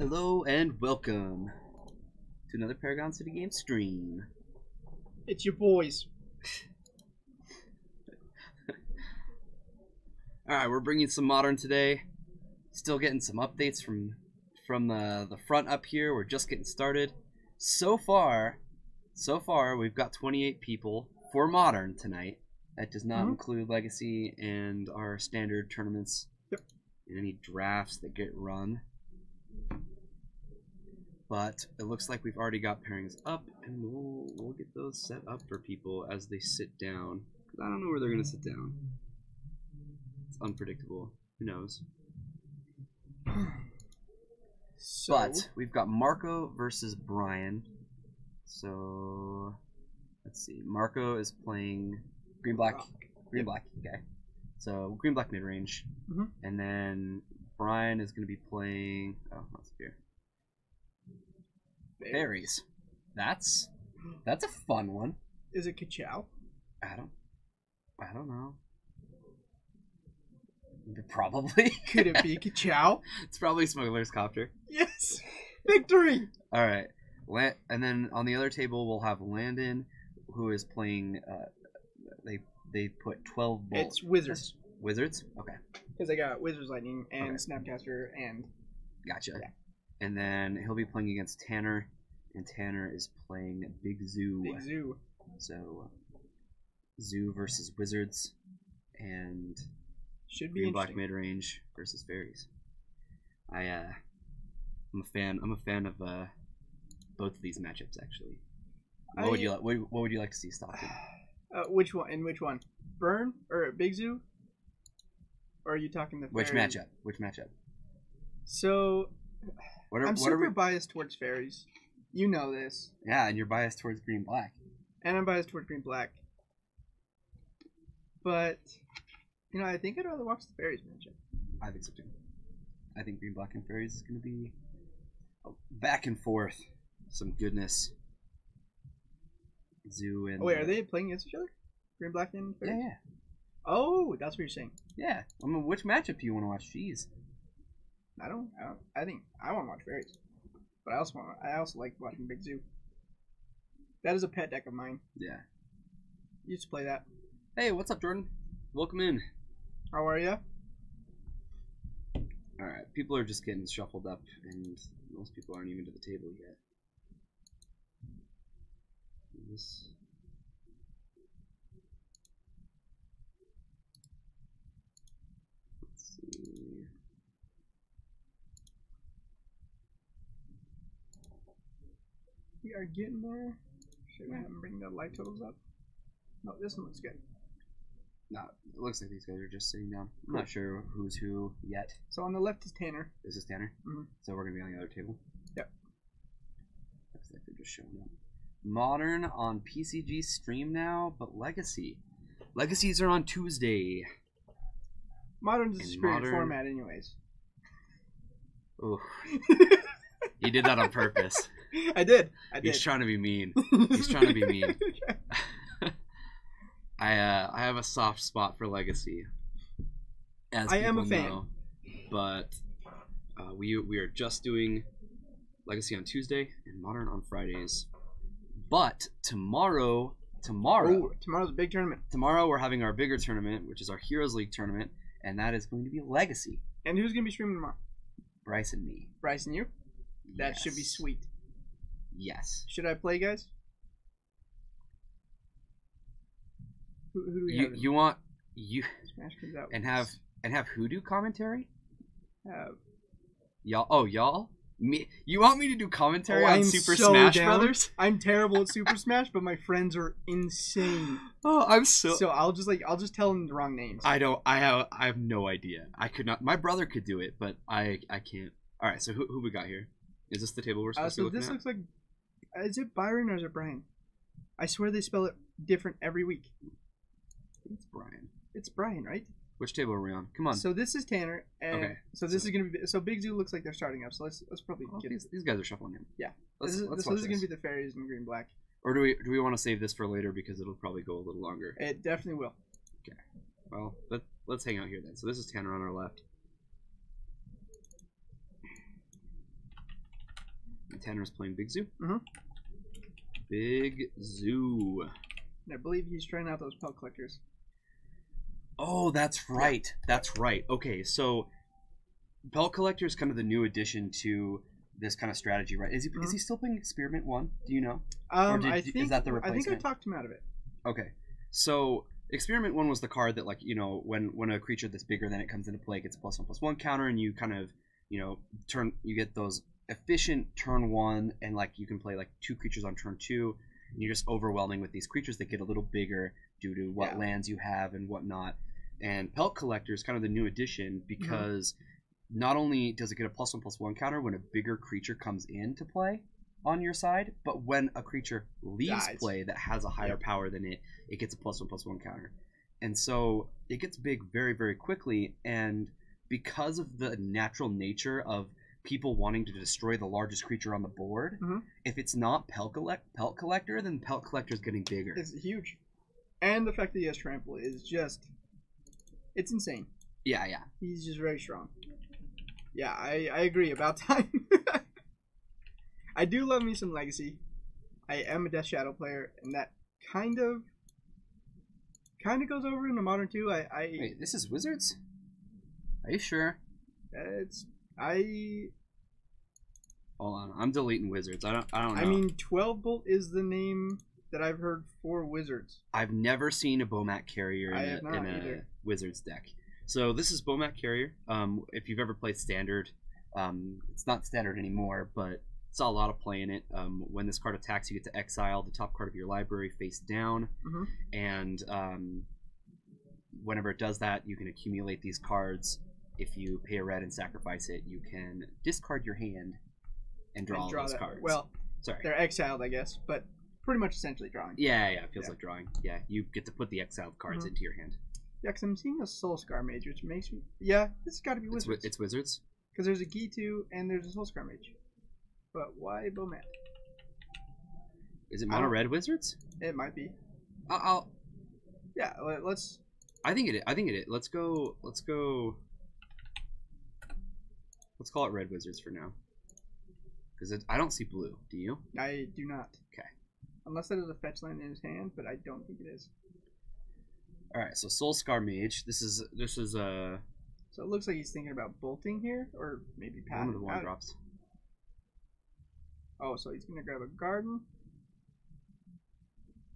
Hello and welcome to another Paragon City Games stream. It's your boys. Alright, we're bringing some Modern today. Still getting some updates from the front up here. We're just getting started. So far, we've got 28 people for Modern tonight. That does not include Legacy and our standard tournaments. Yep. And any drafts that get run. But it looks like we've already got pairings up, and we'll get those set up for people as they sit down. I don't know where they're going to sit down. It's unpredictable. Who knows? But we've got Marco versus Brian. So let's see. Marco is playing green black. Okay. So green black mid range, and then Brian is going to be playing. Oh, that's here. Fairies. That's a fun one. Is it Ka-Chow? I don't know. Probably. Could it be Ka-Chow? It's probably Smuggler's Copter. Yes! Victory! Alright. And then on the other table we'll have Landon, who is playing they put 12 bolts. It's Wizards. Wizards? Okay. Because I got Wizards Lightning and Snapcaster and... Gotcha. Yeah. And then he'll be playing against Tanner, and Tanner is playing Big Zoo. Big Zoo. So, Zoo versus Wizards, and should be green black mid range versus Fairies. I'm a fan of both of these matchups actually. What would you like to see Stockton? Which one? In which one? Burn or Big Zoo? Or are you talking the Fairies? Which matchup? So. I'm super biased towards Fairies. You know this. Yeah, and you're biased towards green black. And I'm biased towards green black. But, I think I'd rather watch the Fairies matchup. I think so too. I think green black and Fairies is going to be back and forth. Some goodness. Zoo and... Oh, wait, are they playing against each other? Green black and Fairies? Yeah. Oh, that's what you're saying. Yeah. I mean, which matchup do you want to watch? Jeez. I think I want to watch Fairies, but I also like watching Big Zoo. That is a pet deck of mine. Yeah. You used to play that. Hey, what's up, Jordan? Welcome in. How are you? All right, people are just getting shuffled up, and most people aren't even to the table yet. Let's see. We are getting there. Should we bring the light totals up? No, this one looks good. No, it looks like these guys are just sitting down. I'm not sure who's who yet. So on the left is Tanner. This is Tanner? So we're going to be on the other table? Yep. Looks like they're just showing up. Modern on PCG stream now, but Legacy. Legacies are on Tuesday. Modern's a superior format anyways. Ooh. You did that on purpose. I did. He's trying to be mean. I have a soft spot for Legacy. As I am a fan. know, but we are just doing Legacy on Tuesday and Modern on Fridays. But tomorrow's a big tournament. Tomorrow we're having our bigger tournament, which is our Heroes League tournament, and that is going to be Legacy. And who's going to be streaming tomorrow? Bryce and me. Bryce and you? That should be sweet. Yes. Should I play, guys? Who do we have? You want Smash comes out and have who do commentary? Have y'all? Me? You want me to do commentary on Super Smash Brothers? I'm terrible at Super Smash, but my friends are insane. Oh, I'm so I'll just tell them the wrong names. I have no idea. I could not. My brother could do it, but I can't. All right, so who we got here? Is this the table we're supposed to be looking at? So this looks like... Is it Byron or is it Brian? I swear they spell it different every week. It's Brian. It's Brian, right? Which table are we on? Come on. So this is Tanner. And okay. So this is going to be... So Big Zoo looks like they're starting up. So let's probably get... These guys are shuffling in. Yeah. This is going to be the Fairies in green black. Or do we want to save this for later because it'll probably go a little longer? It definitely will. Okay. Well, let's hang out here then. So this is Tanner on our left. Tanner's playing Big Zoo. Mm-hmm. Big Zoo. I believe he's trying out those pelt collectors. Oh, that's right. Yeah. That's right. Okay, so Pelt Collector is kind of the new addition to this kind of strategy, right? Is he still playing Experiment 1? Do you know? Is that the replacement? I think I talked him out of it. Okay. So Experiment 1 was the card that, like, you know, when a creature that's bigger than it comes into play, it gets a +1/+1 counter, and you kind of, you know, you get those efficient turn 1, and, like, you can play, like, 2 creatures on turn 2, and you're just overwhelming with these creatures that get a little bigger due to what lands you have and whatnot. And Pelt Collector is kind of the new addition because not only does it get a +1/+1 counter when a bigger creature comes into play on your side, but when a creature leaves play that has a higher power than it gets a +1/+1 counter. And so it gets big very, very quickly, and because of the natural nature of people wanting to destroy the largest creature on the board, if it's not Pelt Collector, then Pelt Collector is getting bigger. It's huge. And the fact that he has Trample is just... It's insane. Yeah, yeah. He's just very strong. Yeah, I agree. About time. I do love me some Legacy. I am a Death Shadow player, and that kind of goes over into Modern too. Wait, this is Wizards? Are you sure? Hold on, I'm deleting Wizards. I don't know. I mean, 12 Bolt is the name that I've heard for Wizards. I've never seen a Bomat Carrier in a Wizards deck. So this is Bomat Carrier. If you've ever played Standard, it's not Standard anymore, but saw a lot of play in it. When this card attacks, you get to exile the top card of your library face down, and whenever it does that, you can accumulate these cards. If you pay a red and sacrifice it, you can discard your hand and draw all those cards. Well, sorry, they're exiled, I guess, but pretty much essentially drawing. Yeah, it feels like drawing. Yeah, you get to put the exiled cards into your hand. Yeah, because I'm seeing a Soul Scar Mage, which makes me... Yeah, this has got to be Wizards. It's Wizards? Because there's a Gitu and there's a Soul Scar Mage. But why Bomat? Is it Mono Red Wizards? It might be. Yeah, let's... I think it is. Let's go... Let's call it Red Wizards for now. Because I don't see blue. Do you? I do not. Okay. Unless that is a fetch land in his hand, but I don't think it is. Alright, so Soul Scar Mage. This is So it looks like he's thinking about bolting here, or maybe one of the 1-drops. Oh, so he's gonna grab a garden.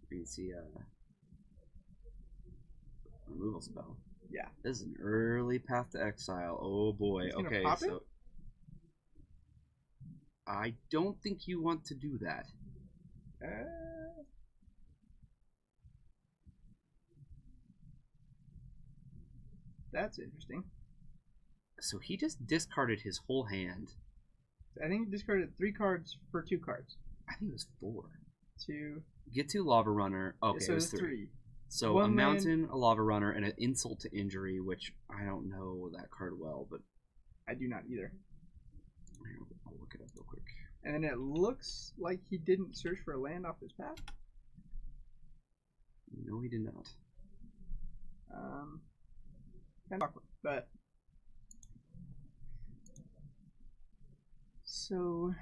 You can see removal spell. Yeah. This is an early Path to Exile. Oh boy. Okay, so I don't think you want to do that. That's interesting. So he just discarded his whole hand. I think he discarded 3 cards for 2 cards. I think it was 4. 2. Get to Lava Runner. Okay, yeah, so it was 3. So One a mountain, a Lava Runner, and an Insult to Injury, which I don't know that card well, but I do not either. I'll look it up real quick. And then it looks like he didn't search for a land off his path. No, he did not. Kind of awkward, but so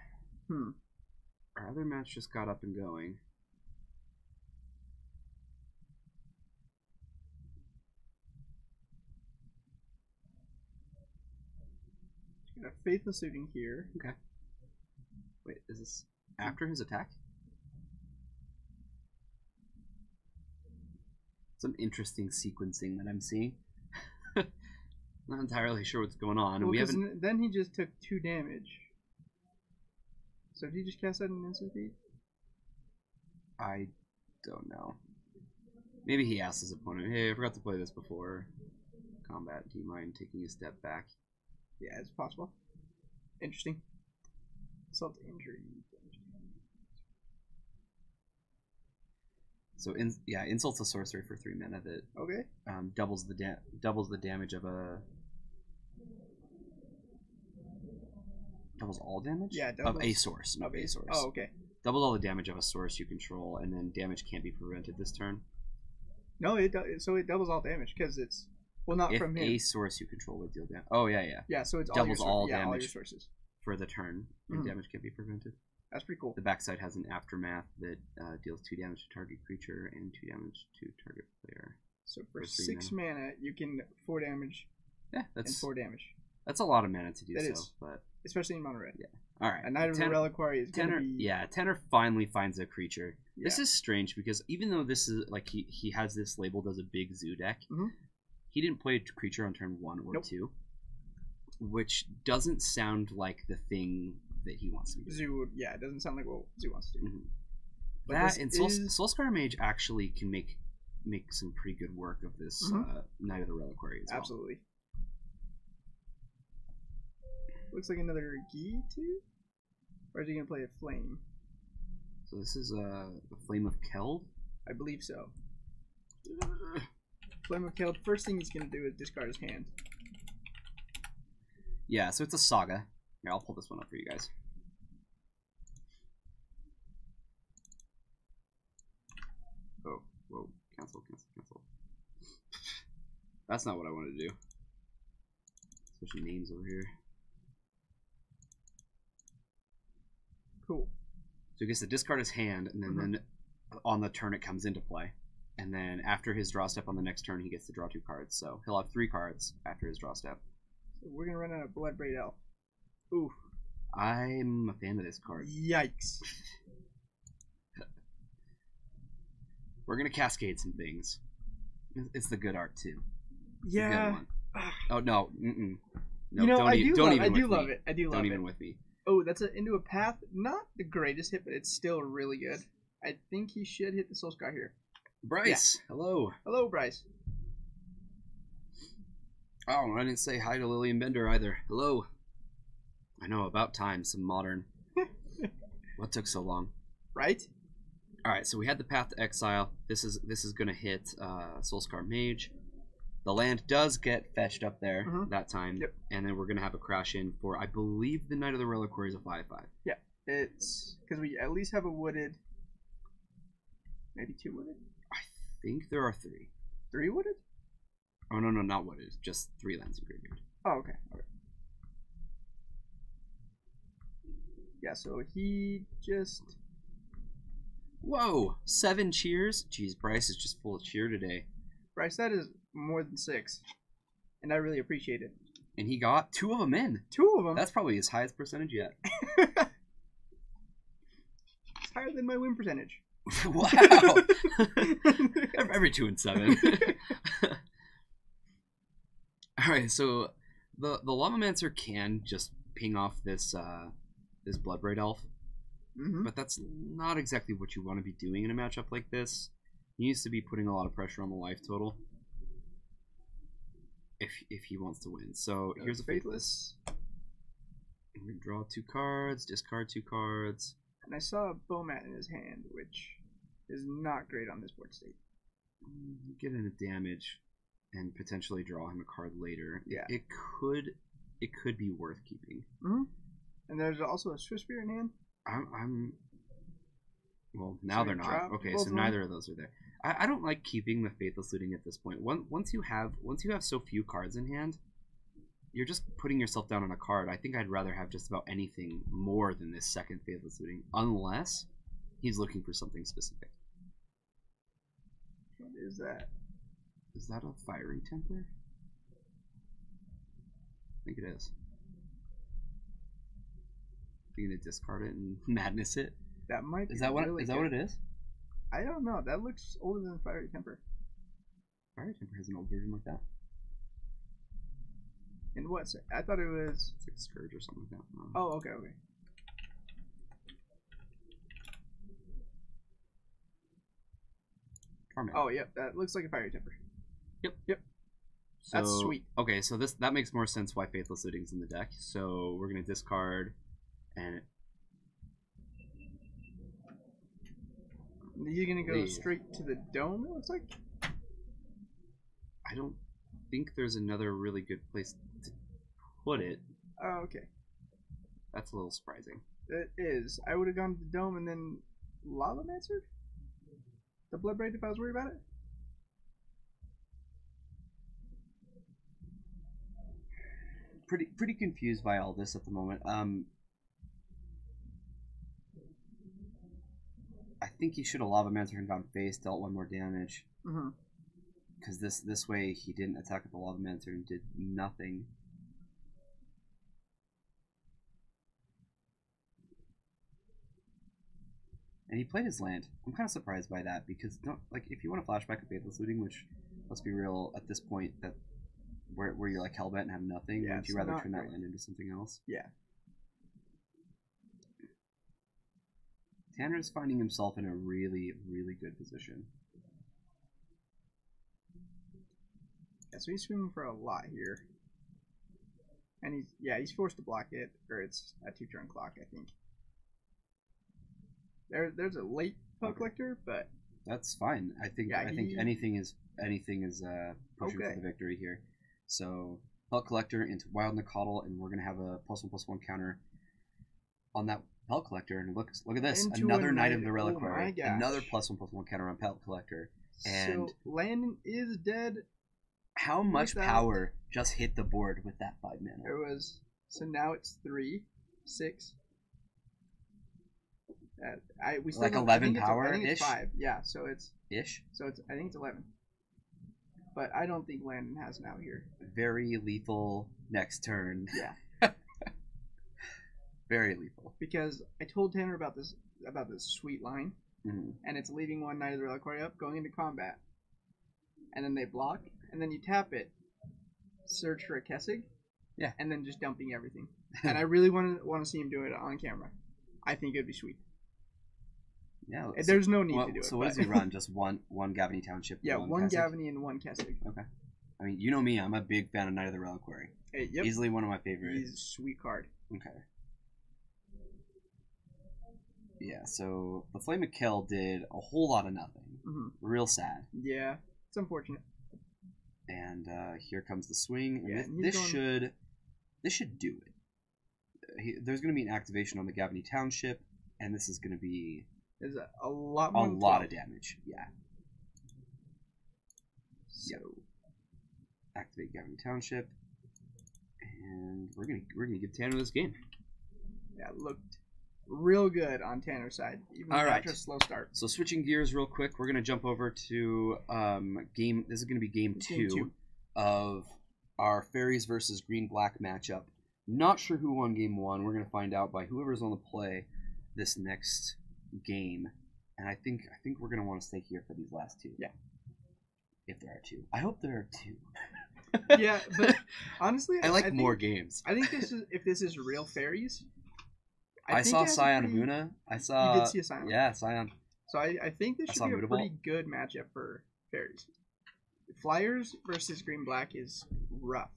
Our other match just got up and going. Got a Faithless Looting here. Okay. Wait, is this after his attack? Some interesting sequencing that I'm seeing. Not entirely sure what's going on. Well, we haven't. Then he just took 2 damage. So did he just cast that in instant speed? I don't know. Maybe he asked his opponent, "Hey, I forgot to play this before combat. Do you mind taking a step back?" Yeah, it's possible. Interesting. Insult to Injury. So insult's a sorcery for 3 mana that doubles the damage of a doubles all damage. Yeah, of a source. Oh, okay. Doubles all the damage of a source you control, and then damage can't be prevented this turn. No, so it doubles all damage because it's not from him. A source you control would deal damage. Oh yeah. Yeah, so it's doubles all damage all your sources for the turn, and damage can't be prevented. That's pretty cool. The backside has an aftermath that deals 2 damage to target creature and 2 damage to target player. So for 6 mana, you can 4 damage. Yeah, and 4 damage. That's a lot of mana to do that so, is. But especially in mono red. Yeah. All right. A Knight of the Reliquary is going to be. Yeah, Tanner finally finds a creature. Yeah. This is strange because even though this is like he has this labeled as a big zoo deck, mm-hmm. he didn't play a creature on turn 1 or nope. 2, which doesn't sound like the thing that he wants to do. Zoo, yeah, it doesn't sound like what Zoo wants to do. Mm-hmm. That and Soulscar Mage actually can make some pretty good work of this mm-hmm. Knight of the Reliquary as well. Absolutely. Looks like another Gi too? Or is he going to play a Flame? So this is the Flame of Keld? I believe so. Flame of Keld, first thing he's going to do is discard his hand. Yeah, so it's a Saga. Here, I'll pull this one up for you guys. Oh, whoa. Cancel. That's not what I wanted to do. Switching names over here. Cool. So he gets to discard his hand, and then on the turn it comes into play. And then after his draw step on the next turn, he gets to draw 2 cards. So he'll have 3 cards after his draw step. So we're going to run out of Bloodbraid Elf. Oof. I'm a fan of this card. Yikes. We're going to cascade some things. It's the good art, too. It's yeah. Oh, no. Mm-mm. No, you know, I do love it. Don't even with me. Oh, that's into a path. Not the greatest hit, but it's still really good. I think he should hit the Soulscar here. Bryce, yeah. Hello. Hello, Bryce. Oh, I didn't say hi to Lillian Bender either. Hello. I know, about time, some modern. What took so long? Right? Alright, so we had the Path to Exile. This is going to hit Soulscar Mage. The land does get fetched up there that time. Yep. And then we're going to have a crash in for, I believe, the Knight of the Reliquary is a 5/5. Yeah, it's because we at least have a wooded. Maybe 2 wooded? I think there are 3. 3 wooded? Oh, no, not wooded. Just 3 lands in graveyard. Oh, okay. Yeah, so he just... Whoa! 7 cheers? Jeez, Bryce is just full of cheer today. Bryce, that is more than 6. And I really appreciate it. And he got 2 of them in. 2 of them? That's probably his highest percentage yet. It's higher than my win percentage. Wow! Every 2 and 7. Alright, so the Lavamancer can just ping off this this Bloodbraid Elf. But that's not exactly what you want to be doing in a matchup like this. He needs to be putting a lot of pressure on the life total if he wants to win. So here's a Faithless. We're going to draw 2 cards, discard 2 cards. And I saw a Bomat in his hand, which is not great on this board state. Get in a damage and potentially draw him a card later. Yeah. It could be worth keeping. And there's also a Swift Spear in hand. Well, now they're not. Okay, so neither of those are there. I don't like keeping the Faithless Looting at this point. Once you have so few cards in hand, you're just putting yourself down on a card. I think I'd rather have just about anything more than this second Faithless Looting, unless he's looking for something specific. What is that? Is that a Fiery Temper? I think it is. You're gonna discard it and madness it. That might be. Is that what? Really is that what it is? I don't know. That looks older than Fiery Temper. Fiery Temper has an old version like that. And what's it? I thought it was. It's like Scourge or something like that. No. Oh, okay. Torment. Oh, yep. That looks like a Fiery Temper. Yep. So, that's sweet. Okay, so that makes more sense why Faithless Looting's in the deck. So we're gonna discard, and you're gonna go straight to the dome. It looks like. I don't think there's another really good place to put it. Oh, okay. That's a little surprising. It is. I would have gone to the dome and then Lavamancer? The Bloodbraid if I was worried about it? Pretty confused by all this at the moment. think he should have Lava Mancer and gone face, dealt 1 more damage. Mm-hmm. Because this way he didn't attack with the Lava Mancer and did nothing. And he played his land. I'm kind of surprised by that because if you want to flashback a Faithless Looting, which let's be real at this point that where you're like hellbent and have nothing, would you rather turn that land into something else? Yeah. Tanner's finding himself in a really, really good position. Yeah, so he's swinging for a lot here. And he's forced to block it, or it's a 2-turn clock, I think. There's a late Pellet Collector, but that's fine. I think anything is pushing for the victory here. So Pellet Collector into Wild Nicottle, and we're gonna have a +1/+1 counter on that Pellet Collector. And look at this, another Knight of the Reliquary, another +1/+1 counter on Pellet Collector. And so Landon is dead. How much power just hit the board with that 5 mana? There was now it's 3, 6. We still like 11 power I think ish. It's 5. Yeah, so it's ish. So I think it's 11. But I don't think Landon has now here. Very lethal next turn. Yeah. Very lethal. Because I told Tanner about this sweet line, and it's leaving 1 Knight of the Reliquary up, going into combat, and then they block, and then you tap it, search for a Kessig, and then just dumping everything. And I really want to see him do it on camera. I think it'd be sweet. Yeah, there's no need to do it. So what does he run? Just one Gavany Township? Yeah, one Gavany and 1 Kessig. Okay. I mean, you know me. I'm a big fan of Knight of the Reliquary. Hey, yep. Easily one of my favorites. He's a sweet card. Okay. Yeah, so the Flame of Kill did a whole lot of nothing. Mm-hmm. Real sad. Yeah, it's unfortunate. And here comes the swing. Yeah, this should do it. There's going to be an activation on the Gavany Township, and this is going to be There's a lot more. A lot of damage. Yeah. So activate Gavany Township, and we're gonna give Tanner this game. Yeah, it looked real good on Tanner's side, even after a slow start. So switching gears real quick, we're gonna jump over to game. This is gonna be game two of our Fairies versus Green Black matchup. Not sure who won game 1. We're gonna find out by whoever's on the play this next game, and I think we're gonna want to stay here for these last 2. Yeah. If there are 2, I hope there are 2. Yeah, but honestly, I think more games. I think if this is real Fairies. I saw Scion of Una. You did see a Scion. Yeah, Scion. So I think this should be a pretty good matchup for Fairies. Flyers versus Green Black is rough.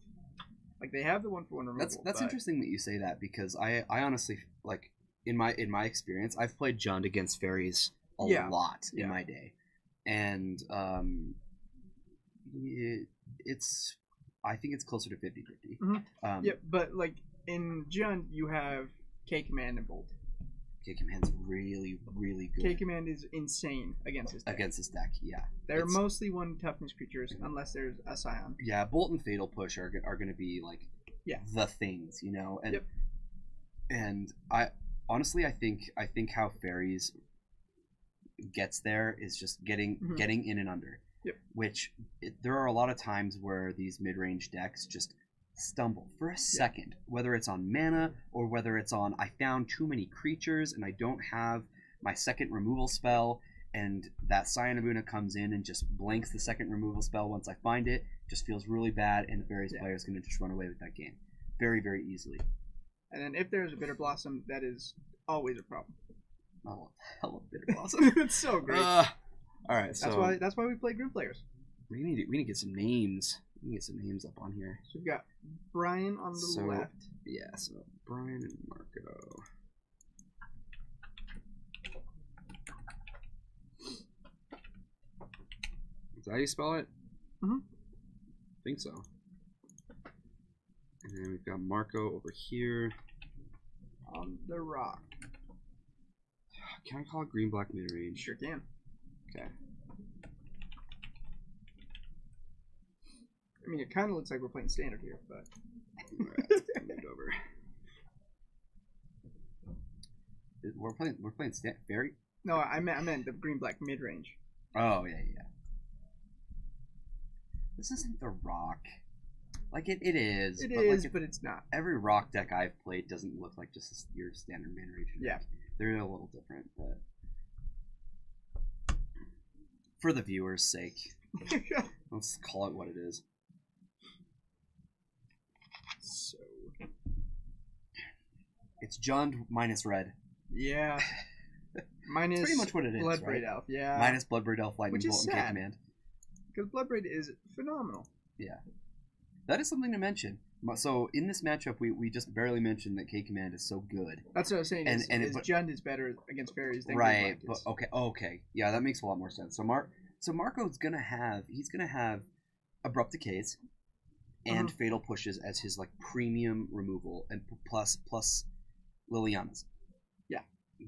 Like, they have the 1/1 removal. That's interesting that you say that, because I honestly, like, in my experience, I've played Jund against Fairies a lot in my day, and I think it's closer to 50-50. Mm-hmm. But like in Jund, you have K Command and Bolt. K Command's really, really good. K Command is insane against this deck. Yeah. They're mostly 1 toughness creatures unless there's a Scion. Yeah, Bolt and Fatal Push are going to be like the things, you know. And and I honestly I think how Fairies gets there is just getting in and under. Which there are a lot of times where these mid-range decks just stumble for a second, whether it's on mana or whether it's on I found too many creatures and I don't have my second removal spell, and that Scion of Una comes in and just blanks the second removal spell once I find it. Just feels really bad, and the Fairies player is going to just run away with that game very, very easily. And then if there's a Bitter Blossom, that is always a problem. Oh, I love Bitter Blossom. It's so great. All right, so that's why we play Group Players. We need to get some names. We need to get some names up on here. So we've got Brian on the left. Yeah, so Brian and Marco. Is that how you spell it? Mm-hmm. I think so. And then we've got Marco over here. On the rock. Can I call it Green Black mid range? Sure can. Okay. I mean, it kind of looks like we're playing standard here, but. Alright, let's move it over. We're playing Fairy. No, I meant the green black mid range. Oh yeah. This isn't the rock. Like it is. It but is, like but it's not. Every rock deck I've played doesn't look like just your standard mid range deck. Yeah. They're a little different, but for the viewers' sake, let's call it what it is. So it's Jund minus red. Yeah. Minus That's pretty much what it is, Bloodbraid right? Elf, yeah. Minus Bloodbraid Elf, Lightning Which is Bolt, and sad. K-Command. Because Bloodbraid is phenomenal. Yeah. That is something to mention. So in this matchup, we just barely mentioned that K-Command is so good. That's what I was saying. But Jund is better against fairies than right, green but black is. okay, yeah, that makes a lot more sense. So Marco's gonna have abrupt decays and fatal pushes as his like premium removal and plus Liliana's. Yeah,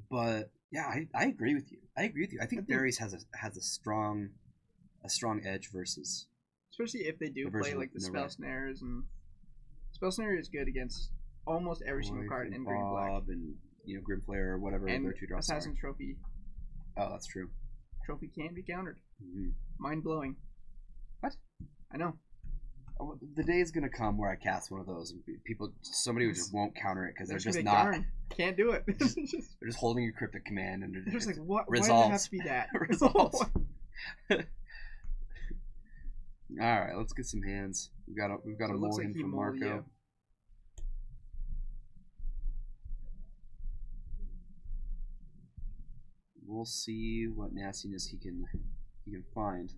but yeah, I agree with you. I think fairies has a strong edge versus, especially if they do play like the spell snares, and spell snare is good against almost every single card in green black, and Grim Flare or whatever and their two draws are. Assassin's Trophy. Oh, that's true. Trophy can't be countered. Mm-hmm. Mind blowing. What? I know. The day is gonna come where I cast one of those, and somebody just won't counter it because they're just not. Darn, can't do it. They're just holding a cryptic command and they're just like, what? Resolves. Why does it have to be that? Resolves. All right, let's get some hands. We've got a mulligan from Marco. Yeah. We'll see what nastiness he can find.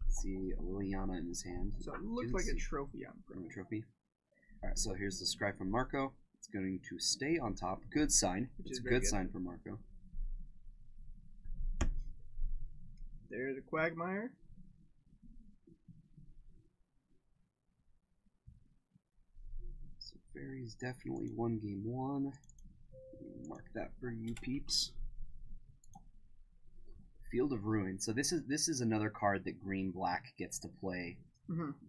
See a Liliana in his hand. So it looks like a trophy on a trophy. All right, so here's the scry from Marco. It's going to stay on top. Good sign. It's a good sign for Marco. There's a Quagmire. So Fairy's definitely won game one. Mark that for you peeps. Field of Ruin. So this is another card that green black gets to play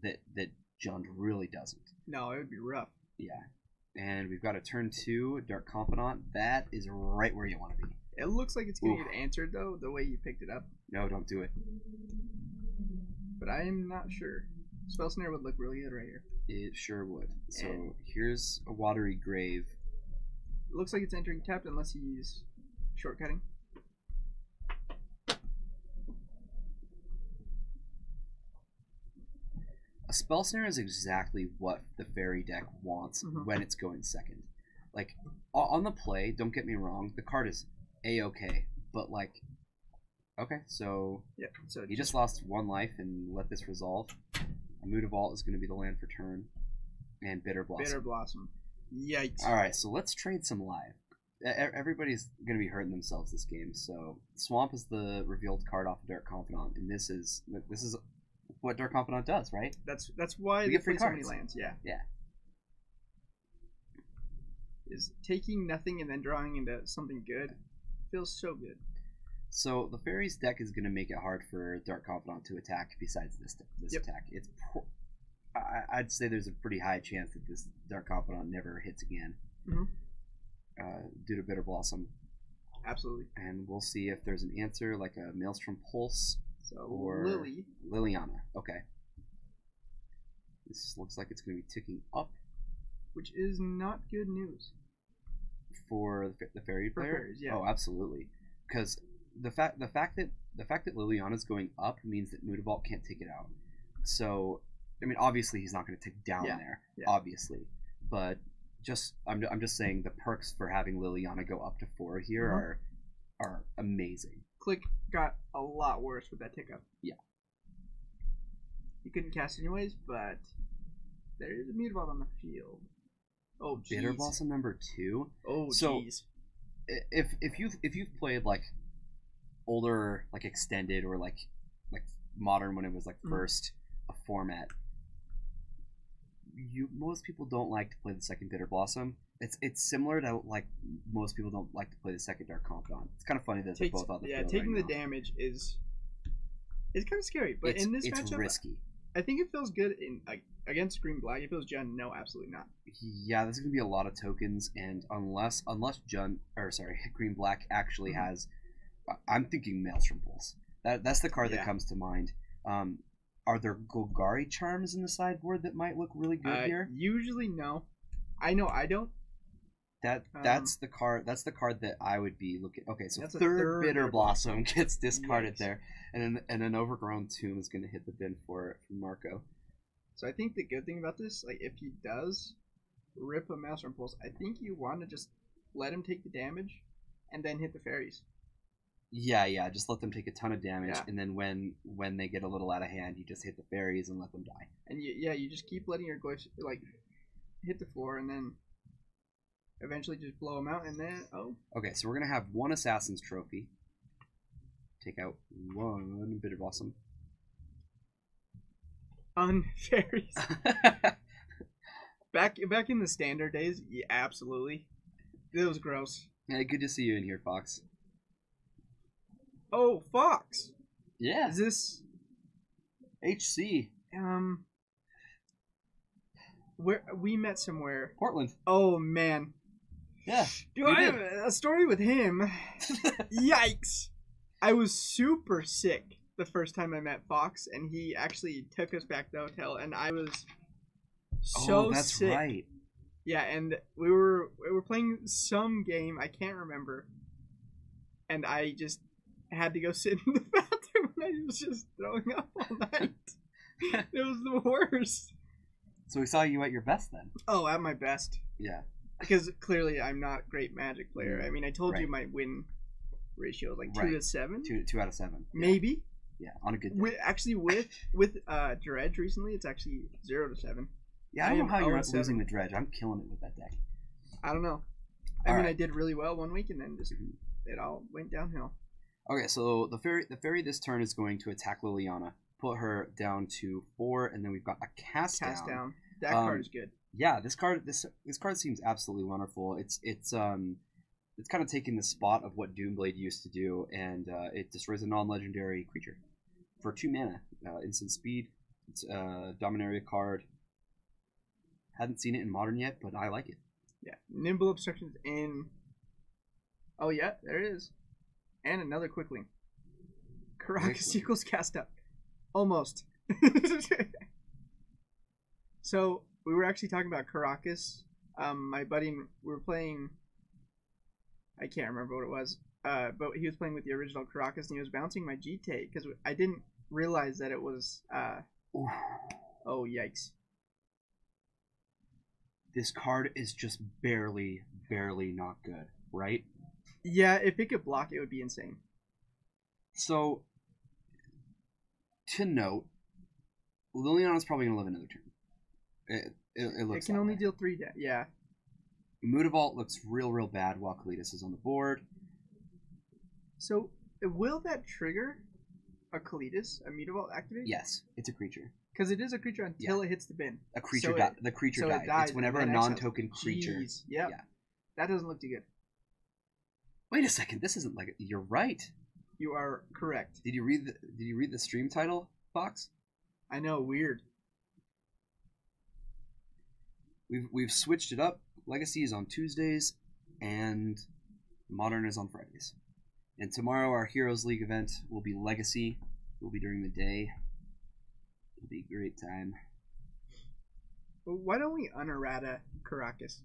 that Jund really doesn't. No, it would be rough. Yeah. And we've got a turn 2, Dark Confidant. That is right where you want to be. It looks like it's going to get answered, though, the way you picked it up. No, don't do it. But I am not sure. Spell Snare would look really good right here. It sure would. So here's a Watery Grave. It looks like it's entering tapped unless he's shortcutting. A Spell Snare is exactly what the Fairy deck wants when it's going second. Like, on the play, don't get me wrong, the card is A-okay, but like, okay, so, so he just lost 1 life and let this resolve. A Mood of Vault is going to be the land for turn, and Bitter Blossom. Bitter Blossom. Yikes. Alright, so let's trade some live. Everybody's going to be hurting themselves this game, so Swamp is the revealed card off of Dark Confidant, and this is what Dark Confidant does, right? That's why we they get free play so cards. many lands, yeah. Yeah. Is taking nothing and then drawing into something good feels so good. So the Fairies deck is going to make it hard for Dark Confidant to attack besides this attack. I'd say there's a pretty high chance that this Dark Confidant never hits again due to Bitter Blossom. Absolutely. And we'll see if there's an answer like a Maelstrom Pulse or Liliana. Okay. This looks like it's going to be ticking up. Which is not good news. For the Fairy player? Fairies, yeah. Oh, absolutely. Because the fact that Liliana's going up means that Mood of Vault can't take it out. So, I mean, obviously he's not going to tick down there, obviously. But I'm just saying the perks for having Liliana go up to 4 here are amazing. Click got a lot worse with that tick up. Yeah. You couldn't cast anyways, but there is a Mood of Vault on the field. Oh, jeez. Bitter Blossom number 2. Oh, jeez. If you've played like older, like extended or like modern when it was like first a format, most people don't like to play the second Bitter Blossom. It's similar to like most people don't like to play the second Dark Confidant. It's kind of funny that they're both on the field taking right the now. damage is kind of scary, but in this matchup, it's risky. I think it feels good in against green black. It feels Jund. No, absolutely not. Yeah, this is gonna be a lot of tokens, and unless green black actually has I'm thinking Maelstrom Pulse. That's the card Yeah. that comes to mind. Are there Golgari charms in the sideboard that might look really good here? Usually no. I know I don't. That's the card. That's the card that I would be looking. Okay, so That's a third Bitter Blossom gets discarded Yikes. there, and an Overgrown Tomb is going to hit the bin for Marco. So I think the good thing about this, like if he does rip a Maelstrom Pulse, I think you want to just let him take the damage, and then hit the fairies. Yeah. Just let them take a ton of damage, Yeah. and then when they get a little out of hand, you just hit the fairies and let them die. And you just keep letting your glyphs like hit the floor, and then eventually just blow them out, and then Okay, so we're gonna have one Assassin's Trophy. Take out one Bitter Blossom. fairies. Back in the standard days, yeah, absolutely. It was gross. Yeah, good to see you in here, Fox. Oh, Fox. Yeah. Is this HC. where we met somewhere? Portland. Oh man. Yeah. Do we I did. have a story with him? Yikes. I was super sick the first time I met Fox, and he actually took us back to the hotel, and I was so that's sick. right. Yeah, and we were playing some game, I can't remember, and I just had to go sit in the bathroom, and I was just throwing up all night. It was the worst. So we saw you at your best then. Oh, at my best. Yeah. Because clearly I'm not a great Magic player. I mean, I told you Right. my win ratio is like Right. 2 to 7. 2 out of 7. Maybe. Yeah, on a good day. With Dredge recently, it's actually 0 to 7. Yeah, I don't know how you're 0-7. losing the Dredge. I'm killing it with that deck. I don't know. I mean, I did really well one week, and then just it all went downhill. Okay, so the fairy this turn is going to attack Liliana, put her down to 4, and then we've got a cast down. That card is good. Yeah, this card seems absolutely wonderful. It's kind of taking the spot of what Doomblade used to do, and it destroys a non-legendary creature for 2 mana, instant speed. It's a Dominaria card. Hadn't seen it in Modern yet, but I like it. Yeah, Nimble Obstructions in. Oh yeah, there it is, and another Quickling. Caracas equals cast up, almost. So we were actually talking about Caracas. My buddy, we were playing. I can't remember what it was, but he was playing with the original Caracas, and he was bouncing my GT because I didn't realize that it was. Oh yikes! This card is just barely not good, right? Yeah, if it could block, it would be insane. So, to note, Liliana's probably going to live another turn. It looks. It can only deal 3 damage. Yeah. Mutavault looks real bad while Kalitas is on the board. So, will that trigger a Kalitas, a Mutavault activate? Yes, it's a creature. Because it is a creature until it hits the bin. A creature So the creature so dies. it dies It's whenever a and then exiles. non-token creature. Jeez. Yep. Yeah. That doesn't look too good. Wait a second. This isn't like you're right. You are correct. Did you read the stream title, Fox? I know, weird. We've switched it up. Legacy is on Tuesdays, and Modern is on Fridays. And tomorrow our Heroes League event will be Legacy. It will be during the day. It'll be a great time. Well, why don't we unerrata Caracas?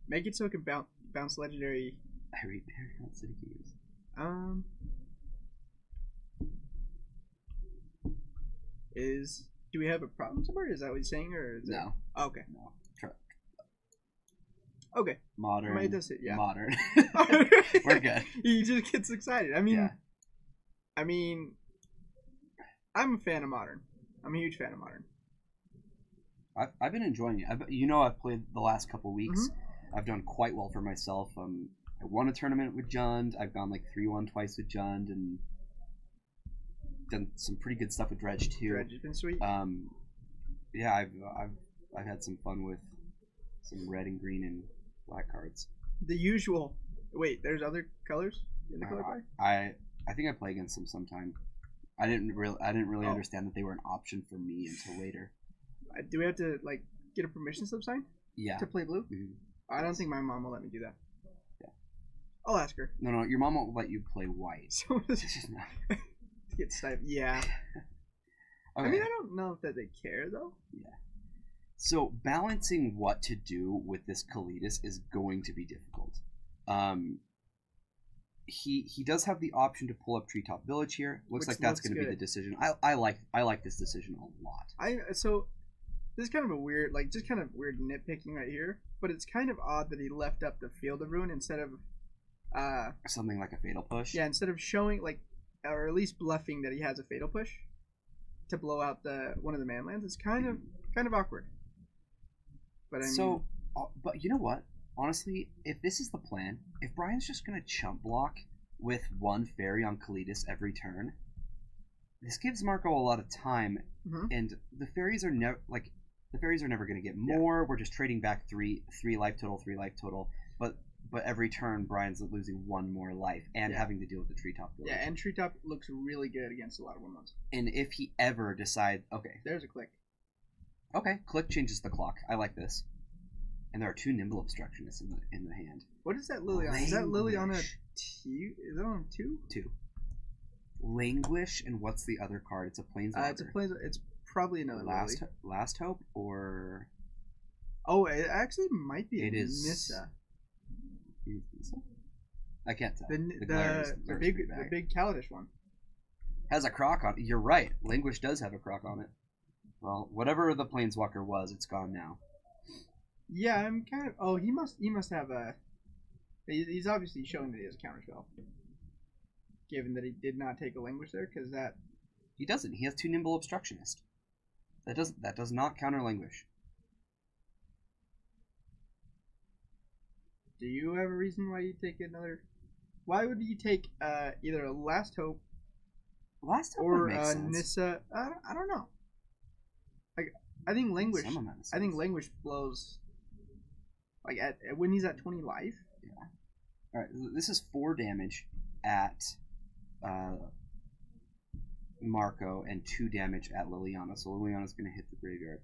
Make it so it can bounce legendary. I read Paramount City Games. Do we have a problem somewhere? Is that what you're saying, or is No. Okay. No. Okay. Modern. Might just, yeah. Modern. We're good. He just gets excited. I mean, Yeah. I'm a fan of Modern. I'm a huge fan of Modern. I've been enjoying it. I've played the last couple weeks. I've done quite well for myself. I won a tournament with Jund. I've gone like 3-1 twice with Jund, and done some pretty good stuff with Dredge too. Dredge has been sweet. Yeah, I've had some fun with some red and green and black cards. The usual. Wait, there's other colors in the color pie? I think I play against them sometime. I didn't really understand that they were an option for me until later. Do we have to get a permission slip signed? Yeah. To play blue? Mm-hmm. I don't think my mom will let me do that. Yeah. I'll ask her. No, your mom won't let you play white. So does She's not. get stifled. Yeah. Okay. I mean, I don't know if that they care though. Yeah. So balancing what to do with this Kalidas is going to be difficult. He does have the option to pull up Treetop Village here. Looks like that's going to be the decision. I like this decision a lot. So this is kind of a weird, like, just kind of weird nitpicking right here. But it's kind of odd that he left up the Field of Ruin instead of something like a Fatal Push. Yeah, instead of showing, like, or at least bluffing that he has a Fatal Push to blow out one of the manlands. It's kind of awkward. But I mean, but you know what? Honestly, if this is the plan, if Brian's just gonna chump block with one fairy on Kalidas every turn, this gives Marco a lot of time, and the fairies are never gonna get more. Yeah. We're just trading back three life total, but every turn Brian's losing one more life and having to deal with the Treetop Village. Yeah, and Treetop looks really good against a lot of 1/1s. And if he ever decides, okay, there's a click. Okay, click changes the clock. I like this. And there are 2 Nimble Obstructionists in the hand. What is that Liliana? Is that Liliana 2? Is that on 2? 2. Languish, and what's the other card? It's a Planeswalker. It's probably another Last Hope, or... Oh, it actually might be Nissa. I can't tell. The big Kaladesh one. Has a croc on it. You're right. Languish does have a croc on it. Well, whatever the Planeswalker was, it's gone now. Yeah, I'm kind of... Oh, he must have a... He's obviously showing that he has a counterspell. Given that he did not take a Languish there, because that... He doesn't. He has 2 Nimble Obstructionist. That does not counter Languish. Do you have a reason why you take another... Why would you take either a Last Hope or Nissa? I don't know. Like, I think Languish blows... Like, when he's at 20 life. Yeah. Alright, this is 4 damage at Marco and 2 damage at Liliana. So Liliana's going to hit the graveyard.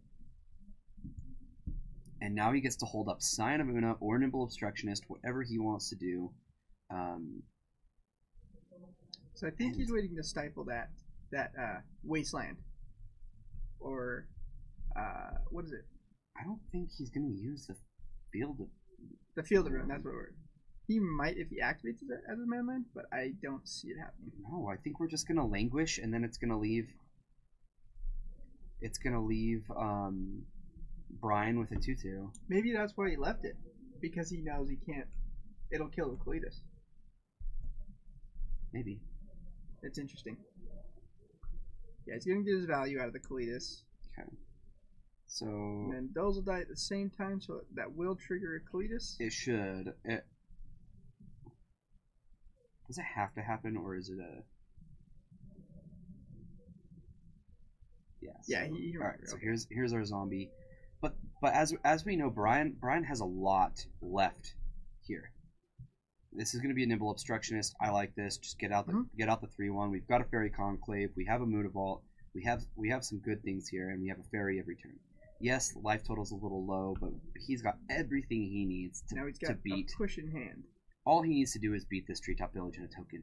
And now he gets to hold up Scion of Una or Nimble Obstructionist, whatever he wants to do. So I think he's waiting to stifle that Wasteland. Or, what is it? I don't think he's going to use the Field of... The Field of Ruin, that's what we're... He might if he activates it as a manland, but I don't see it happening. No, I think we're just going to Languish, and then it's going to leave... It's going to leave Brian with a 2/2. Maybe that's why he left it. Because he knows he can't... It'll kill the Kalidas. Maybe. It's interesting. Yeah, he's going to get his value out of the Kalidas. Okay. So... And then those will die at the same time, so that will trigger a Kalidas. It should. Does it have to happen, or is it a... Yes. Yeah, alright, so here's our zombie. But as we know, Brian has a lot left here. This is going to be a Nimble Obstructionist. I like this. Just get out the 3/1. We've got a Fairy Conclave. We have a Mutavault. We have some good things here, and we have a Fairy every turn. Yes, the life total's a little low, but he's got everything he needs to beat. A push in hand. All he needs to do is beat this Treetop Village in a token.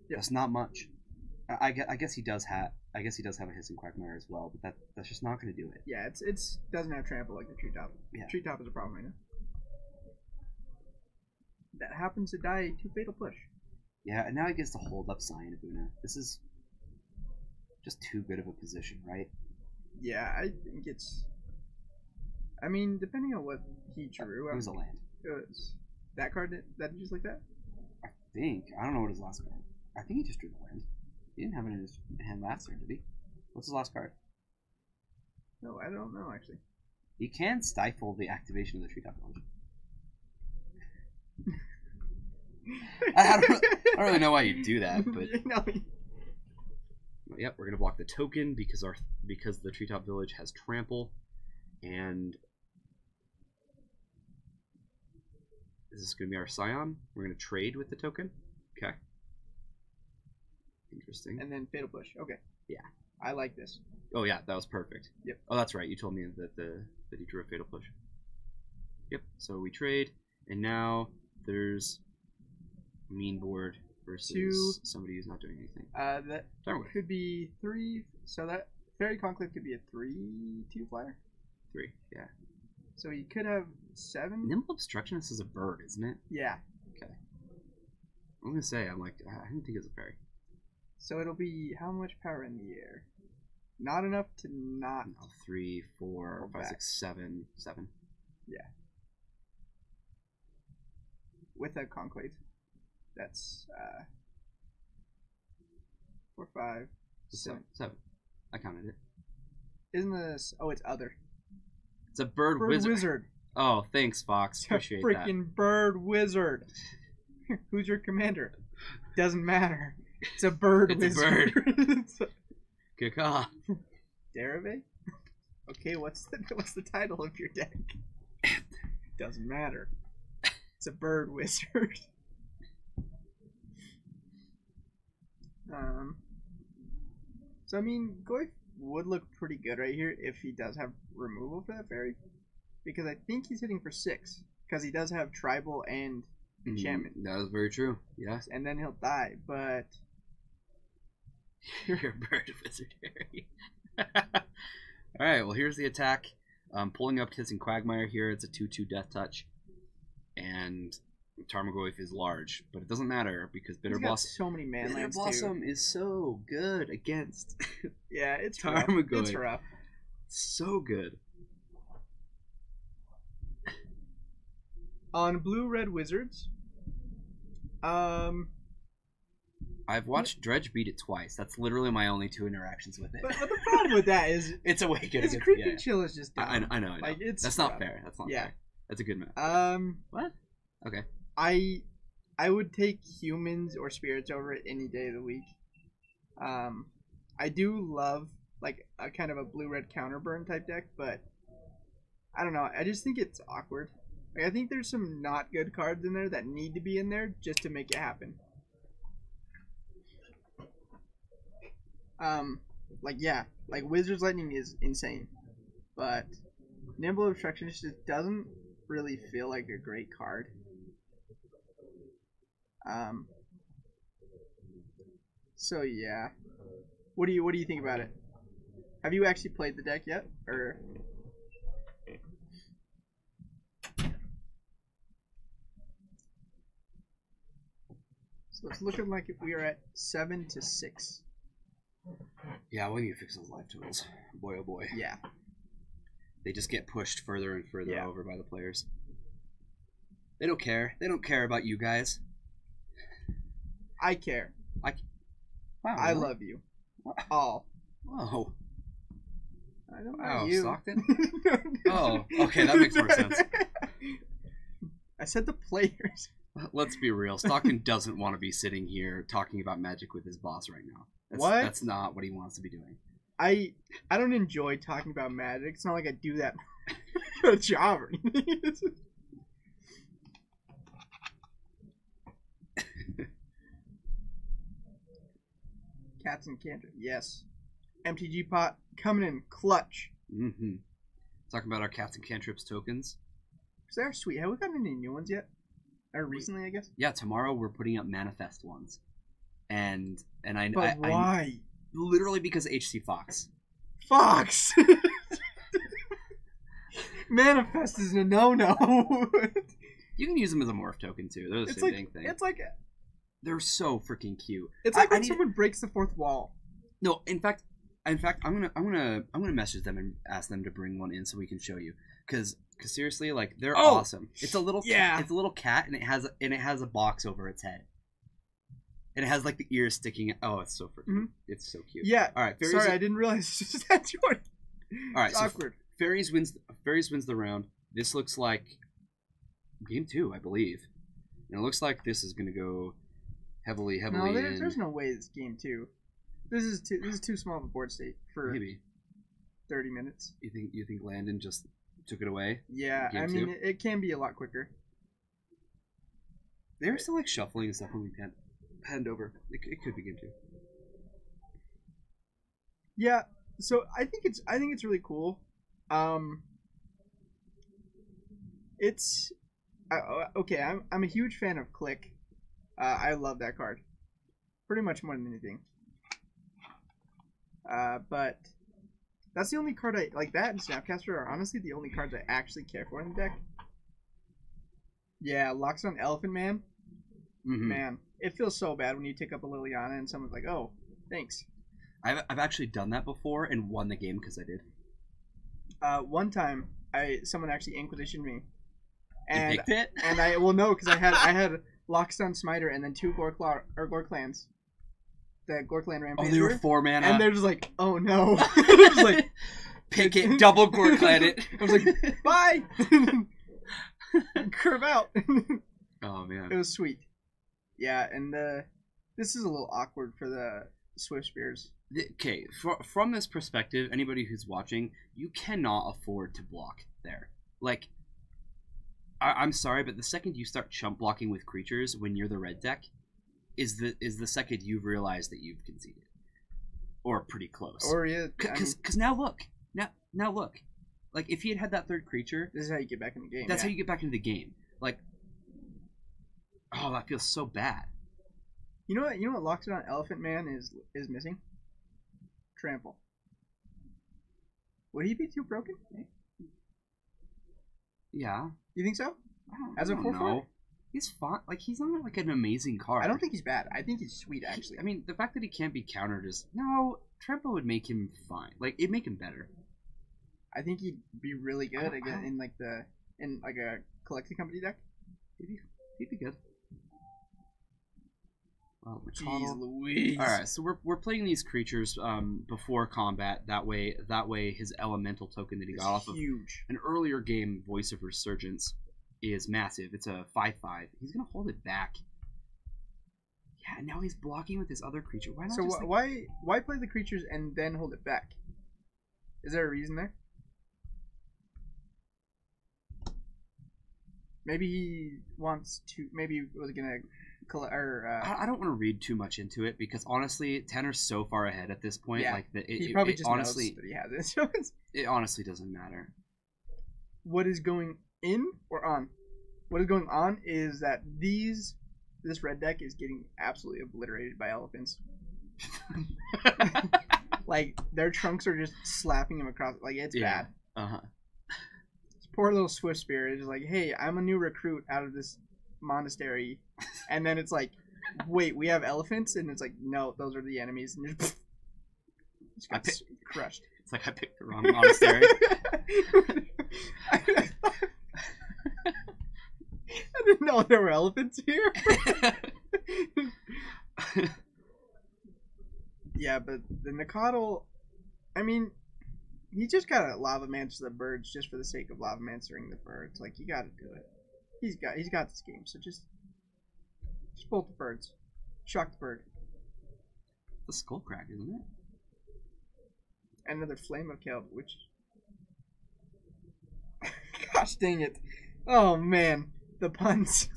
Yep. That's not much. I guess he does have a Hissing Quagmire as well, but that's just not going to do it. Yeah, it's doesn't have trample like the Treetop. Yeah. Treetop is a problem right now. That happens to die to Fatal Push. Yeah, and now he gets to hold up Scion of Una. This is just too good of a position, right? Yeah, I think it's... I mean, depending on what he drew... It was a land. It was... That card, that just like that? I think. I don't know what his last card. I think he just drew the land. He didn't have it in his hand last turn, did he? What's his last card? No, I don't know, actually. He can stifle the activation of the Treetop Village. I don't really know why you do that, but... Yep, we're going to block the token because the Treetop Village has trample, and... Is this going to be our Scion? We're going to trade with the token? Okay. Interesting. And then Fatal Push. Okay. Yeah. I like this. Oh, yeah. That was perfect. Yep. Oh, that's right. You told me that he drew a Fatal Push. Yep. So we trade, and now there's... mean board versus 2. somebody who's not doing anything. That Darn, could be 3. So that Fairy Conclave could be a 3/2 flyer. 3, yeah. So he could have 7. Nimble Obstructionist is a bird, isn't it? Yeah. Okay. I'm gonna say, I'm like, I didn't think it was a fairy. So it'll be how much power in the air? Not enough to not. No, 3, 4, 5, 6, 7, 7. Yeah. With a conclave. That's 4, 5, 7. 7. I counted it. Isn't this? Oh, it's other. It's a bird wizard. Oh, thanks, Fox. Appreciate that. Freaking bird wizard. Who's your commander? Doesn't matter. It's a bird wizard. It's a bird. Caw. Derive? Okay, what's the title of your deck? Doesn't matter. It's a bird wizard. So I mean, Goyf would look pretty good right here if he does have removal for that fairy, because I think he's hitting for 6 because he does have tribal and enchantment. That is very true. Yes, and then he'll die, but you're a bird wizard, Harry. All right, well here's the attack. Pulling up Kissing Quagmire here. It's a 2/2 death touch, and Tarmogoyf is large, but it doesn't matter because Bitter Blossom. So many man lands Blossom is so good against. Yeah, it's Tarmogoyf. Rough. It's rough. So good. On Blue-Red Wizards, I've watched Dredge beat it twice. That's literally my only 2 interactions with it. But the problem with that is it's a way good. Creeping Chill is just dumb. I know. Like, that's not fair. That's not fair. That's a good match. What? Okay. I would take humans or spirits over it any day of the week. I do love like a kind of a blue-red counterburn type deck, but I don't know. I just think it's awkward. Like, I think there's some not good cards in there that need to be in there just to make it happen. Like Wizard's Lightning is insane, but Nimble Obstructionist just doesn't really feel like a great card. So yeah, what do you think about it? Have you actually played the deck yet, or? So it's looking like we are at 7-6. Yeah, we need to fix those life totals. Boy, oh boy. Yeah. They just get pushed further and further over by the players. They don't care. They don't care about you guys. I care. Wow, I love you. All. Oh. I don't know you. Stockton? Oh, okay, that makes more sense. I said the players. Let's be real. Stockton doesn't want to be sitting here talking about Magic with his boss right now. That's not what he wants to be doing. I don't enjoy talking about Magic. It's not like I do that for a job or anything. Cats and Canter. Yes. MTG pot coming in clutch. Mm-hmm. Talking about our Cats and Cantrips tokens. They are sweet. Have we gotten any new ones yet? Or recently, I guess? Yeah, tomorrow we're putting up Manifest ones. And I But why? Literally because HC Fox. Fox! Manifest is a no-no. You can use them as a morph token too. They're the same thing. It's like they're so freaking cute. It's like when someone breaks the fourth wall. No, in fact, I'm gonna message them and ask them to bring one in so we can show you. Cause seriously, like they're awesome. It's a little it's a little cat and it has a box over its head. And it has like the ears sticking. Oh, it's so freaking. It's so cute. Yeah. All right. Sorry, I didn't realize that's yours. All right. It's so awkward. Fairies wins the round. This looks like game 2, I believe. And it looks like this is gonna go heavily. No, there's no way it's game 2. This is too small of a board state for maybe 30 minutes. You think Landon just took it away? Yeah, I mean it can be a lot quicker. They're still like shuffling and stuff when we hand over. It could be game 2. Yeah, so I think it's really cool. It's okay. I'm a huge fan of Click, I love that card. Pretty much more than anything. But that's the only card I like. That and Snapcaster are honestly the only cards I actually care for in the deck. Yeah, locks on Elephant Man. Man, it feels so bad when you take up a Liliana and someone's like, "Oh, thanks." I've actually done that before and won the game because I did. One time, someone actually Inquisitioned me, and you picked it? and no, because I had Lockstone Smiter and then 2 Gore Clans. The Gore Clan Rampage. Oh, they were 4 mana. And they're just like, oh no. They're just like, pick it, double Gore Clan it. I was like, bye. Curve out. Oh man. It was sweet. Yeah, and this is a little awkward for the Swift Spears. Okay, from this perspective, anybody who's watching, you cannot afford to block there. Like, I'm sorry, but the second you start chump blocking with creatures when you're the red deck, is the second you've realized that you've conceded, or pretty close. Or yeah, because now look, like if he had that third creature, this is how you get back in the game. That's how you get back into the game. Like, oh, that feels so bad. You know what locks it on Elephant Man is missing? Trample. Would he be too broken? Yeah. You think so? As a 4/4? He's fine. Like, he's not like an amazing card. I don't think he's bad. I think he's sweet, actually. I mean, the fact that he can't be countered is Trample would make him fine. Like, it'd make him better. I think he'd be really good again in like a collecting company deck. He'd be good. Well, Jeez Louise. All right, so we're playing these creatures before combat. That way his elemental token that he got off of an earlier game, Voice of Resurgence, is massive. It's a 5/5. He's gonna hold it back. Yeah, now he's blocking with this other creature. Why not? So why play the creatures and then hold it back? Is there a reason there? Maybe he wants to. Maybe he was gonna. I don't want to read too much into it because honestly, Tanner's so far ahead at this point. Yeah, like he probably just honestly knows that he has it. It honestly doesn't matter. What is going in or on? What is going on is that this red deck is getting absolutely obliterated by elephants. Like their trunks are just slapping him across. Like it's bad. This poor little Swift Spear is just like, hey, I'm a new recruit out of this monastery, and then it's like, wait, we have elephants, and it's like, no, those are the enemies, and just got crushed. It's like I picked the wrong monastery. I didn't know there were elephants here. Yeah, but the Nakatl, I mean, he just gotta Lava Mancer the birds just for the sake of Lava Mancering the birds. Like, you gotta do it. He's got this game, so just bolt the birds. Shock the bird. The Skullcrack, isn't it? Another Flame of Kelp, which... Gosh dang it. Oh, man. The puns.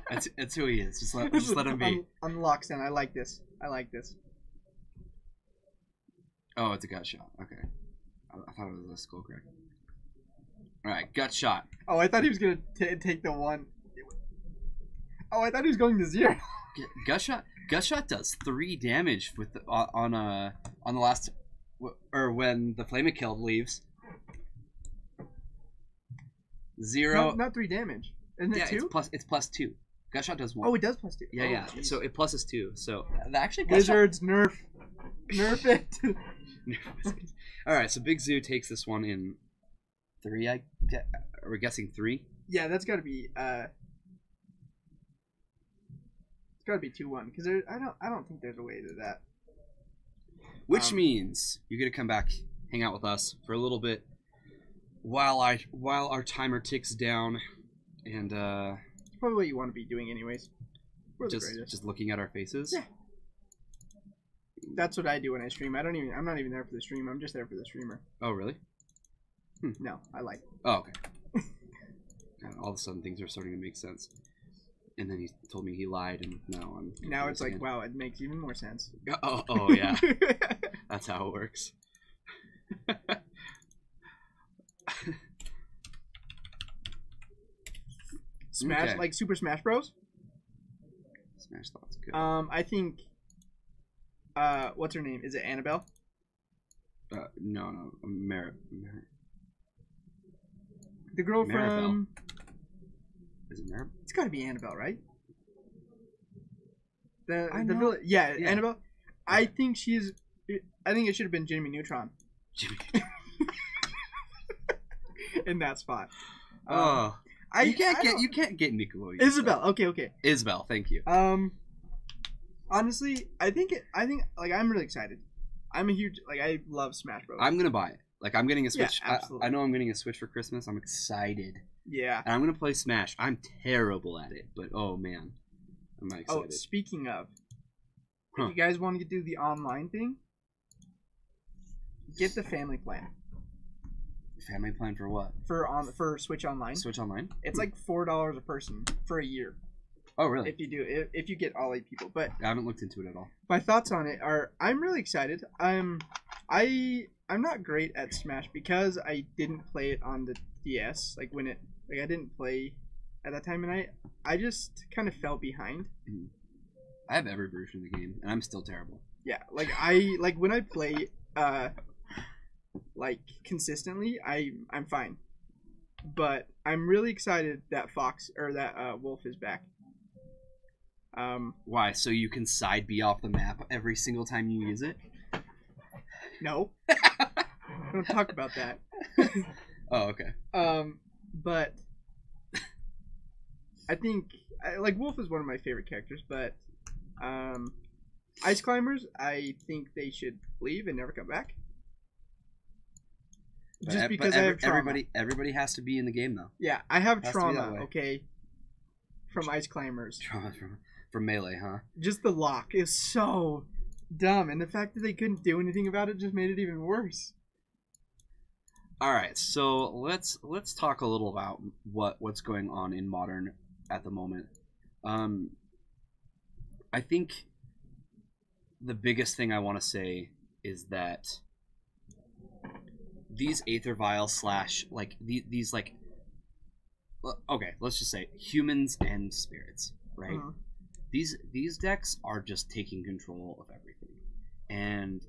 That's who he is. Just let him be. Unlocks then. I like this. Oh, it's a gut shot. Okay. I thought it was a Skullcrack. Alright, gut shot. Oh, I thought he was going to take the one. Oh, I thought he was going to 0. Gut shot does 3 damage with on the last, or when the Flame of Kill leaves. 0. Not 3 damage. Isn't it 2? It's plus 2. Gut shot does 1. Oh, it does plus 2. Yeah. Geez. So it pluses 2. So actually, Wizards nerf it. All right, so Big Zoo takes this one in 3. Are we guessing 3? Yeah, that's got to be. It's got to be 2-1 because I don't think there's a way to that. Which means you're gonna come back, hang out with us for a little bit while our timer ticks down, and it's probably what you want to be doing anyways. Just looking at our faces. Yeah. That's what I do when I stream. I'm not even there for the stream. I'm just there for the streamer. Oh really? No, I like. Oh okay. And all of a sudden things are starting to make sense. And then he told me he lied, and now it's like, wow, it makes even more sense. Oh yeah, that's how it works. Smash, Okay. like Super Smash Bros. Smash Thought's good. I think. What's her name? Is it Annabelle? No, The girl Maribel. from. Is it Maribel? It's got to be Annabelle, right? I The know. villain. Yeah, Yeah. Annabelle. I think she's. I think it should have been Jimmy Neutron Jimmy. in that spot. Oh, I you can't don't- get Nickelodeon. Isabel. stuff. Okay. Isabel, thank you. Honestly, I think like I'm really excited. I'm a huge I love Smash Bros. I'm gonna buy it. Like I'm getting a Yeah, Switch. absolutely. I know I'm getting a Switch for Christmas. I'm excited, Yeah. and I'm gonna play Smash. I'm terrible at it, but oh man, I'm excited. Oh, speaking of, Huh. if you guys want to do the online thing, get the family plan Family plan for what? for Switch Online. Switch Online? It's like $4 a person for a year Oh really? if you get all 8 people. But I haven't looked into it at all. my thoughts on it are I'm really excited. I'm not great at Smash because I didn't play it on the DS. Like I didn't play at that time, and I just kind of fell behind. I have every version of the game, and I'm still terrible. Yeah, like when I play like consistently, I'm fine. But I'm really excited that Wolf is back. Why? So you can side B off the map every single time you use it? No. Don't talk about that. Oh, okay. But I think like Wolf is one of my favorite characters, but Ice Climbers, I think they should leave and never come back. Just because I have trauma. Everybody has to be in the game though. Yeah, I have Has to be that trauma. way. Okay, from Ice Climbers. Trauma from Melee, huh? Just the lock is so dumb, and the fact that they couldn't do anything about it just made it even worse. All right, so let's talk a little about what's going on in Modern at the moment. I think the biggest thing I want to say is that these Aether Vials / like these like okay, let's just say humans and spirits, right? Uh-huh. These decks are just taking control of everything, and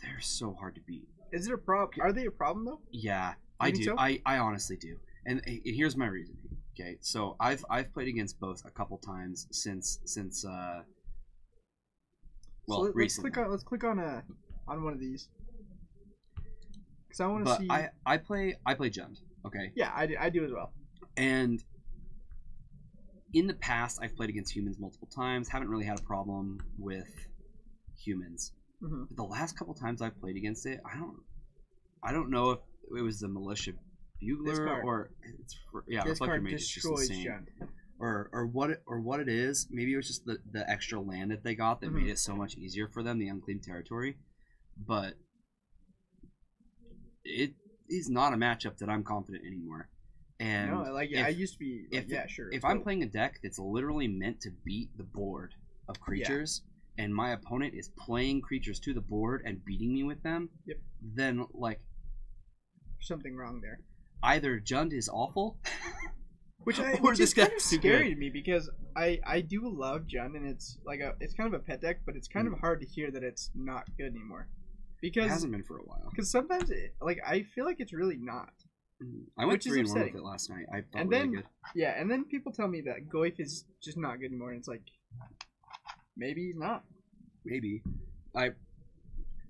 they're so hard to beat. Is it a problem? Are they a problem though? Yeah, You I think do. so? I honestly do. And here's my reasoning. Okay, so I've played against both a couple times since recently. Let's click on one of these. Because I want to But see. I play Jund. Okay, Yeah, I do as well. and in the past I've played against humans multiple times. Haven't really had a problem with humans. Mm-hmm. But the last couple times I've played against it, I don't know if it was the militia bugler or it's This Reflector card Mage is just destroys insane. Jund. Or what it is. Maybe it was just the extra land that they got that Mhm. made it so much easier for them, the unclaimed territory. But it is not a matchup that I'm confident anymore. And No, I used to be. Like, if- yeah, sure. if I'm playing a deck that's literally meant to beat the board of creatures, and my opponent is playing creatures to the board and beating me with them, Yep. then like something wrong there. either Jund is awful, Which Or is this kind of guy's too scary good. to me because I do love Jund, and it's it's kind of a pet deck, but it's kind of hard to hear that it's not good anymore. it Because hasn't been for a while. sometimes I feel like it's really not. I went Which is 3-1 with upsetting. it last night. I felt And really then good. Yeah, and then people tell me that Goif is just not good anymore, and it's like maybe he's not. Maybe I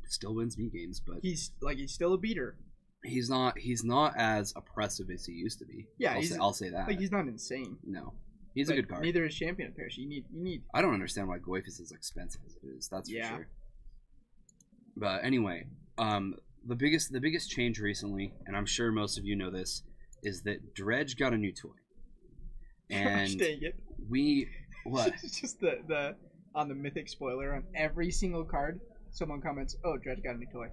still wins me games, but He's still a beater. he's not as oppressive as he used to be. Yeah, I'll say that. Like he's not insane. No, he's a But good card. Neither is Champion of Parish. You need. I don't understand why Goif is as expensive as it is. That's for Yeah. sure. But anyway, the biggest change recently, and I'm sure most of you know this, is that Dredge got a new toy, Gosh and dang it! we what? It's just the on the mythic spoiler on every single card, someone comments, "Oh, Dredge got a new toy."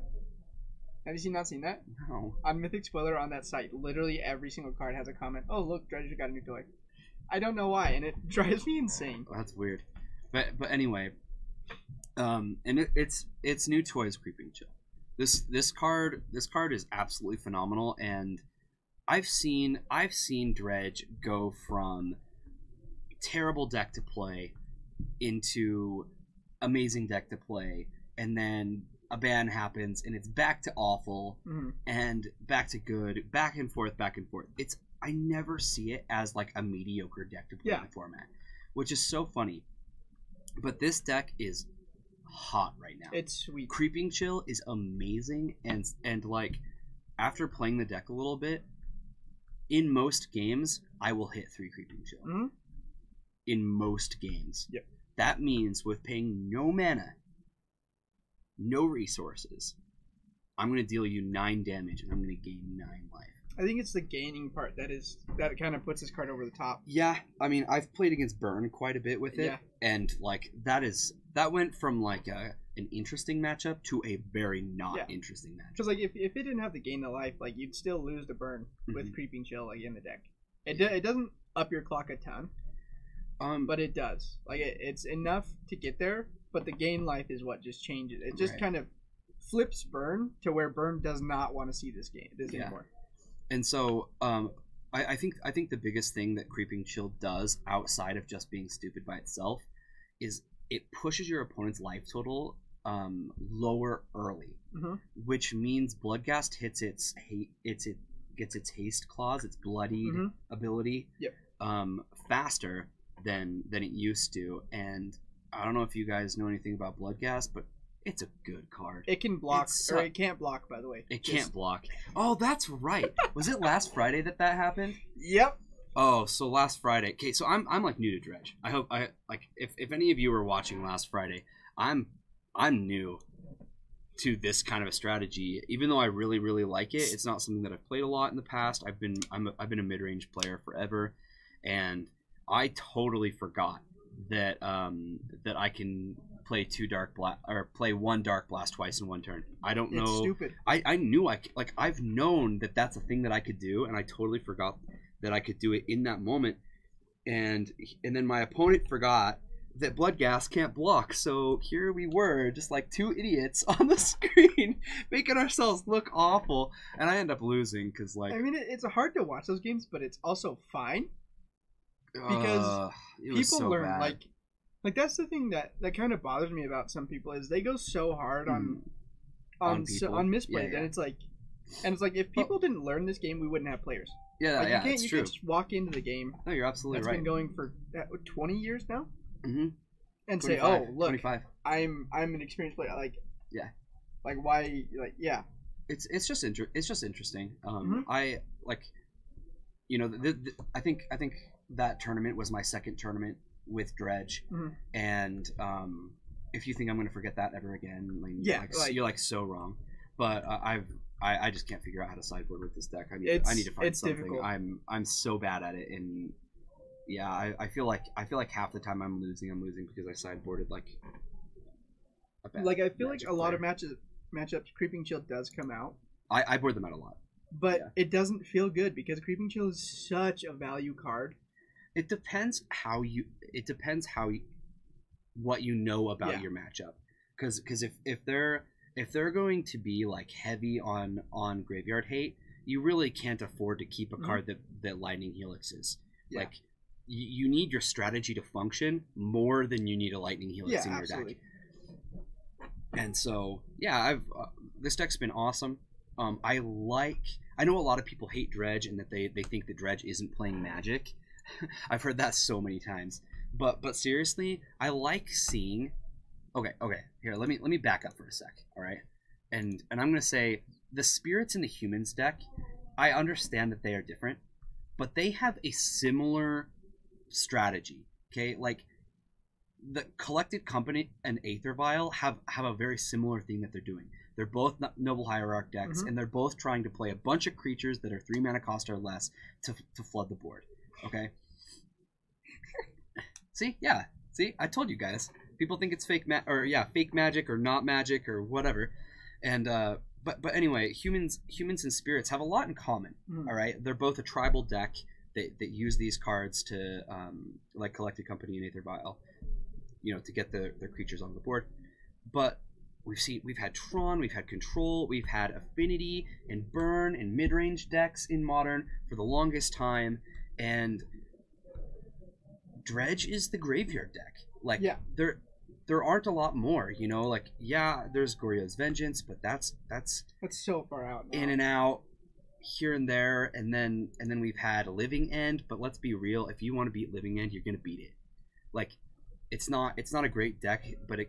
Have you not seen that? No. On Mythic Spoiler on that site, literally every single card has a comment, "Oh, look, Dredge got a new toy." I don't know why, and it drives me insane. Oh, that's weird. But anyway, and it's new toys creeping chill. This card is absolutely phenomenal, and I've seen Dredge go from terrible deck to play into amazing deck to play, and then a ban happens and it's back to awful and back to good, back and forth. I never see it as like a mediocre deck to play in the format, which is so funny. But this deck is hot right now. It's sweet. Creeping Chill is amazing, and like after playing the deck a little bit, in most games I will hit 3 Creeping Chill. In most games. Yep. That means with paying no mana, no resources, I'm going to deal you 9 damage and I'm going to gain 9 life. I think it's the gaining part that kind of puts this card over the top. Yeah, I mean, I've played against Burn quite a bit with it, and like that went from like an interesting matchup to a very not interesting matchup. Because like if it didn't have the gain of life, like you'd still lose the Burn with Creeping Chill like in the deck. It doesn't up your clock a ton, but it does. Like it's enough to get there, but the gain life is what just changes. It just kind of flips Burn to where Burn does not want to see this anymore. And so, I think the biggest thing that Creeping Chill does outside of just being stupid by itself is it pushes your opponent's life total lower early, which means Bloodghast hits it gets its haste clause, its bloodied ability, faster than it used to. And I don't know if you guys know anything about Bloodghast, but it's a good card. It can block, or it can't block, by the way. It can't block. Oh, that's right. Was it last Friday that happened? Yep. Oh, so last Friday. Okay, so I'm like new to Dredge. I hope if any of you were watching last Friday, I'm new to this kind of a strategy. Even though I really really like it, it's not something that I've played a lot in the past. I've been a mid-range player forever, and I totally forgot that I can play play 1 Dark Blast twice in 1 turn. I don't know. It's stupid. I knew I've known that that's a thing that I could do, and I totally forgot that I could do it in that moment. And then my opponent forgot that Bloodghast can't block. So here we were, just like 2 idiots on the screen, making ourselves look awful, and I end up losing because like. I mean, it's hard to watch those games, but it's also fine because people learn bad. Like that's the thing that kind of bothers me about some people is they go so hard on misplays, and it's like if people didn't learn this game, we wouldn't have players. Yeah, like, you can't just walk into the game. No, you're absolutely right. It's been going for 20 years now, and 25, say, "Oh, look, 25. I'm an experienced player." Like why? Like It's just interesting. I like, I think that tournament was my second tournament with Dredge, and if you think I'm going to forget that ever again, you're like so wrong. But I just can't figure out how to sideboard with this deck. I need to find something. Difficult. I'm so bad at it, and I feel like half the time I'm losing because I sideboarded like a bad I feel like a lot player. of matchups Creeping Chill does come out. I board them out a lot, but it doesn't feel good because Creeping Chill is such a value card. It depends what you know about your matchup, because if they're going to be like heavy on graveyard hate, you really can't afford to keep a card that Lightning Helix is. Like you need your strategy to function more than you need a Lightning Helix in your deck. And so I've this deck's been awesome. I know a lot of people hate Dredge and that they think that Dredge isn't playing Magic. I've heard that so many times, but seriously, I like seeing. Okay. Here, let me back up for a sec. All right, and I'm gonna say the spirits in the humans deck. I understand that they are different, but they have a similar strategy. Okay, like the Collected Company and Aether Vial have a very similar thing that they're doing. They're both Noble Hierarch decks, and they're both trying to play a bunch of creatures that are 3 mana cost or less to flood the board. Okay. See, I told you guys. People think it's fake magic or not magic or whatever, and but anyway, humans and spirits have a lot in common. All right, they're both a tribal deck that use these cards to like Collected Company and Aether Vial, to get their creatures on the board. But we've had Tron, we've had Control, we've had Affinity and Burn and mid-range decks in Modern for the longest time, and Dredge is the graveyard deck. Like, yeah, there aren't a lot more, you know. Like, yeah, there's Gorya's Vengeance, but that's so far out now. in and out, here and there, and then we've had Living End. But let's be real, if you want to beat Living End, you're gonna beat it. Like, it's not a great deck, but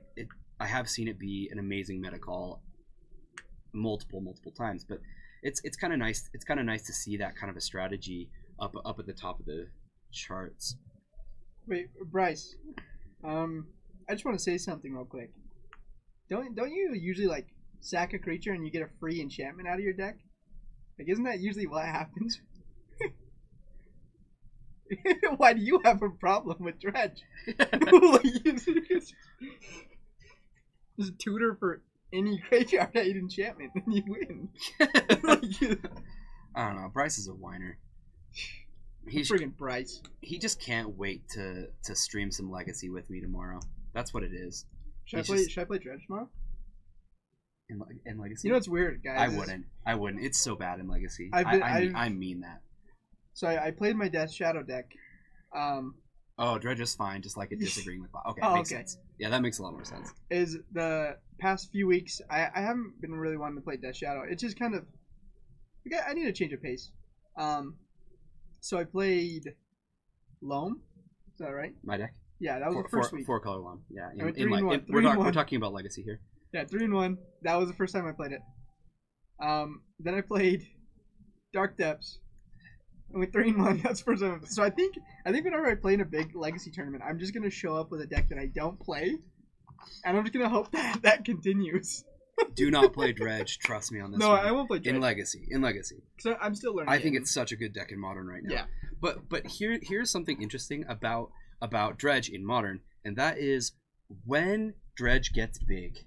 I have seen it be an amazing meta call multiple times. But it's kind of nice. It's kind of nice to see that kind of a strategy up at the top of the charts. Wait, Bryce, I just want to say something real quick. Don't you usually like sack a creature and you get a free enchantment out of your deck? Like, isn't that usually what happens? Why do you have a problem with Dredge? Just tutor for any graveyard 8 enchantment and you win. I don't know. Bryce is a whiner. He's friggin' Bryce. He just can't wait to stream some Legacy with me tomorrow. That's what it is. Should I play Dredge tomorrow? In Legacy? You know what's weird, guys? I wouldn't. It's so bad in Legacy. I mean that. So I played my Death Shadow deck. Oh, Dredge is fine, just like it disagreeing with... Okay, oh, makes sense. Yeah, that makes a lot more sense. Is the past few weeks, I haven't been really wanting to play Death Shadow. It's just kind of... I need a change of pace. So I played Loam. Is that right? My deck? Yeah, that was the first week. 4-color Loam. Yeah, we're talking about Legacy here. Yeah, 3-1. That was the first time I played it. Then I played Dark Depths. And with 3-1, that's the first time. So I think whenever I play in a big Legacy tournament, I'm just gonna show up with a deck that I don't play, and I'm just gonna hope that continues. Do not play Dredge. Trust me on this. No, one. I won't play Dredge in Legacy. Because I'm still learning. I think it's such a good deck in Modern right now. Yeah. But here's something interesting about Dredge in Modern, and that is when Dredge gets big,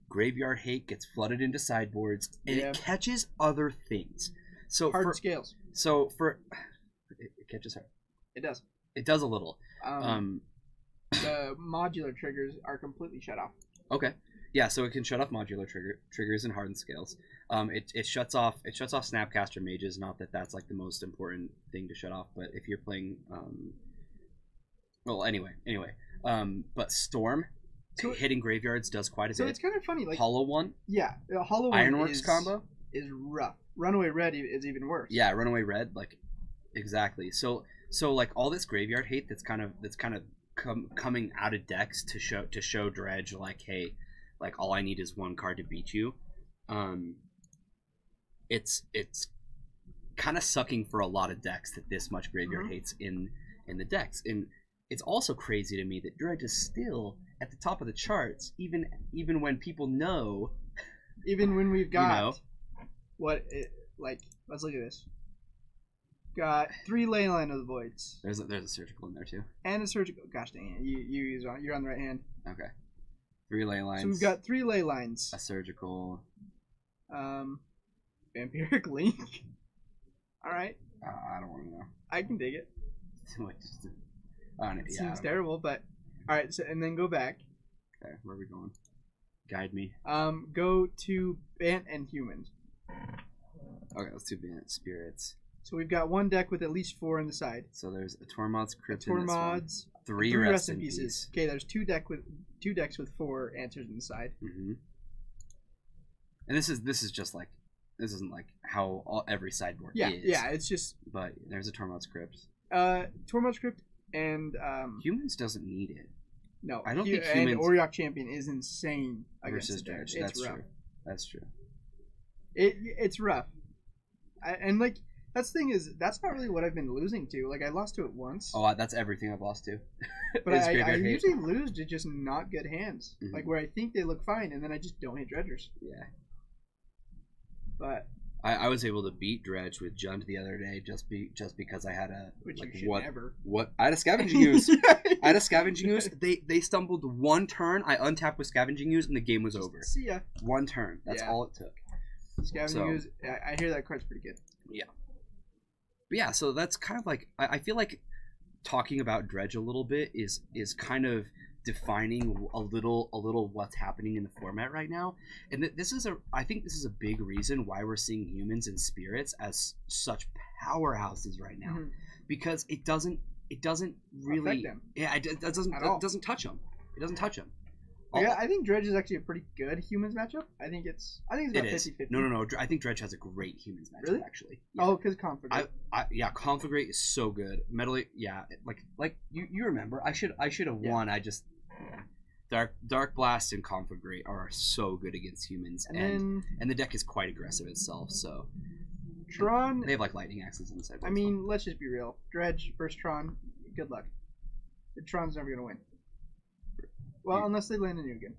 Graveyard Hate gets flooded into sideboards, and it catches other things. So hard scales. So it catches hard. It does. It does a little. The modular triggers are completely shut off. Okay. Yeah, so it can shut off modular triggers and hardened scales. It shuts off Snapcaster Mages. Not that that's like the most important thing to shut off, but if you're playing, well, anyway. But Storm hitting graveyards does quite a bit. So it's kind of funny, like Hollow One. Yeah, the Hollow One Ironworks combo is rough. Runaway Red is even worse. Yeah, Runaway Red, like exactly. So like all this graveyard hate that's kind of coming out of decks to show Dredge like, hey, like all I need is one card to beat you. It's kind of sucking for a lot of decks that this much graveyard hates in the decks, and it's also crazy to me that Dredge is still at the top of the charts, even when people know, even when we've got let's look at this. Got 3 Leyline of the Voids. There's a surgical in there too. And a surgical. Gosh dang it! You're on the right hand. Okay. 3 ley lines. So we've got 3 ley lines. A surgical. Vampiric Link. All right. I don't want to know. I can dig it. It seems terrible, but all right. So and then go back. Okay, where are we going? Guide me. Go to Bant and Humans. Okay, let's do Bant Spirits. So we've got one deck with at least 4 on the side. So there's a Tormod's Crypt. Tormod's. 3 rest in pieces. Okay, there's 2 decks with 4 answers on the side. Mm-hmm. And this is just like, this isn't like how every sideboard is. Yeah, it's just. But there's a Tormod's Crypt. Tormod's Crypt and Humans doesn't need it. No, I don't think Humans. And Oriok Champion is insane Versus Dredge. That's rough. True. That's true. It's rough. And like. That's the thing is, that's not really what I've been losing to. Like, I lost to it once. Oh, that's everything I've lost to. But I usually lose to just not good hands. Mm-hmm. Like, where I think they look fine, and then I just don't hit Dredgers. Yeah. But... I was able to beat Dredge with Jund the other day just because I had a... Which like, you should never. I had a Scavenging Ooze. I had a Scavenging Ooze. They stumbled one turn. I untapped with Scavenging Ooze, and the game was over. See ya. One turn. That's all it took. Scavenging Ooze, I hear that card's pretty good. Yeah. But yeah, so that's kind of like I feel like talking about Dredge a little bit is kind of defining a little what's happening in the format right now, and I think this is a big reason why we're seeing humans and spirits as such powerhouses right now, because it doesn't really affect them. Yeah, it doesn't touch them. It doesn't touch them. Yeah, I think Dredge is actually a pretty good humans matchup. I think it's about 50-50. No. I think Dredge has a great humans matchup, really? Actually. Yeah. Oh, because Conflagrate. Yeah, Conflagrate is so good. Metal, yeah, like you remember. I should have won. I just Dark Blast and Conflagrate are so good against humans, and the deck is quite aggressive itself. So Tron, they have like lightning axes in the sideboard. I mean, let's just be real. Dredge versus Tron, good luck. Tron's never gonna win. Well, unless they land a Nugan.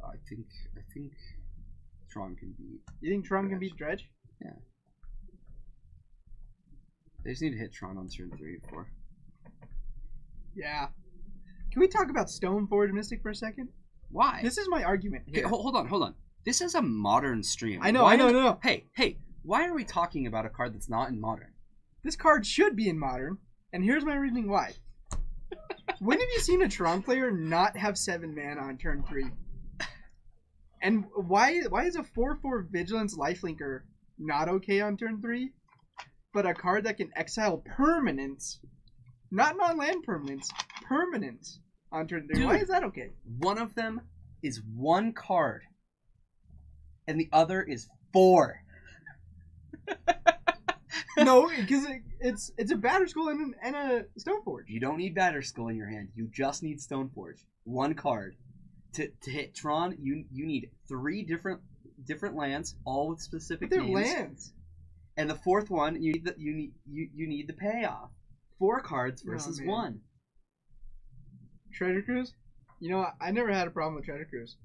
I think Tron can beat. You think Tron Dredge. can beat Dredge? Yeah. They just need to hit Tron on turn 3 or 4. Yeah. Can we talk about Stoneforge Mystic for a second? Why? This is my argument. Okay, hold on. This is a Modern stream. I know. No. Hey, why are we talking about a card that's not in Modern? This card should be in Modern, and here's my reasoning why. When have you seen a Tron player not have 7 mana on turn 3? And why is a 4/4 Vigilance Lifelinker not okay on turn 3? But a card that can exile permanents, not non-land permanents, permanents on turn 3. Dude, why is that okay? One of them is 1 card, and the other is 4. No, because it's a Batterskull and a Stoneforge. You don't need Batterskull in your hand. You just need Stoneforge. 1 card. To hit Tron, you need 3 different lands, all with specific names. They're lands. And the 4th one, you need the payoff. 4 cards versus 1. Treasure Cruise? You know, I never had a problem with Treasure Cruise.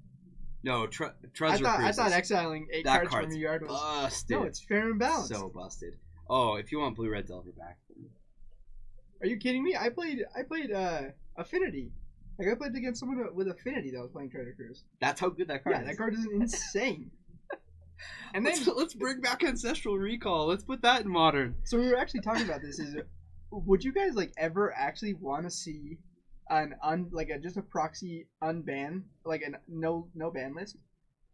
No, Treasure Cruise. I thought exiling 8 cards from your yard was busted. No, it's fair and balanced. So busted. Oh, if you want Blue Red Delver back. Are you kidding me? I played Affinity. Like I played against someone with Affinity that was playing Treasure Cruise. That's how good that card is. Yeah, that card is insane. And then let's bring back Ancestral Recall. Let's put that in Modern. So we were actually talking about this. Would you guys like ever actually want to see just a proxy unban, like a no ban list?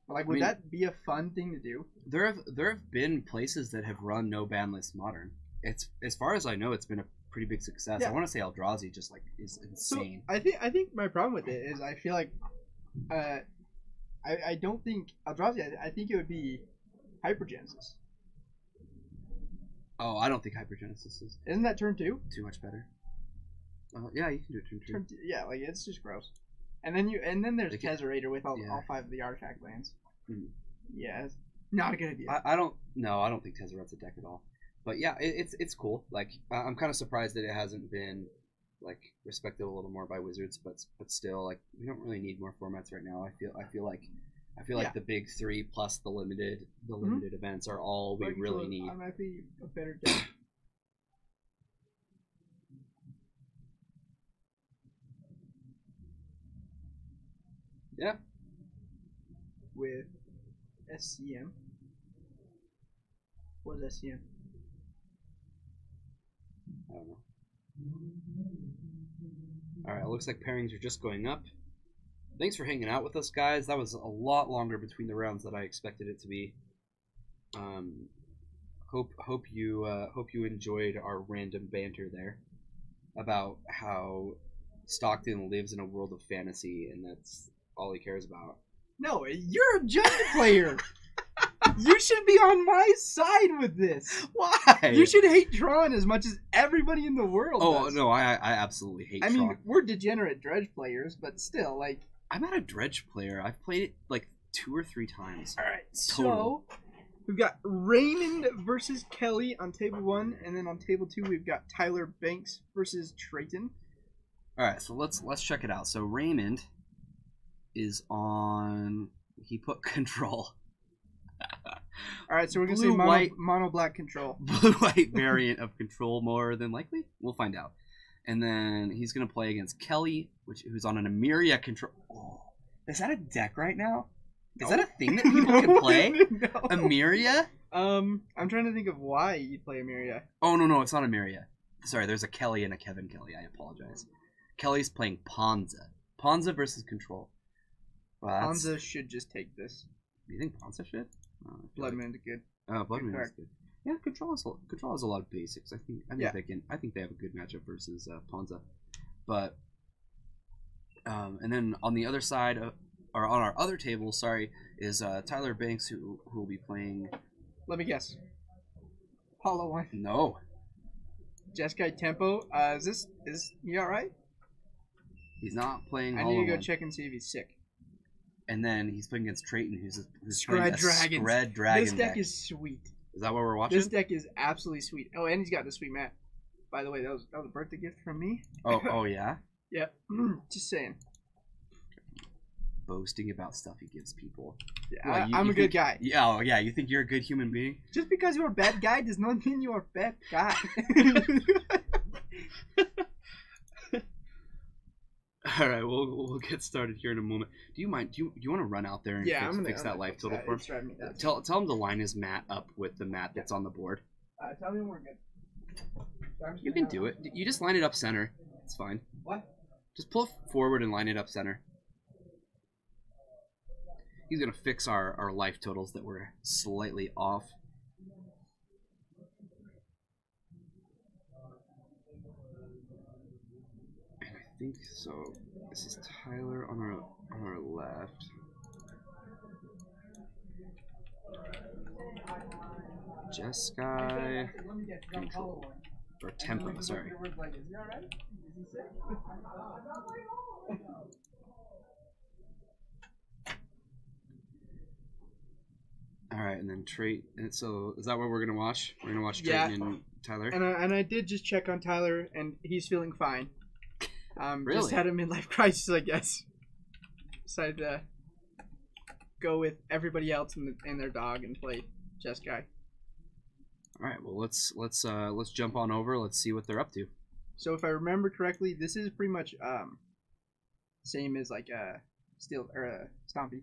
Like, would that be a fun thing to do? There have been places that have run no ban list Modern. It's, as far as I know, it's been a pretty big success. Yeah. I want to say Eldrazi just like is insane. So I think my problem with it is I feel like I don't think Eldrazi. I think it would be Hypergenesis. Oh, I don't think Hypergenesis is. Isn't that turn 2? Too much better. Yeah, you can do it turn 2. Yeah, like it's just gross. And then there's Tezzerator with all 5 of the artifact lands. Mm. Yeah, it's not a good idea. I don't think Tezzeret's a deck at all. But yeah, it's cool. Like I'm kind of surprised that it hasn't been like respected a little more by Wizards, but still, like we don't really need more formats right now. I feel like the big 3 plus the limited events are all we really need. I might be a better deck. Yeah. With SCM. What is SCM? I don't know. Alright, it looks like pairings are just going up. Thanks for hanging out with us, guys. That was a lot longer between the rounds than I expected it to be. Hope you enjoyed our random banter there about how Stockton lives in a world of fantasy and that's all he cares about. No, you're a Judge player. You should be on my side with this. Why? You should hate Tron as much as everybody in the world does. No, I absolutely hate Tron. I mean, we're degenerate Dredge players, but still, like... I'm not a Dredge player. I've played it, like, 2 or 3 times. Alright, so... We've got Raymond versus Kelly on table 1, and then on table 2 we've got Tyler Banks versus Trayton. Alright, so let's check it out. So Raymond is on... He put Control. Alright, so we're going to say mono black Control. Blue-white variant of Control, more than likely? We'll find out. And then he's going to play against Kelly, who's on an Emiria Control. Oh, is that a deck right now? Is that a thing that people can play? No. Emiria? I'm trying to think of why you'd play Emiria. Oh, no, it's not Emiria. Sorry, there's a Kelly and a Kevin Kelly. I apologize. Kelly's playing Ponza. Ponza versus Control. Well, Ponza should just take this. Do you think Ponza should? Blood Moon's good. Oh, Blood Moon is good. Yeah, Control has a lot of basics. I think they have a good matchup versus Ponza. But and then on the other side, or on our other table, sorry, is Tyler Banks, who will be playing. Let me guess. Hollow One. No. Jeskai Tempo. Is he all right? He's not playing. I need to go check and see if he's sick. And then he's playing against Trayton, who's Scred Dragons. Scred Dragon. This deck is sweet. Is that what we're watching? This deck is absolutely sweet. Oh, and he's got the sweet mat. By the way, that was a birthday gift from me. Oh yeah. Yep. Just saying. Boasting about stuff he gives people. Yeah, I'm a good guy. Yeah, oh yeah. You think you're a good human being? Just because you're a bad guy does not mean you're a bad guy. All right, we'll get started here in a moment. Do you mind? Do you want to run out there and fix that life total for him? Tell him to line his mat up with the mat that's on the board. Tell me when we're good. You can do it. You just line it up center. It's fine. What? Just pull forward and line it up center. He's gonna fix our life totals that were slightly off. And I think so. This is Tyler on our left. Jeskai Control. Or Tempo, sorry. Alright, and then Trait. And so, is that what we're gonna watch? We're gonna watch Trayton and Tyler? And I did just check on Tyler, and he's feeling fine. Really? Just had a midlife crisis, I guess. Decided to go with everybody else and their dog and play Jeskai. Alright, well let's jump on over. Let's see what they're up to. So if I remember correctly, this is pretty much same as like Steel or Stompy,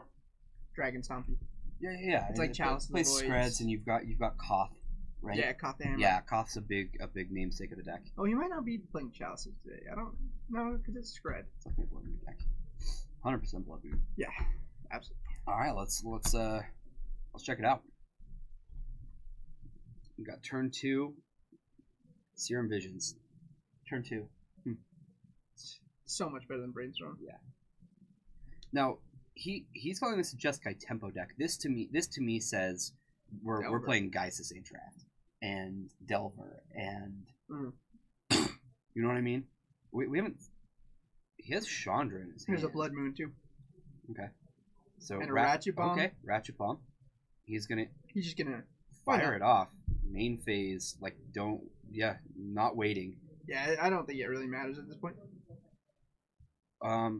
Dragon Stompy. Yeah. It's like Chalice of the Voids. Spreads, and you've got Koth, right? Yeah, Koth the Hammer. Yeah, Koth's a big namesake of the deck. Oh, he might not be playing Chalices today. I don't know because it's Scred. It's definitely Blood Moon deck. 100% Blood Moon. Yeah, absolutely. All right, let's check it out. We got turn 2, Serum Visions. Turn 2. So much better than Brainstorm. Yeah. Now he's calling this a Jeskai Tempo deck. This to me says we're playing Geissa's Draft and Delver and you know what I mean. We haven't. He has Chandra in his hand. There's a Blood Moon too. Okay. So and a Ratchet Bomb. Okay, Ratchet Bomb. He's just gonna fire it off. Main phase, not waiting. Yeah, I don't think it really matters at this point. I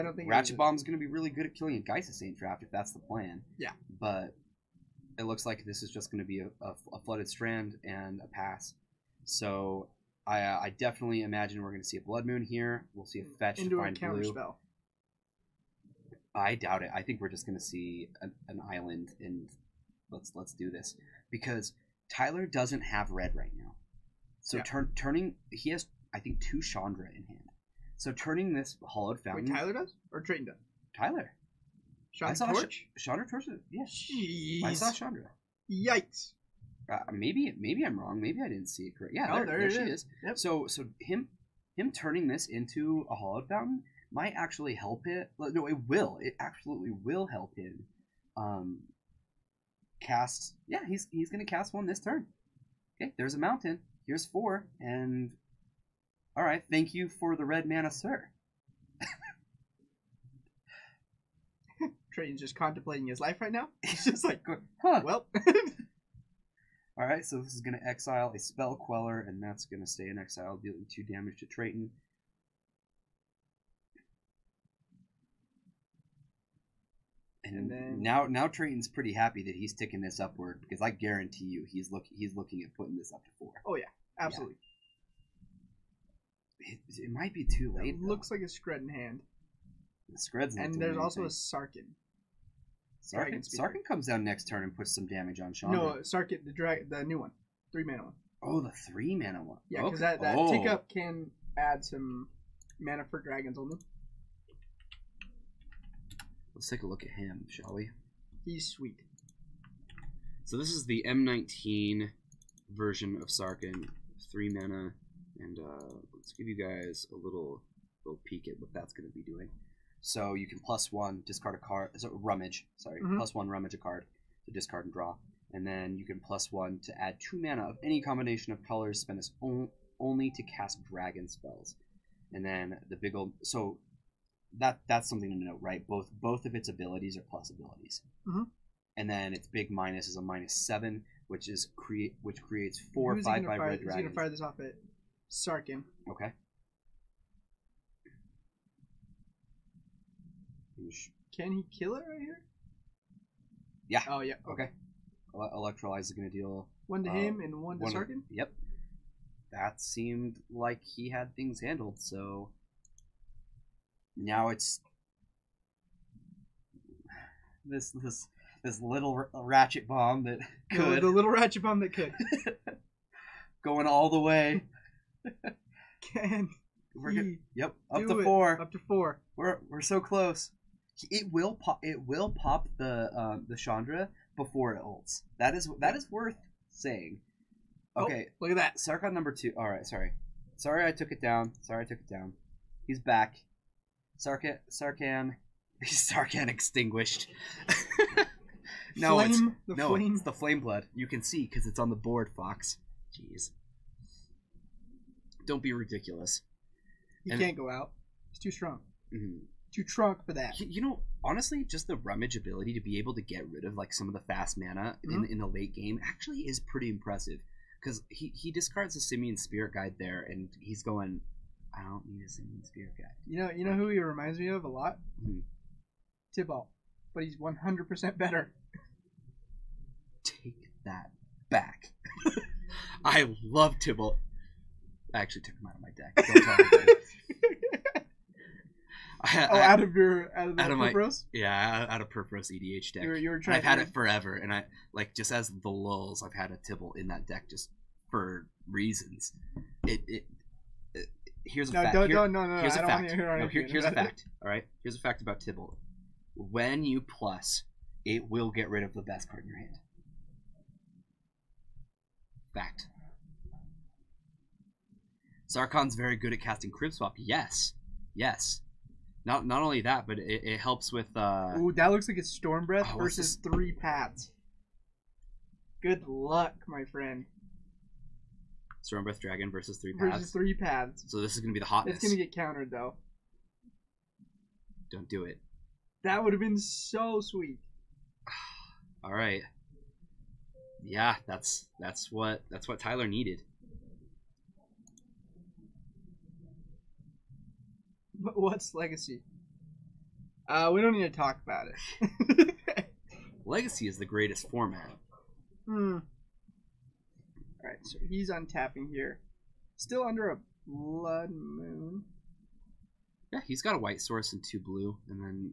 don't think Ratchet Bomb's going to be really good at killing a Geissa's Draft if that's the plan. Yeah. But it looks like this is just going to be a Flooded Strand and a pass. So I definitely imagine we're going to see a Blood Moon here. We'll see a fetch into to find a counter blue. Spell. I doubt it. I think we're just going to see an island, and let's do this because Tyler doesn't have red right now. So turning, he has I think 2 Chandra in hand. So turning this Hollowed Fountain. Wait, Tyler does or Trayton does? Tyler. Chandra Torch. Chandra Torch. Yeah. Jeez. I saw Chandra. Yikes. Maybe I'm wrong. Maybe I didn't see it correct. Yeah, there she is. Yep. So him turning this into a Hollowed Fountain might actually help it. No, it will. It absolutely will help him. Cast. Yeah, he's gonna cast one this turn. Okay, there's a mountain. Here's 4, and all right. Thank you for the red mana, sir. Trayton's just contemplating his life right now. He's just like, huh. Well. All right, so this is going to exile a Spell Queller, and that's going to stay in exile, dealing 2 damage to Trayton. And then now Trayton's pretty happy that he's ticking this upward because I guarantee you he's looking at putting this up to 4. Oh yeah, absolutely. Yeah. It might be too late. It looks like a Scred in hand. The Scred's not. And there's also a Sarkhan. Sarkhan comes down next turn and puts some damage on Chandra. No, Sarkhan, the new one, 3 mana one. Oh, the 3 mana one. Yeah, because that tick up can add some mana for dragons on them. Let's take a look at him, shall we? He's sweet. So this is the M19 version of Sarkhan, 3 mana, and let's give you guys a little peek at what that's going to be doing. So you can +1 discard a card, rummage, sorry, +1 rummage a card to discard and draw, and then you can +1 to add 2 mana of any combination of colors, spend this only to cast dragon spells, and then the big old that's something to note, right? Both of its abilities are plus abilities. And then its big minus is a -7, which creates 4 5/5 red dragons. He's gonna fire this off at Sarkhan. Okay. Can he kill it right here? Yeah. Oh yeah. Okay. Electrolyze is gonna deal 1 to him and 1 to Sarkhan. Yep. That seemed like he had things handled. So now it's this little ratchet bomb that could. The little ratchet bomb that could. Going all the way. Yep. Up to 4. Up to 4. We're so close. It will pop the Chandra before it ults. That is worth saying. Okay. Oh, look at that. Sarkhan number 2. Alright, sorry. Sorry I took it down. He's back. Sarkhan extinguished. No, flame, it's the flame blood. You can see because it's on the board, Fox. Jeez. Don't be ridiculous. He can't go out. He's too strong. Mm-hmm. Too trunk for that. You know, honestly, just the rummage ability to be able to get rid of like some of the fast mana in the late game actually is pretty impressive. Because he discards a Simian Spirit Guide there, and he's going, I don't need a Simian Spirit Guide. You know who he reminds me of a lot? Tibalt. But he's 100% better. Take that back. I love Tibalt. I actually took him out of my deck. Don't tell anybody. Out of Purpose? Yeah, out of Purpose EDH deck. You were trying. I've had it forever, and I just as the lulz, I've had a Tibalt in that deck just for reasons. Here's a fact. Here's a fact. Here's a fact. All right. Here's a fact about Tibalt. When you plus, it will get rid of the best card in your hand. Fact. Sarkhan's very good at casting Crib Swap. Yes. Not only that, but it helps with. Ooh, that looks like it's Storm Breath versus 3 paths. Good luck, my friend. Storm Breath Dragon versus 3 paths. Versus 3 paths. So this is gonna be the hotness. It's gonna get countered though. Don't do it. That would have been so sweet. All right. Yeah, that's what Tyler needed. But what's Legacy? We don't need to talk about it. Legacy is the greatest format. Alright, so he's untapping here. Still under a Blood Moon. Yeah, he's got a white source and 2 blue, and then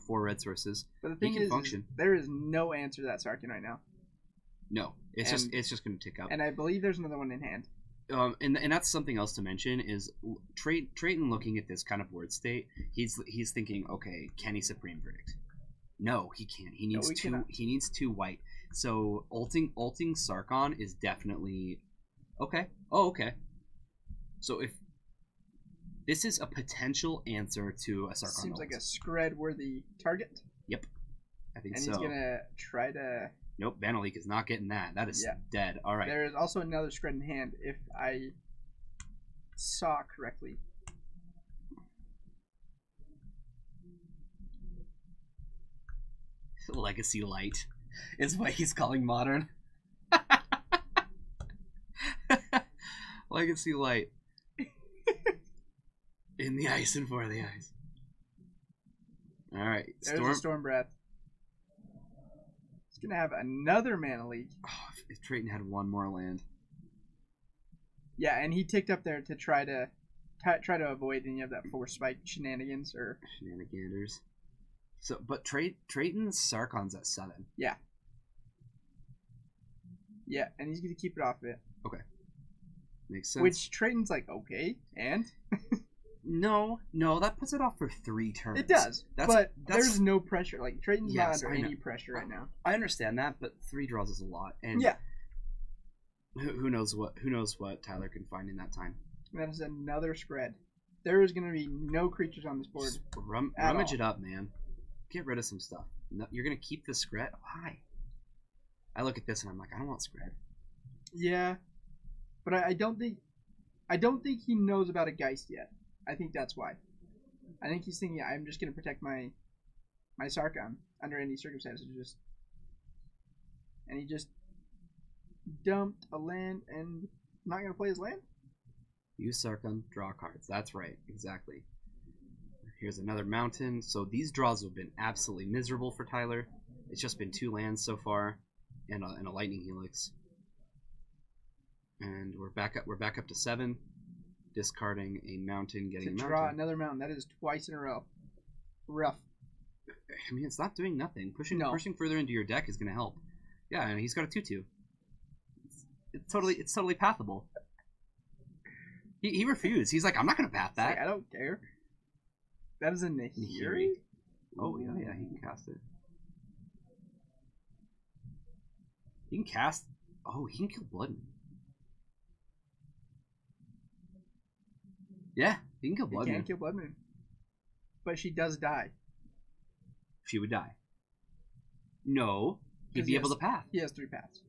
4 red sources. But the thing is, there is no answer to that Sarkhan right now. No, it's just going to tick up. And I believe there's another one in hand. And that's something else to mention is Trayton looking at this kind of board state. He's thinking, okay, can he Supreme Verdict? No, he can't. He needs two. He needs 2 white. So ulting Sarkhan is definitely okay. Oh, okay. So if this is a potential answer to a Sarkhan, seems like a Skred-worthy target. Yep, I think so. And he's gonna try to. Nope, Banaleek is not getting that. That is dead. All right. There is also another Skred in hand, if I saw correctly. Legacy Light is what he's calling Modern. Legacy Light. In the ice and for the ice. All right. There's a Storm Breath. He's going to have another Mana Leak. Oh, if Trayton had 1 more land. Yeah, and he ticked up there to try to avoid any of that Force Spike shenanigans or shenanigans. So, but Trayton's Sarkhan's at 7. Yeah. Yeah, and he's going to keep it off it. Okay. Makes sense. Which Trayton's like, okay, and? No, that puts it off for 3 turns. It does, but there's no pressure. Like, Trayton's not under any pressure right now. I understand that, but 3 draws is a lot. And yeah. Who knows what Tyler can find in that time. That is another spread. There is going to be no creatures on this board. Rummage it up, man. Get rid of some stuff. No, you're going to keep the spread? Why? I look at this and I'm like, I don't want spread. Yeah, but I don't think he knows about a Geist yet. I think that's why. I think he's thinking, I'm just going to protect my Sarkhan under any circumstances. And he just dumped a land and not going to play his land? Use Sarkhan, draw cards. That's right, exactly. Here's another mountain. So these draws have been absolutely miserable for Tyler. It's just been 2 lands so far, and a lightning helix. And we're back up to 7. Discarding a mountain, getting a mountain. Draw another mountain. That is twice in a row. Rough. I mean, it's not doing nothing. Pushing further into your deck is going to help. Yeah, and he's got a 2/2. It's totally pathable. He refused. He's like, I'm not going to path that. Like, I don't care. That is a Nahiri? Oh, yeah, he can cast it. He can cast... Oh, he can kill Blood Moon. Yeah, he can kill Blood Moon. He can kill Blood Moon. But she does die. She would die. No, he'd be able to path. He has 3 paths.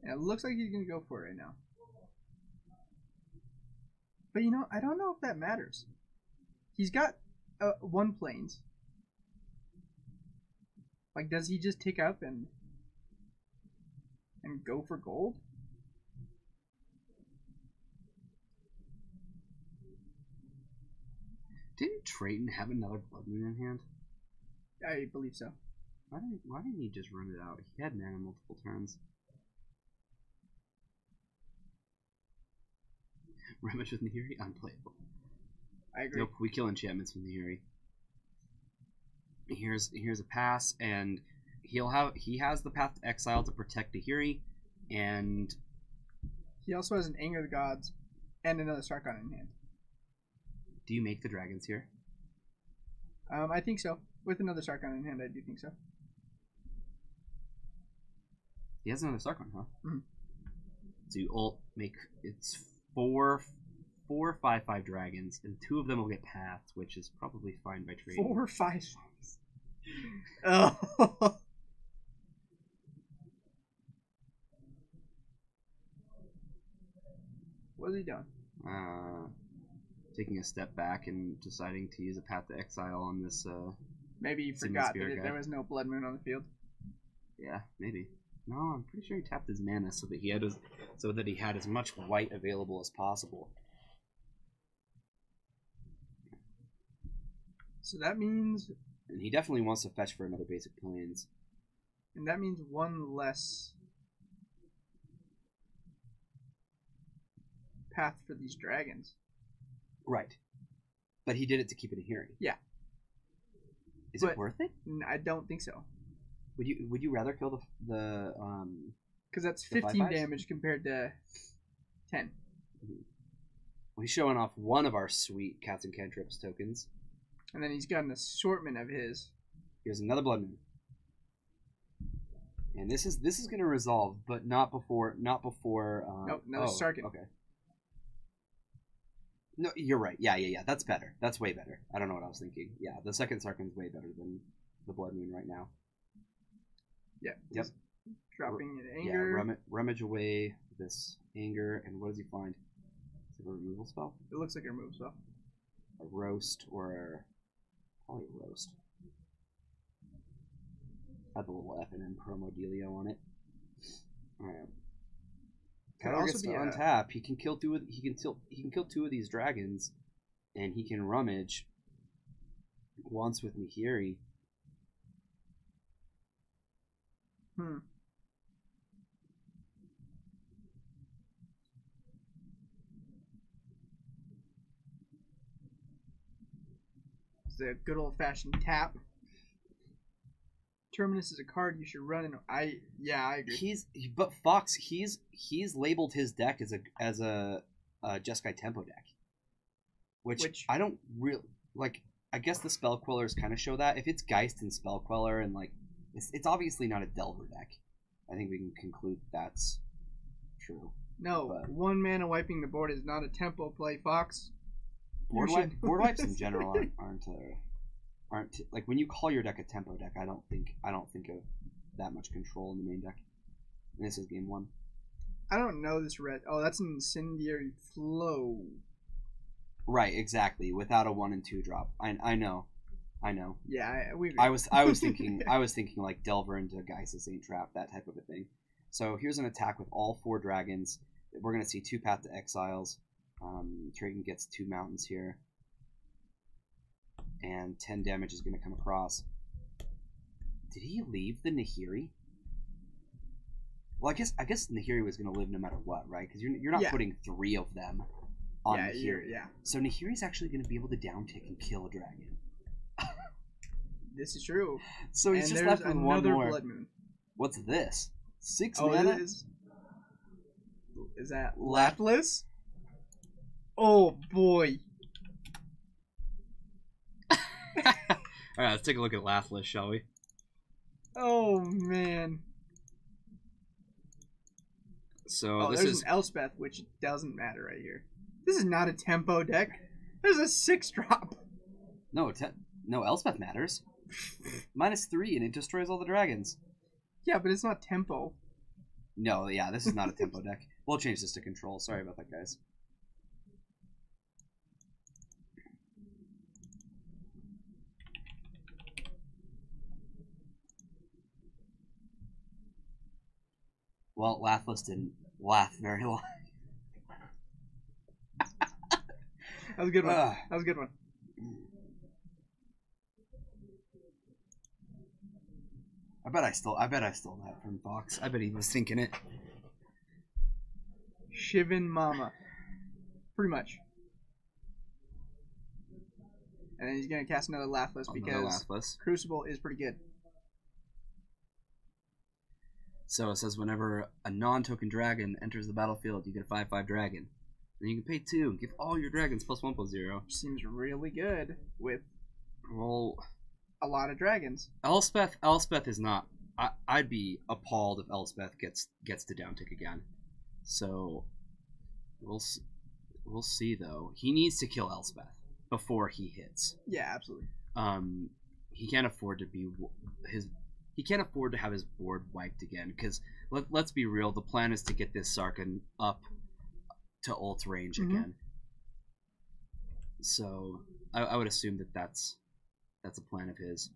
And it looks like he's going to go for it right now. But I don't know if that matters. He's got 1 planes. Like, does he just tick up and go for gold? Didn't Trayton have another Blood Moon in hand? I believe so. Why didn't he just run it out? He had mana multiple turns. Rummage with Nahiri? Unplayable. I agree. Nope, we kill enchantments with Nahiri. Here's a pass, and he has the path to exile to protect Nahiri, and he also has an Anger of the Gods and another Sarkhan in hand. Do you make the dragons here? I think so. With another Sarkhan in hand, I do think so. He has another Sarkhan, huh? Mm-hmm. So you make it's 4 5/5 dragons, and 2 of them will get pathed, which is probably fine by trading. 4 5. Oh. What is he doing? Taking a step back and deciding to use a path to exile on this. Maybe he forgot that there was no Blood Moon on the field. Yeah, maybe. No, I'm pretty sure he tapped his mana so that he had as much white available as possible. So that means... And he definitely wants to fetch for another basic plains. And that means 1 less path for these dragons. Right. But he did it to keep it a hearing. Yeah. Is it worth it? I don't think so. Would you rather kill the because that's 15 damage compared to 10. Mm-hmm. Well, he's showing off one of our sweet Cats and Cantrips tokens. And then he's got an assortment of his. Here's another Blood Moon. And this is going to resolve, but not before. Nope, no, Sarkhan. Okay. No, you're right. Yeah. That's better. That's way better. I don't know what I was thinking. Yeah, the second Sarkhan's way better than the Blood Moon right now. Yeah. Yep. Dropping an Anger. Yeah, rummage away this Anger, and what does he find? Is it a removal spell? It looks like a removal spell. A roast or probably a roast. Had the little F and M promo dealio on it. Alright. Tyler gets to untap. He can kill 2 of these dragons, and he can rummage once with Nahiri. It's a good old-fashioned tap. Terminus is a card you should run, and I agree. But Fox, he's labeled his deck as a Jeskai Tempo deck, which I don't really like. I guess the Spell Quellers kind of show that. If it's Geist and Spell Queller, and like it's obviously not a Delver deck. I think we can conclude that's true. No, but 1 mana wiping the board is not a tempo play, Fox. Board wipes in general aren't like when you call your deck a tempo deck. I don't think of that much control in the main deck. And this is game 1. I don't know this red. Oh, that's an Incendiary Flow. Right, exactly. Without a 1 and 2 drop. I know. Yeah, I was thinking like Delver into Geist's Saint Trap, that type of a thing. So here's an attack with all 4 dragons. We're gonna see 2 Path to Exiles. Tragan gets 2 mountains here, and 10 damage is gonna come across. Did he leave the Nahiri? Well, I guess Nahiri was gonna live no matter what, right? Because you're not putting 3 of them on Nahiri. Yeah. So Nahiri's actually gonna be able to downtick and kill a dragon. This is true. So he's just left with 1 more. Blood Moon. What's this? 6 mana? mana? Is that Lathliss? Oh boy. Alright, let's take a look at Lathliss, shall we? Oh man. So this is Elspeth, which doesn't matter right here. This is not a tempo deck. There's a 6-drop. No, Elspeth matters. -3 and it destroys all the dragons. Yeah, but it's not tempo. No, yeah, this is not a tempo deck. We'll change this to control. Sorry about that, guys. Well, Lathliss didn't laugh very long. That was a good one. That was a good one. I bet I stole that from Fox. I bet he was thinking it. Shivan Mama. Pretty much. And then he's going to cast another Lathliss because Crucible is pretty good. So it says whenever a non-token dragon enters the battlefield, you get a 5/5 dragon. Then you can pay 2 and give all your dragons +1/+0. Seems really good with a lot of dragons. Elspeth is not. I'd be appalled if Elspeth gets to downtick again. So we'll see though. He needs to kill Elspeth before he hits. Yeah, absolutely. He can't afford to have his board wiped again, because let's be real, the plan is to get this Sarkhan up to ult range again. So I would assume that's a plan of his.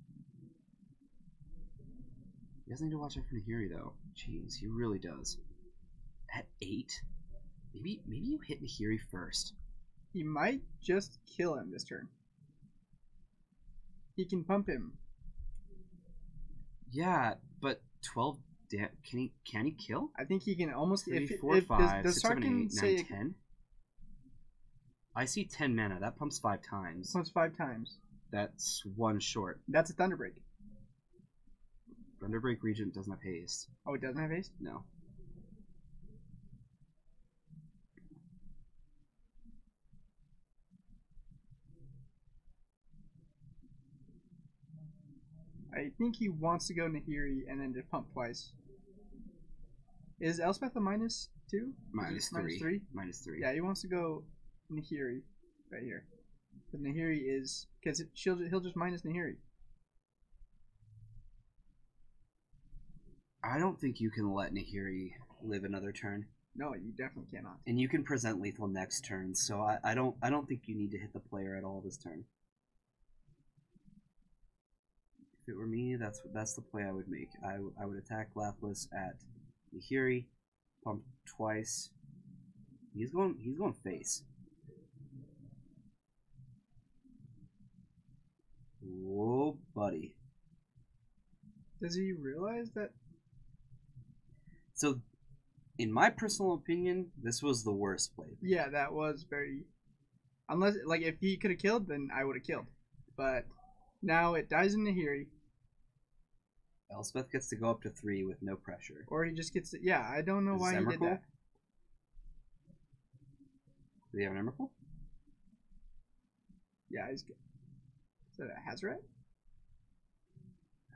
He doesn't need to watch out for Nahiri though. Jeez, he really does. At 8? Maybe you hit Nahiri first. He might just kill him this turn. He can pump him. Yeah, but 12 can he kill? I think he can almost. 3, if 4, 5, does 6, 7, 8, 9, say 10. I see 10 mana. That pumps 5 times. Pumps 5 times. That's 1 short. That's a Thunderbreak. Thunderbreak Regent doesn't have haste. Oh, it doesn't have haste? No. I think he wants to go Nahiri and then just pump twice. Is Elspeth a -2? -3. -3? Yeah, he wants to go Nahiri right here. But Nahiri is... because he'll just minus Nahiri. I don't think you can let Nahiri live another turn. No, you definitely cannot. And you can present lethal next turn, so I don't think you need to hit the player at all this turn. If it were me, that's the play I would make. I would attack Lathliss at Nahiri, pump twice. He's going face. Whoa, buddy. Does he realize that? So, in my personal opinion, this was the worst play. Yeah, that was very... unless, like, if he could have killed, then I would have killed. But now it dies in Nahiri. Elspeth gets to go up to 3 with no pressure. Or he just gets to, yeah, I don't know Is why he did Emrakul? that. Do they have an Emrakul? Yeah, he's good. Is that a Hazaret?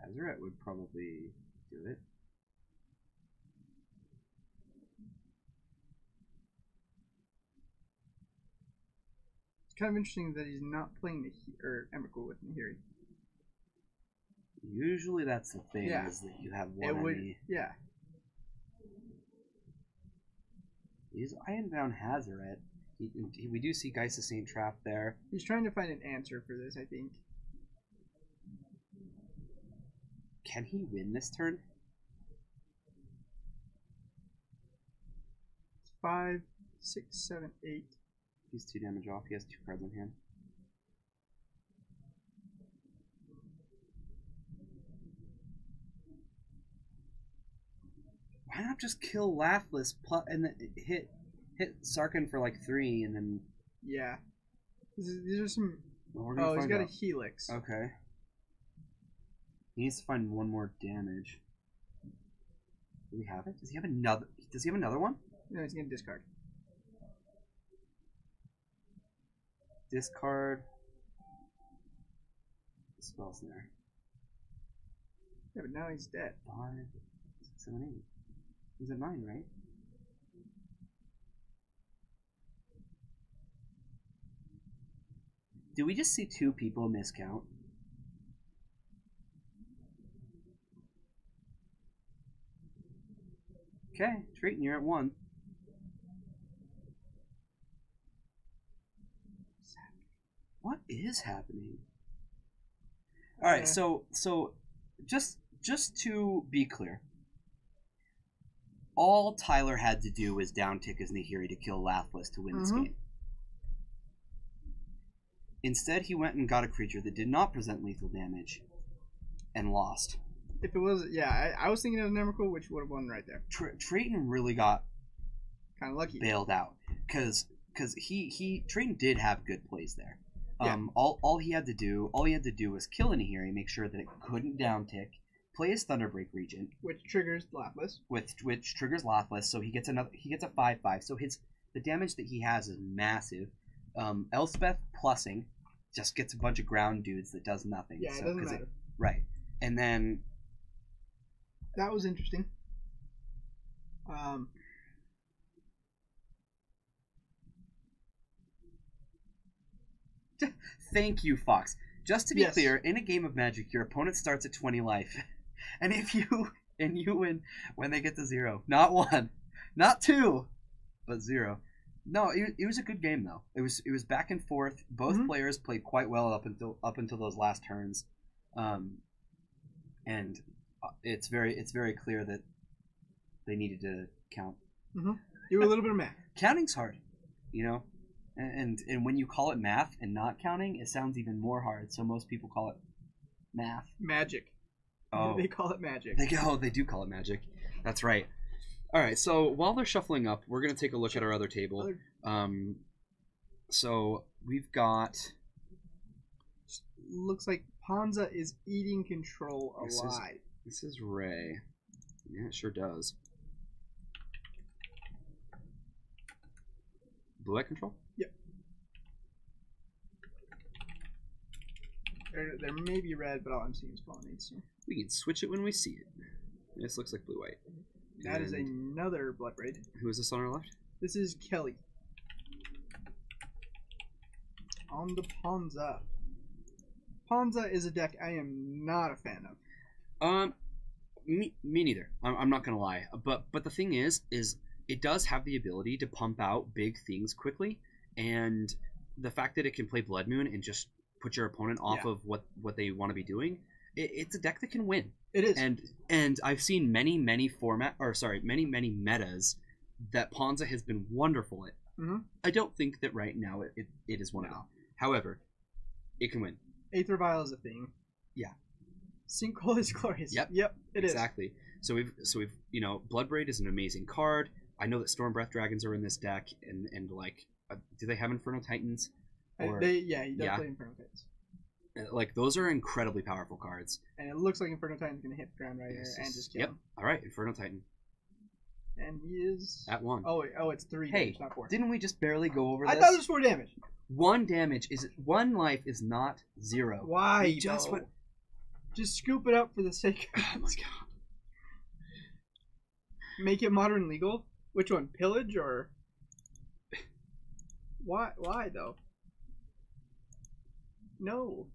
Hazaret would probably do it. It's kind of interesting that he's not playing Emrakul with Nahiri. Usually that's the thing, Yeah. is that you have one It would, enemy. yeah. He's Ironbound Hazaret. We do see Geist of Saint Trap there. He's trying to find an answer for this, I think. Can he win this turn? It's 5, 6, 7, 8. He's 2 damage off. He has 2 cards in hand. Why not just kill Laughless and then hit Sarkhan for like 3 and then... Yeah. These are some... Well, oh, he's got a Helix. Okay. He needs to find 1 more damage. Do we have it? Does he have another one? No, he's gonna discard. Discard. The spell's there. Yeah, but now he's dead. 5, 6, 7, 8. He's at 9, right? Do we just see 2 people miscount? Okay, Trayton, you're at 1. What is happening? All right, so just to be clear, all Tyler had to do was downtick his Nahiri to kill Laughless to win this game. Instead, he went and got a creature that did not present lethal damage and lost. If it was, yeah, I was thinking of Emrakul, which would have won right there. Trayton really got kind of lucky, bailed out because Trayton did have good plays there. Yeah. All he had to do was kill a Nahiri, make sure that it couldn't downtick, play his Thunderbreak Regent, which triggers Laughless. Which triggers Laughless, so he gets a 5/5. So the damage that he has is massive. Elspeth plussing just gets a bunch of ground dudes that does nothing. Yeah, it doesn't matter. Right, and then that was interesting. Thank you, Fox. Just to be clear, in a game of Magic, your opponent starts at 20 life, and you win when they get to 0. Not 1, not 2, but 0. No, it was a good game though. It was back and forth. Both players played quite well up until those last turns, and it's very clear that they needed to count. Do a little bit of math. Counting's hard, you know. And when you call it math and not counting, it sounds even more hard. So most people call it math. Magic. Oh, they call it magic. They do call it magic. That's right. All right. So while they're shuffling up, we're gonna take a look at our other table. So we've got. Looks like Ponza is eating control alive. This is Ray. Yeah, it sure does. Blue-white control? Yep. There may be red, but all I'm seeing is pollinate. So. We can switch it when we see it. This looks like blue-white. That is another Blood Braid. Who is this on our left? This is Kelly. On the Ponza. Ponza is a deck I am not a fan of. Me neither. I'm not gonna lie. But the thing is it does have the ability to pump out big things quickly, and the fact that it can play Blood Moon and just put your opponent off of what they want to be doing, it's a deck that can win. It is. And I've seen many metas that Ponza has been wonderful at. I don't think that right now it is one of them. However, it can win. Aether Vial is a thing. Yeah. Sinkhole is glorious. Yep. It is. Exactly. So we've Bloodbraid is an amazing card. I know that Stormbreath Dragons are in this deck, and like, do they have Inferno Titans? He does play Inferno Titans. Like, those are incredibly powerful cards. And it looks like Inferno Titan's going to hit the ground right here and just kill him. All right, Inferno Titan. And he is... At 1. Oh, it's 3 damage, not 4. Didn't we just barely go over this? I thought it was 4 damage. 1 damage is... 1 life is not 0. Why, just went... Just scoop it up for the sake of... Oh my god. Make it modern legal? Which one? Pillage or... Why though? No.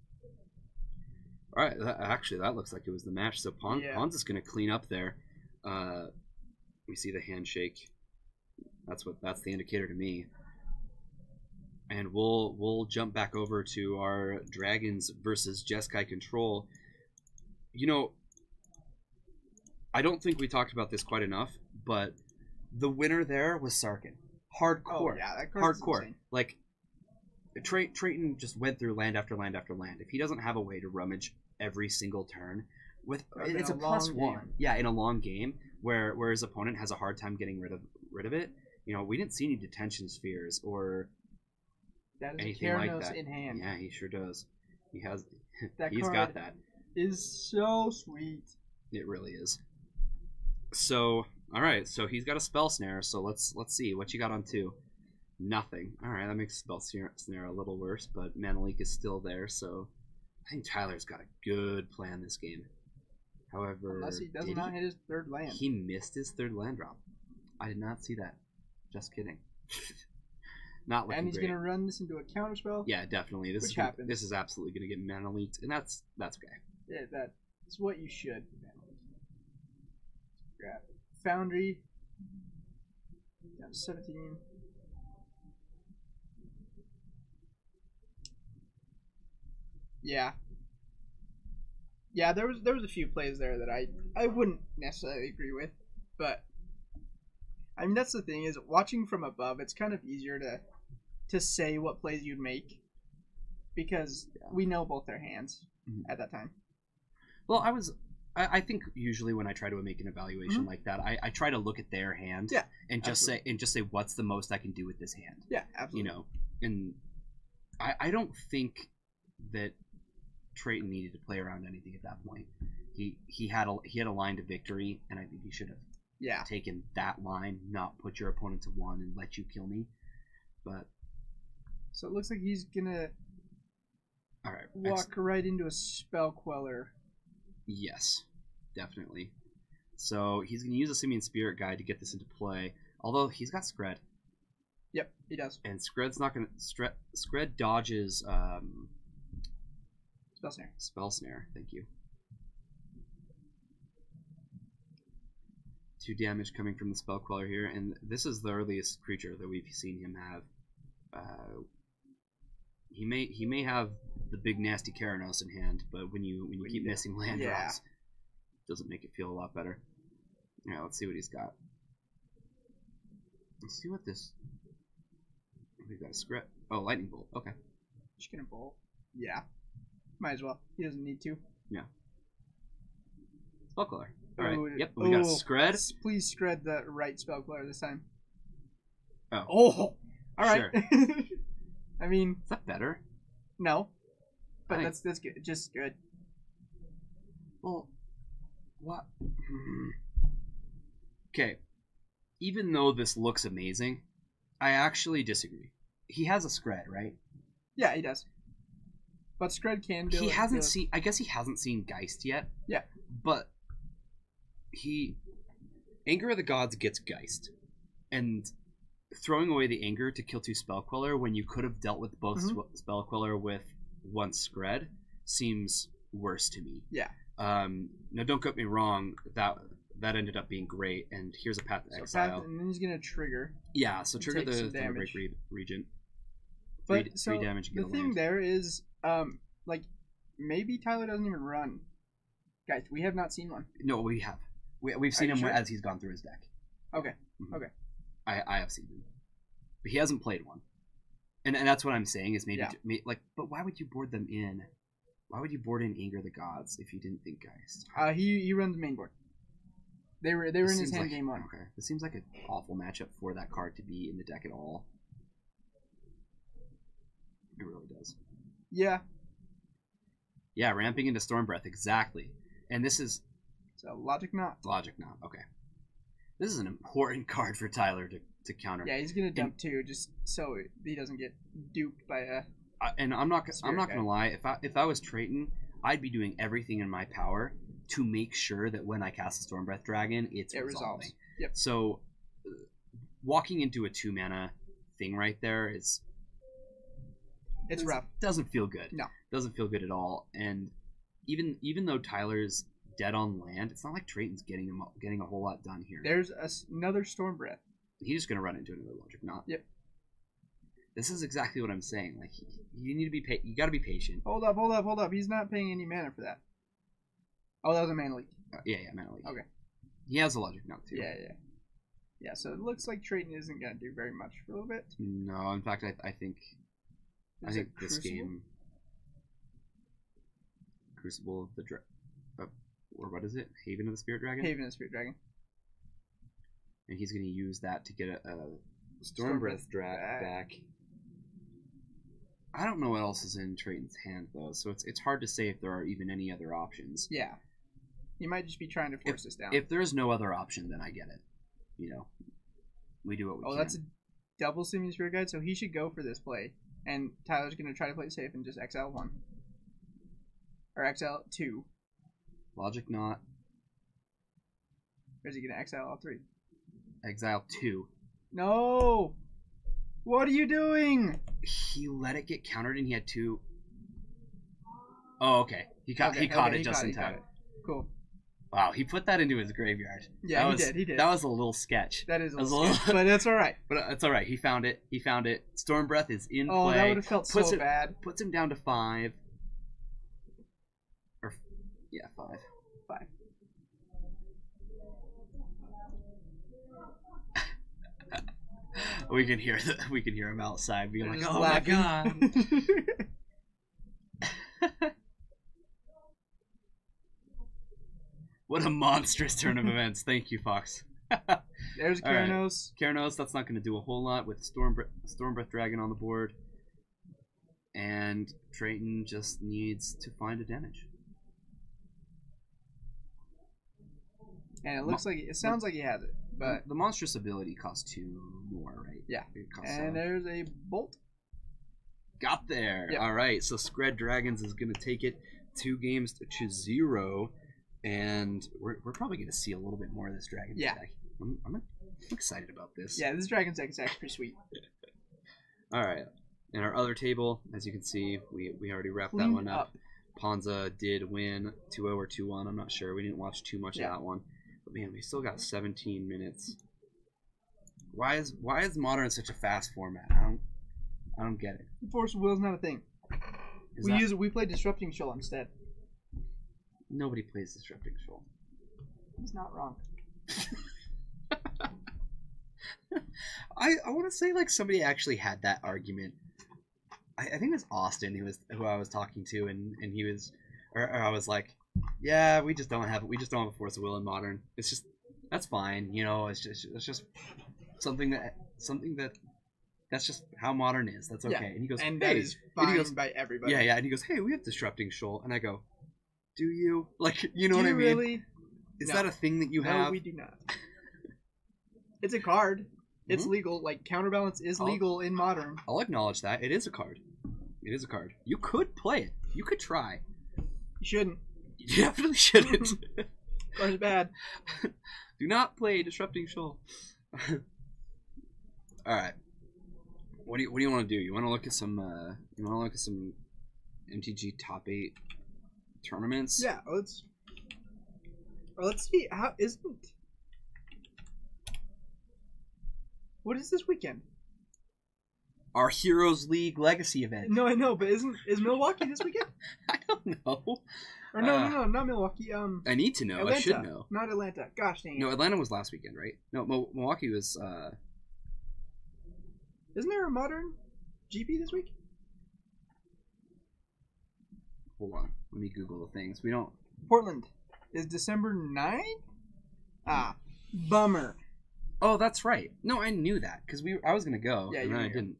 Alright, actually that looks like it was the match. So Pon's is going to clean up there. We see the handshake. That's the indicator to me. And we'll jump back over to our Dragons versus Jeskai control. You know, I don't think we talked about this quite enough, but the winner there was Sarkin. Hardcore. Oh, yeah, that card's hardcore. insane. Like, Trayton just went through land after land after land. If he doesn't have a way to rummage every single turn, it's a +1. Yeah, in a long game where his opponent has a hard time getting rid of it. You know, we didn't see any detention spheres or anything like that. In hand. Yeah, he sure does. He has. He's got that. Is so sweet. It really is. So, all right. So he's got a spell snare. So let's see what you got on 2. Nothing. All right, that makes spell snare a little worse, but Mana Leak is still there. So I think Tyler's got a good plan this game. However, unless he does not hit his 3rd land. He missed his 3rd land drop. I did not see that. Just kidding. Not looking and he's great. gonna run this into a counterspell. Yeah, definitely. This is absolutely gonna get Mana Leaked, and that's okay. Yeah, that's what you should. Grab Foundry. Down to 17. Yeah. Yeah, there was a few plays there that I wouldn't necessarily agree with, but I mean that's the thing is watching from above, it's kind of easier to say what plays you'd make because we know both their hands at that time. Well, I think usually when I try to make an evaluation like that, I try to look at their hand and just say what's the most I can do with this hand. Yeah, absolutely. You know, and I don't think that Trayton needed to play around anything at that point. He had a line to victory, and I think he should have taken that line, not put your opponent to 1 and let you kill me. But so it looks like he's gonna walk right into a Spell Queller. Yes, definitely. So he's gonna use a Simian Spirit Guide to get this into play. Although he's got Scred. Yep, he does. And Scred's not gonna Scred dodges Spell Snare. Spell Snare, thank you. 2 damage coming from the Spell Queller here, and this is the earliest creature that we've seen him have. He may have the big nasty Keranos in hand, but when you keep missing land drops, it doesn't make it feel a lot better. Yeah, let's see what he's got. Let's see what this. We've got a script. Oh, Lightning Bolt. Okay. Just gonna bolt. Yeah. Might as well. He doesn't need to. Yeah. Spell Queller. All right. Yep. We got a Scred. Please Scred the right Spell Queller this time. Oh. All right. Sure. I mean, is that better? No. But that's good. Just good. Well, what? Okay. Even though this looks amazing, I actually disagree. He has a Scred, right? Yeah, he does. But Scred can do. He hasn't seen. I guess he hasn't seen Geist yet. Yeah. But Anger of the Gods gets Geist, and throwing away the Anger to kill 2 Spell Queller when you could have dealt with both Spell Queller with 1 Scred seems worse to me. Yeah. Now don't get me wrong. That ended up being great, and here's a Path to Exile. And then he's gonna trigger. Yeah, so trigger the Thunderbreak Regent. But 3 damage. The thing there is, like, maybe Tyler doesn't even run. Guys, we have not seen one. No, we have. We've seen him as he's gone through his deck. Okay. Mm-hmm. Okay. I have seen him, but he hasn't played one. And that's what I'm saying is maybe but why would you board them in? Why would you board in Anger of the Gods if you didn't think Geist? He runs main board. They were in his hand game 1. Okay, this seems like an awful matchup for that card to be in the deck at all. It really does. Yeah. Yeah, ramping into Storm Breath, exactly. And this is... So Logic Knot. Logic Knot, okay. This is an important card for Tyler to counter. Yeah, he's gonna dump 2 just so he doesn't get duped by a... And I'm not gonna lie, if I was Trayton, I'd be doing everything in my power to make sure that when I cast a Storm Breath Dragon, it resolves. Yep. So walking into a 2-mana thing right there is... It's rough. Doesn't feel good. No. Doesn't feel good at all. And even though Tyler's dead on land, it's not like Trayton's getting a whole lot done here. There's another Storm Breath. He's just gonna run into another Logic Knot. Yep. This is exactly what I'm saying. Like you need to be you got to be patient. Hold up. He's not paying any mana for that. Oh, that was a mana leak. Yeah, mana leak. Okay. He has a Logic Knot too. Yeah. So it looks like Trayton isn't gonna do very much for a little bit. No, in fact, I think this game, Crucible of the or what is it? Haven of the Spirit Dragon. Haven of the Spirit Dragon. And he's going to use that to get a Storm Breath back. I don't know what else is in Trayton's hand though, so it's hard to say if there are even any other options. Yeah, he might just be trying to force this down. If there's no other option, then I get it. We do what we can. Oh, that's a double Simian Spirit Guide, so he should go for this play. And Tyler's going to try to play it safe and just exile 1. Or exile 2. Logic Knot. Or is he going to exile all 3? Exile 2. No! What are you doing? He let it get countered and he had 2. Oh, okay. He caught it just in time. Cool. Wow, he put that into his graveyard. Yeah, he did. That was a little sketch. That is a little sketch, but it's all right. But it's all right. He found it. Storm Breath is in play. Oh, that would have felt so bad. Puts him down to 5. Or, yeah, 5. 5. We can hear him outside being They're like, "Oh laughing. my god!" What a monstrous turn of events. Thank you, Fox. There's Keranos. Right. Keranos, that's not going to do a whole lot with Storm Breath Dragon on the board. And Trayton just needs to find a damage. And it sounds like he has it. But the monstrous ability costs 2 more, right? Yeah. And there's a bolt. Got there. Yep. All right. So Scred Dragons is going to take it 2 games to 0. And we're probably going to see a little bit more of this dragon deck. I'm excited about this. Yeah, this dragon's deck is actually pretty sweet. All right. In our other table, as you can see, we already wrapped that one up. Ponza did win 2-0 or 2-1. I'm not sure. We didn't watch too much of that one. But man, we still got 17 minutes. Why is Modern such a fast format? I don't get it. Force of Will's not a thing. We play Disrupting Shoal instead. Nobody plays Disrupting Shoal. He's not wrong. I want to say like somebody actually had that argument. I think it was Austin who I was talking to, and he was, or I was like, yeah, we just don't have a Force of Will in Modern. It's just, that's fine, it's just something that's just how Modern is. That's okay. Yeah. And he goes, and hey, that is fine by everybody. Yeah, and he goes, hey, we have Disrupting Shoal, and I go, do you? Like, you know what I mean? Really? Is that a thing that you have? No, we do not. It's a card. It's legal. Like, Counterbalance is legal in Modern. I'll acknowledge that. It is a card. It is a card. You could play it. You could try. You shouldn't. You definitely shouldn't. Card's bad. Do not play Disrupting Shoal. All right. What do you want to do? You want to look at some MTG top 8 tournaments? Yeah, let's see. How isn't? What is this weekend? Our Heroes League Legacy event. No, I know, but is Milwaukee this weekend? I don't know. Or no, not Milwaukee. I need to know. Atlanta. I should know. Not Atlanta. Gosh dang it. No, Atlanta was last weekend, right? No, Milwaukee was. Isn't there a Modern GP this week? Hold on. Let me Google the things. We don't. Portland is December 9th? Ah, bummer. Oh, that's right. No, I knew that because I was gonna go. Yeah, and then I didn't.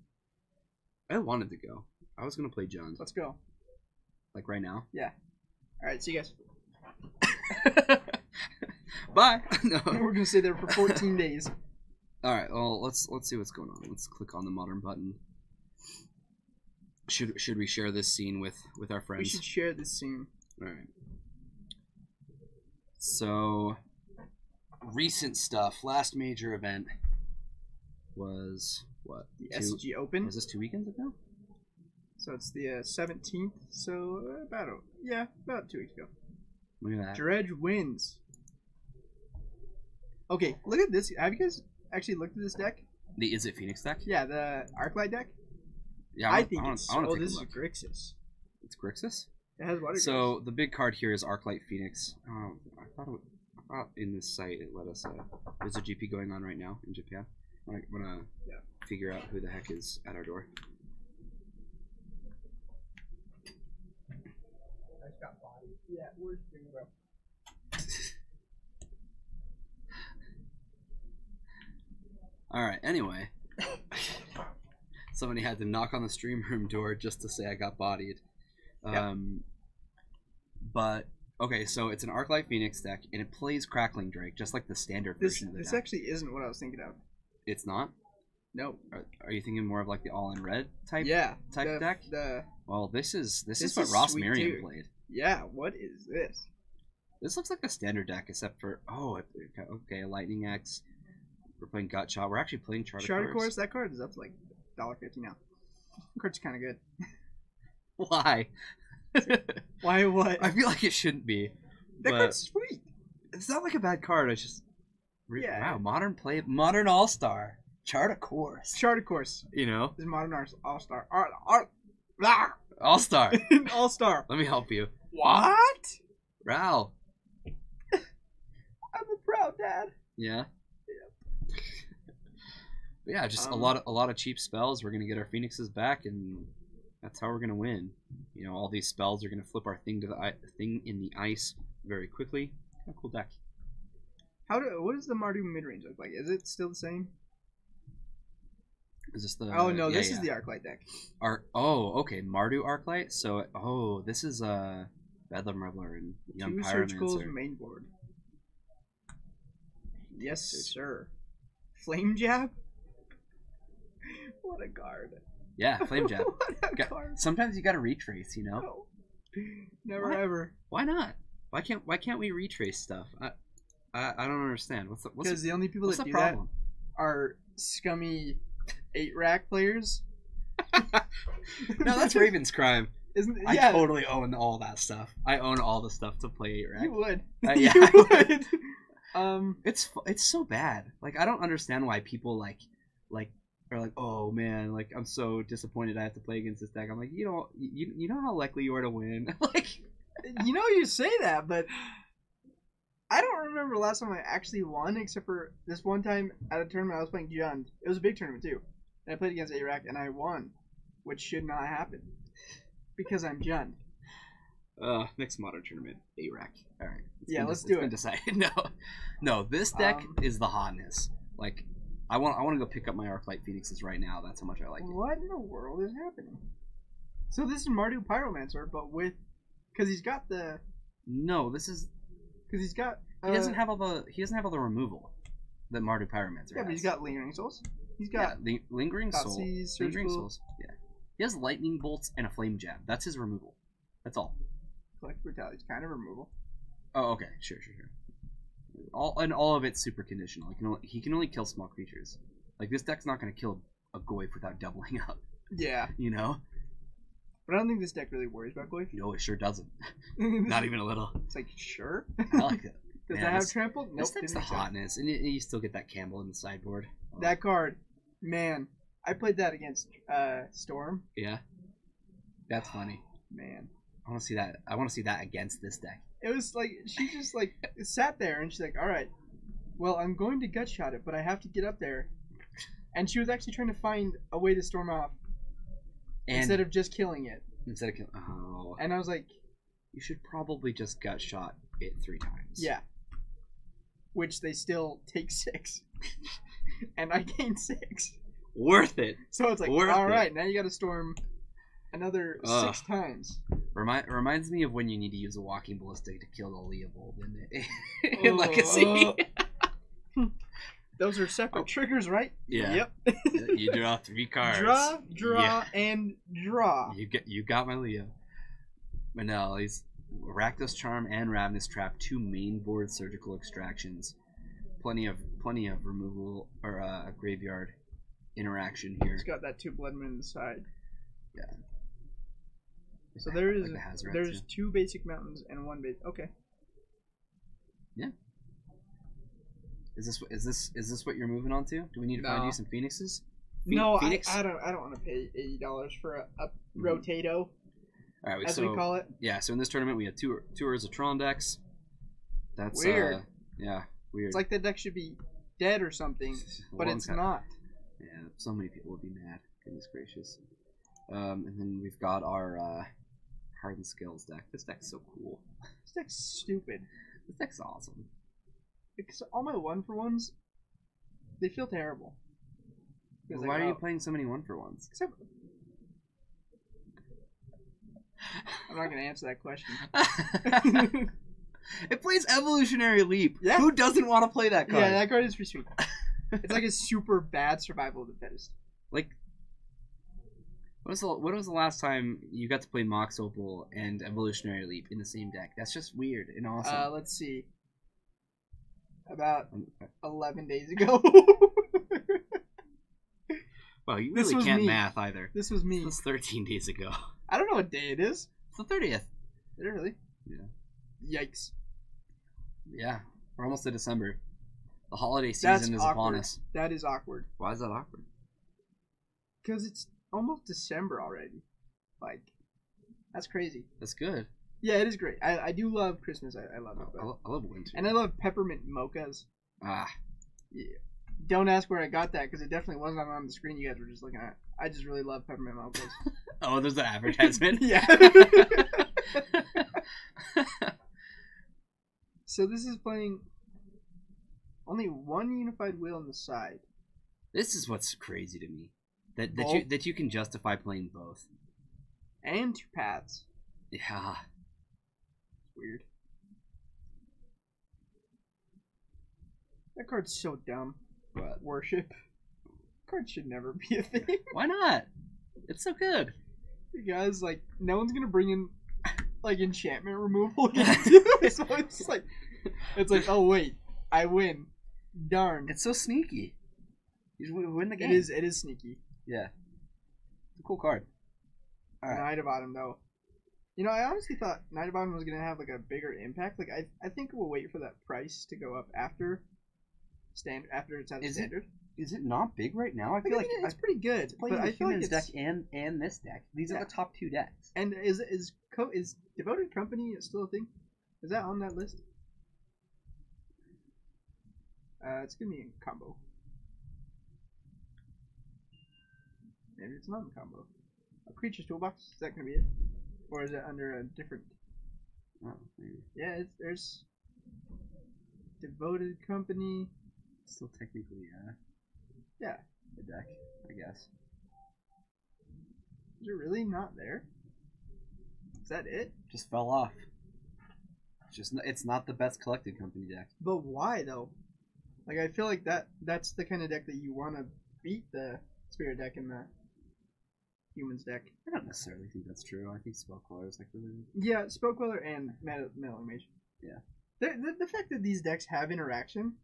I wanted to go. I was gonna play Jones. Let's go. Like right now? Yeah. Alright, see you guys. Bye. No. We're gonna stay there for 14 days. All right. Well, let's see what's going on. Let's click on the modern button. Should we share this scene with our friends? We should share this scene. All right. So, recent stuff. Last major event was what? The SG Open. Was this 2 weekends ago? So it's the 17th. So about 2 weeks ago. Look at that. Dredge wins. Okay, look at this. Have you guys actually looked at this deck? The Is It Phoenix deck? Yeah, the Arclight deck. Yeah, I think it's. Oh, this is Grixis. It's Grixis. It has water. So the big card here is Arclight Phoenix. I thought in this site it let us. There's a GP going on right now in Japan. I'm gonna figure out who the heck is at our door. Yeah, where's bro? All right. Anyway, somebody had to knock on the stream room door just to say I got bodied. But okay, so it's an Arclight Phoenix deck, and it plays Crackling Drake just like the standard version of the deck. This actually isn't what I was thinking of. It's not. No. Are you thinking more of like the all in red type? Deck. Well, this is what Ross Merriam played. Yeah. What is this? This looks like the standard deck, except for okay, Lightning X. We're playing Gut Shot. We're actually playing Charter Course. That card is up to like $1.50 now. That card's kind of good. Why? Why what? I feel like it shouldn't be. That card's sweet. It's not like a bad card. It's just wow. Modern All Star. Charter Course. You know. This is Modern All Star. All Star. All Star. Let me help you. What? Ral. I'm a proud dad. Yeah. Yeah, just a lot of cheap spells. We're gonna get our Phoenixes back, and that's how we're gonna win. You know, all these spells are gonna flip our thing in the ice very quickly. A cool deck. What does the Mardu mid range look like? Is it still the same? Is this the? Oh no, this is the Arclight deck. Okay, Mardu Arclight. So this is Bedlam Reveler and Young Pyromancer. Main board. Yes, sir. Flame Jab. What a card. Yeah, Flame Jab. What a card. Sometimes you gotta retrace, you know. No. Never ever. Why not? Why can't we retrace stuff? I don't understand. Because the only people that do that are scummy 8-rack players. No, that's Raven's crime. I Yeah. totally own all that stuff. I own all the stuff to play 8-rack. You would. Yeah, you would. It's so bad. Like, I don't understand why people like are like, oh man, like I'm so disappointed I have to play against this deck. I'm like, you know how likely you are to win. Like, you know, you say that, but I don't remember the last time I actually won, except for this one time at a tournament I was playing Jund. It was a big tournament too, and I played against A-Rack and I won, which should not happen because I'm Jund. Next Modern tournament, A-Rack. All right. Let's do it. Decided. No. This deck is the hotness. Like, I want to go pick up my Arclight Phoenixes right now. That's how much I like it. What in the world is happening? So this is Mardu Pyromancer, but because he's got the. No, this is because he's got. He doesn't have all the removal that Mardu Pyromancer has. But he's got Lingering Souls. He's got Lingering Souls. Lingering Souls. Yeah. He has Lightning Bolts and a Flame Jab. That's his removal. That's all. Collective Brutality is kind of removal. Oh, okay. Sure. All of it's super conditional. He can only kill small creatures. Like, this deck's not going to kill a Goyf without doubling up. Yeah. You know? But I don't think this deck really worries about Goyf. No, it sure doesn't. Not even a little. It's like, sure. I like it. Does that have trample? Nope. This deck's the hotness, and you still get that Campbell in the sideboard. Oh. That card, man. I played that against Storm. Yeah. That's funny. Man. I want to see that. I want to see that against this deck. It was like she just like sat there and she's like, "All right, well, I'm going to gut shot it, but I have to get up there." And she was actually trying to find a way to storm off instead of just killing it. Oh. And I was like, "You should probably just gut shot it 3 times." Yeah. Which they still take 6, and I gained 6. Worth it. So it's like, all right, now you got to storm. another Ugh. 6 times. Reminds me of when you need to use a walking ballistic to kill the Leovold in Legacy. Those are separate triggers, right? Yeah. Yep. You draw 3 cards. Draw, and draw. You got my Leo. But no, he's Rakdos Charm and Ravenous Trap, 2 main board surgical extractions. Plenty of removal or graveyard interaction here. It's got that 2 Blood Moon on the side. Yeah. So there's 2 basic mountains and 1 basic. Okay. Yeah. Is this what you're moving on to? Do we need to find you some Phoenixes? No, Phoenix? I don't want to pay $80 for a Rotato. All right, as we call it. Yeah, so in this tournament we had two Urza Tron decks. That's weird. Yeah, weird. It's like that deck should be dead or something, but it's not. Yeah, so many people would be mad. Goodness gracious. And then we've got our Hardened Scales deck. This deck's so cool. This deck's stupid. This deck's awesome. Because all my 1-for-1s, they feel terrible. Well, why are you playing so many 1-for-1s? Except, I'm not going to answer that question. It plays Evolutionary Leap. Yeah. Who doesn't want to play that card? Yeah, that card is pretty sweet. It's like a super bad Survival of the Fittest. Like, when was the last time you got to play Mox Opal and Evolutionary Leap in the same deck? That's just weird and awesome. Let's see. About 11 days ago. Well, you really can't math either. This was me. This was 13 days ago. I don't know what day it is. It's the 30th. Is it really? Yeah. Yikes. Yeah. We're almost to December. The holiday season is upon us. That is awkward. Why is that awkward? Because it's almost December already. Like, that's crazy. That's good. Yeah, it is great. I do love Christmas. I love it. I love winter. And I love peppermint mochas. Ah. Yeah. Don't ask where I got that, because it definitely wasn't on the screen you guys were just looking at. I just really love peppermint mochas. Oh, there's an advertisement? Yeah. So this is playing only 1 unified wheel on the side. This is what's crazy to me. That you can justify playing both. And 2 paths. Yeah. Weird. That card's so dumb. What? Worship. That card should never be a thing. Why not? It's so good. Because, like, no one's gonna bring in, like, enchantment removal against you. So it's like, oh wait, I win. Darn. It's so sneaky. You win the game. It is sneaky. Yeah. It's a cool card. Alright. Knight of Autumn, though. You know, I honestly thought Knight of Autumn was gonna have like a bigger impact. Like, I think we'll wait for that price to go up after it's at standard. Is it not big right now? I feel like it's pretty good. But I feel like it's deck and this deck. These are the top 2 decks. And is Devoted Company still a thing? Is that on that list? It's gonna be in combo. Maybe it's not in combo. A Creature's Toolbox, is that gonna be it? Or is it under a different? Oh, maybe. Yeah, there's Devoted Company. Still technically, yeah, the deck, I guess. Is it really not there? Is that it? Just fell off. It's not the best Collected Company deck. But why though? Like, I feel like that's the kind of deck that you want to beat the Spirit deck and the Humans deck. I don't necessarily think that's true. I think Spellcaller is like really. Yeah, Spellcaller and Meddling Mage. Yeah. The fact that these decks have interaction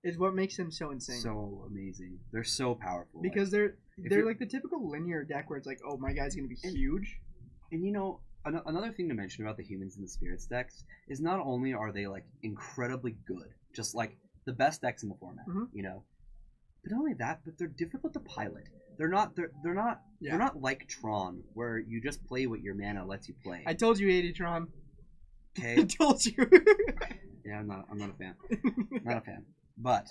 is what makes them so insane. So amazing. They're so powerful. Because they're like the typical linear deck where it's like, oh, my guy's gonna be huge. And you know, another thing to mention about the Humans and the Spirits decks is not only are they like incredibly good, just like the best decks in the format, you know, but not only that, but they're difficult to pilot. They're not like Tron, where you just play what your mana lets you play. I told you, 80 Tron. Okay. I told you. Yeah, I'm not a fan. Not a fan. But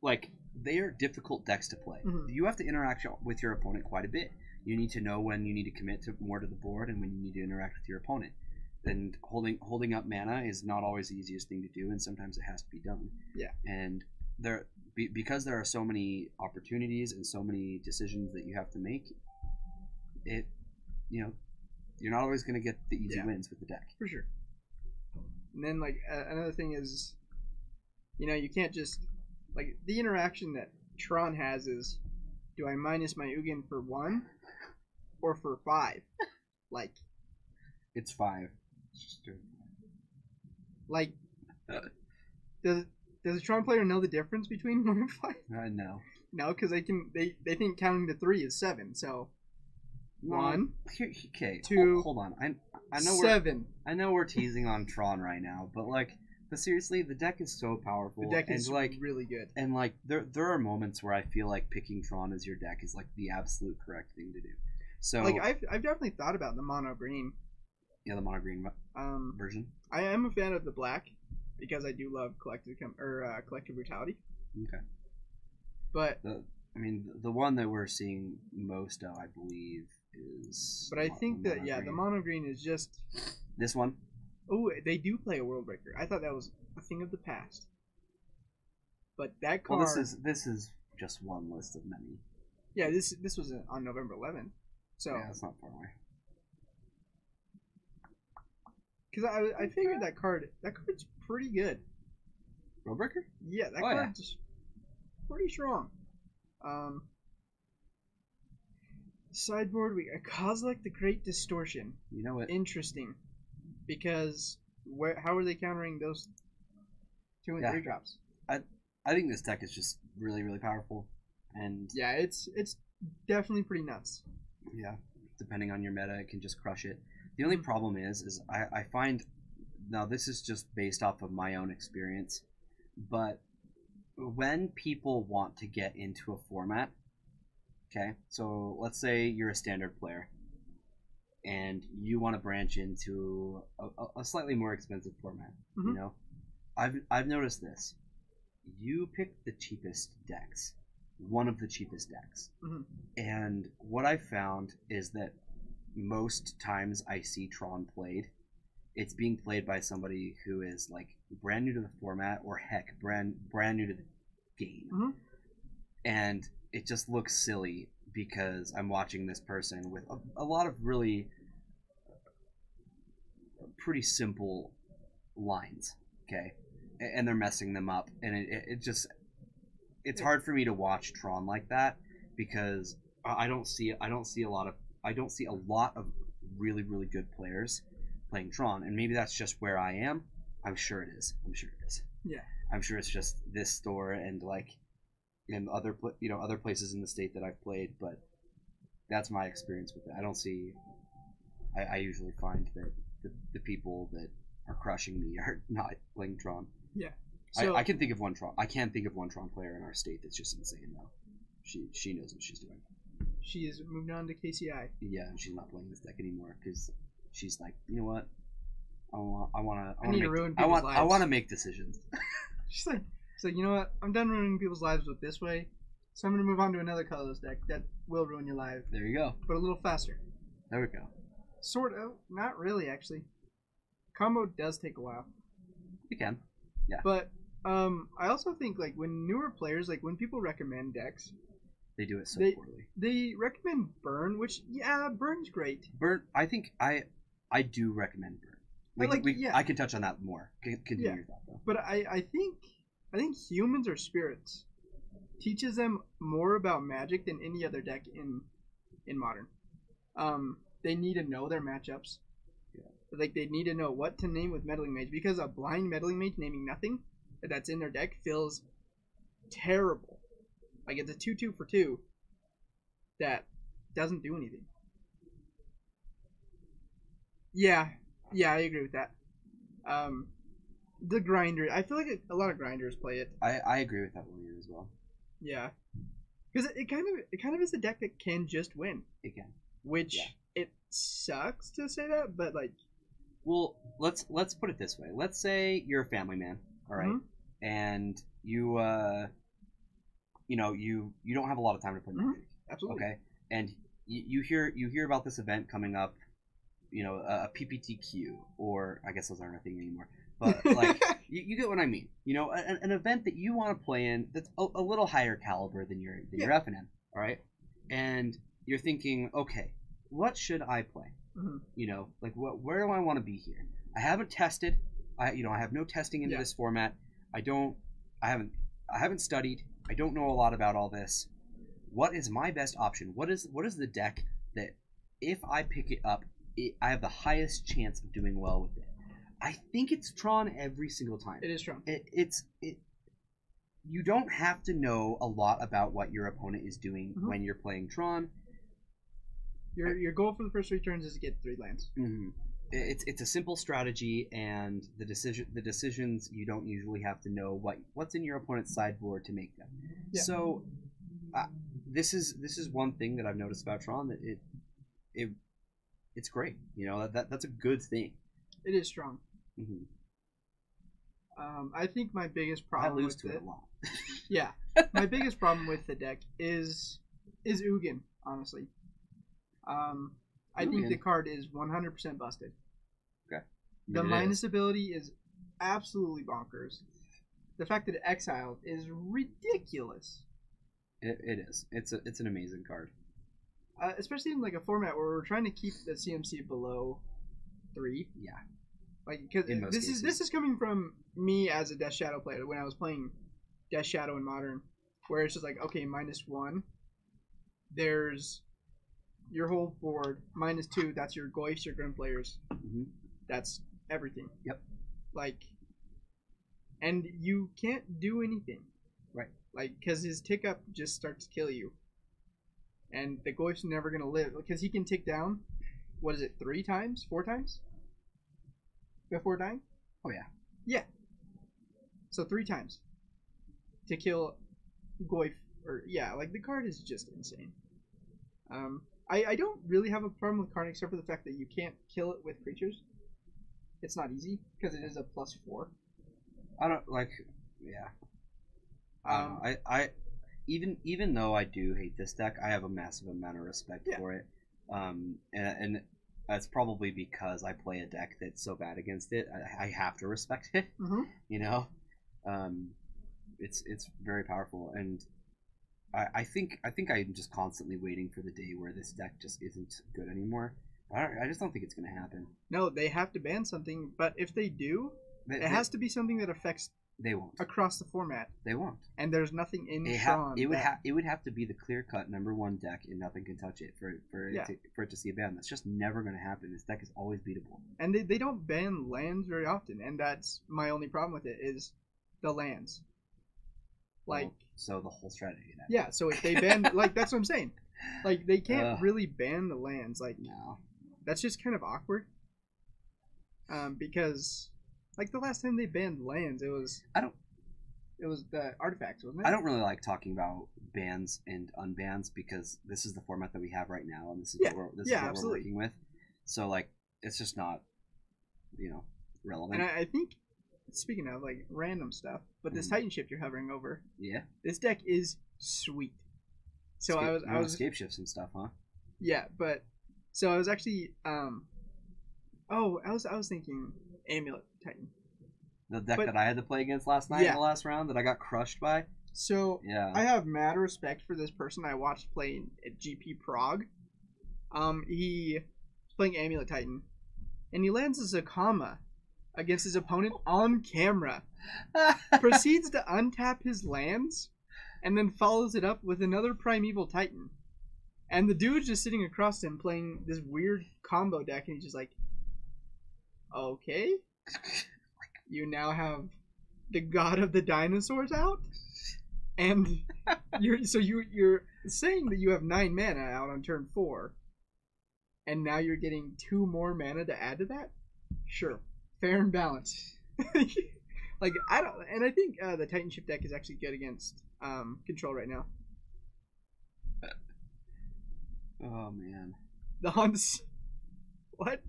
like, they are difficult decks to play. You have to interact with your opponent quite a bit. You need to know when you need to commit more to the board and when you need to interact with your opponent. And holding up mana is not always the easiest thing to do, and sometimes it has to be done. Yeah. And because there are so many opportunities and so many decisions that you have to make, you know, you're not always going to get the easy wins with the deck. For sure. And then, like, another thing is, you know, you can't just, like, the interaction that Tron has is, do I minus my Ugin for 1 or for 5? Like, it's 5. Like, does a Tron player know the difference between 1 and 5? No. No, because they think counting to 3 is 7. So 1, okay, 2, hold on. I know 7. I know we're teasing on Tron right now, but like, but seriously, the deck is so powerful. The deck is like really good. And like, there are moments where I feel like picking Tron as your deck is like the absolute correct thing to do. So like, I've definitely thought about the mono green. Yeah, the mono green version. I am a fan of the black because I do love collective brutality. Okay. But the one that we're seeing most of, I believe, is. But I think that the mono green is just this one. Oh, they do play a World Breaker. I thought that was a thing of the past. But that card. Well, this is just one list of many. Yeah, this was on November 11th. So yeah, it's not far away. Because I figured that card's pretty good. World Breaker? Yeah, that card's pretty strong. Sideboard, we got Kozilek the Great Distortion. You know what? Interesting. Because how are they countering those 2 and 3 drops? I think this deck is just really, really powerful. And yeah, it's definitely pretty nuts. Yeah, depending on your meta, it can just crush it. The only problem is I find, now this is just based off of my own experience, but when people want to get into a format, okay, so let's say you're a standard player and you want to branch into a slightly more expensive format, you know, I've noticed this. You pick the cheapest decks, one of the cheapest decks, and what I've found is that most times I see Tron played, it's being played by somebody who is like brand new to the format, or heck, brand new to the game, and it just looks silly because I'm watching this person with a lot of really pretty simple lines, okay, and they're messing them up, and it just, it's hard for me to watch Tron like that because I don't see a lot of really, really good players playing Tron, and maybe that's just where I am. I'm sure it is. Yeah. I'm sure it's just this store and like in other places in the state that I've played, but that's my experience with it. I don't see. I usually find that the people that are crushing me are not playing Tron. Yeah. So, I can think of one Tron. I can't think of one Tron player in our state that's just insane though. She knows what she's doing. She is moved on to KCI. Yeah, and she's not playing this deck anymore because she's like, you know what? I want to make decisions. She's like, you know what? I'm done ruining people's lives with this way, so I'm gonna move on to another colorless deck that will ruin your life. There you go. But a little faster. There we go. Sort of. Not really, actually. Combo does take a while. It can. Yeah. But I also think like when newer players, like when people recommend decks, they do it so poorly. They recommend Burn, which Burn's great. Burn, I think I do recommend Burn. I can touch on that more. Continue your thought though. But I think Humans or Spirits teaches them more about Magic than any other deck in Modern. They need to know their matchups. Yeah. Like they need to know what to name with Meddling Mage, because a blind Meddling Mage naming nothing that's in their deck feels terrible. Like it's a 2/2 for 2 that doesn't do anything. Yeah, I agree with that. The grinder, I feel like a lot of grinders play it. I agree with that one as well. Yeah, because it kind of is a deck that can just win. It can. Which it sucks to say that, but like. Well, let's put it this way. Let's say you're a family man, all right, and you you don't have a lot of time to play Magic. Absolutely. Okay, and you hear about this event coming up, a PPTQ, or I guess those aren't a thing anymore. But like, you get what I mean. An event that you want to play in that's a little higher caliber than your FNM. All right, and you're thinking, okay, what should I play? Mhm. You know, like where do I want to be here? I haven't tested. I have no testing into this format. I haven't studied. I don't know a lot about all this. What is my best option? What is the deck that if I pick it up, I have the highest chance of doing well with it? I think it's Tron every single time. It is Tron. You don't have to know a lot about what your opponent is doing when you're playing Tron. Your goal for the first 3 turns is to get 3 lands. Mm-hmm. It's a simple strategy, and the decisions you don't usually have to know what's in your opponent's sideboard to make them. Yeah. So this is one thing that I've noticed about Tron, that it's great. You know, that's a good thing. It is strong. Mm-hmm. I think my biggest problem. I lose to it a lot. Yeah, my biggest problem with the deck is Ugin. Honestly, I think the card is 100% busted. Okay. The minus ability is absolutely bonkers. The fact that it exiled is ridiculous. It is. It's an amazing card. Especially in like a format where we're trying to keep the CMC below 3. Yeah. Like, because this is coming from me as a Death Shadow player when I was playing Death Shadow in Modern, where it's just like, okay, -1. There's your whole board. -2, that's your Goyfs, your Grim players. Mm-hmm. That's everything. Yep. Like, and you can't do anything. Right. Like, because his tick up just starts to kill you. And the Goyf's never going to live. Because he can tick down, what is it, 3 times? 4 times? Before dying? Oh, yeah. Yeah. So 3 times. To kill Goyf. Or, yeah, like, the card is just insane. I don't really have a problem with Karn except for the fact that you can't kill it with creatures. It's not easy, because it is a +4. I don't, like, yeah. I even though I do hate this deck, I have a massive amount of respect for it. And that's probably because I play a deck that's so bad against it. I have to respect it. Mm-hmm. You know, it's very powerful, and I think I'm just constantly waiting for the day where this deck just isn't good anymore. I just don't think it's going to happen. No, they have to ban something, but if they do, it has to be something that affects. They won't. Across the format. They won't. And there's nothing in Tron. It would have to be the clear-cut #1 deck, and nothing can touch it for it to see a ban. That's just never going to happen. This deck is always beatable. And they don't ban lands very often, and that's my only problem with it is the lands. Like, so the whole strategy. Then. Yeah. So if they ban, like, that's what I'm saying. Like, they can't really ban the lands. Like, no. That's just kind of awkward. Because. Like, the last time they banned lands, it was the artifacts, wasn't it? I don't really like talking about bans and unbans because this is the format that we have right now, and this is what we're working with. So, like, it's just not, relevant. And I think, speaking of, like, random stuff, but this Titan shift you're hovering over, this deck is sweet. So I was escape shift some stuff, huh? Yeah, but so I was actually I was thinking Amulet Titan. The deck that I had to play against last night in the last round that I got crushed by. So I have mad respect for this person I watched playing at GP Prague. He was playing Amulet Titan, and he lands a Zakama against his opponent on camera. Proceeds to untap his lands, and then follows it up with another Primeval Titan. And the dude's just sitting across him playing this weird combo deck, and he's just like, okay, you now have the God of the Dinosaurs out, and you're saying that you have 9 mana out on turn 4, and now you're getting 2 more mana to add to that. Sure, fair and balanced. Like, I think the Titan Shift deck is actually good against control right now. Oh man, the Huns. What?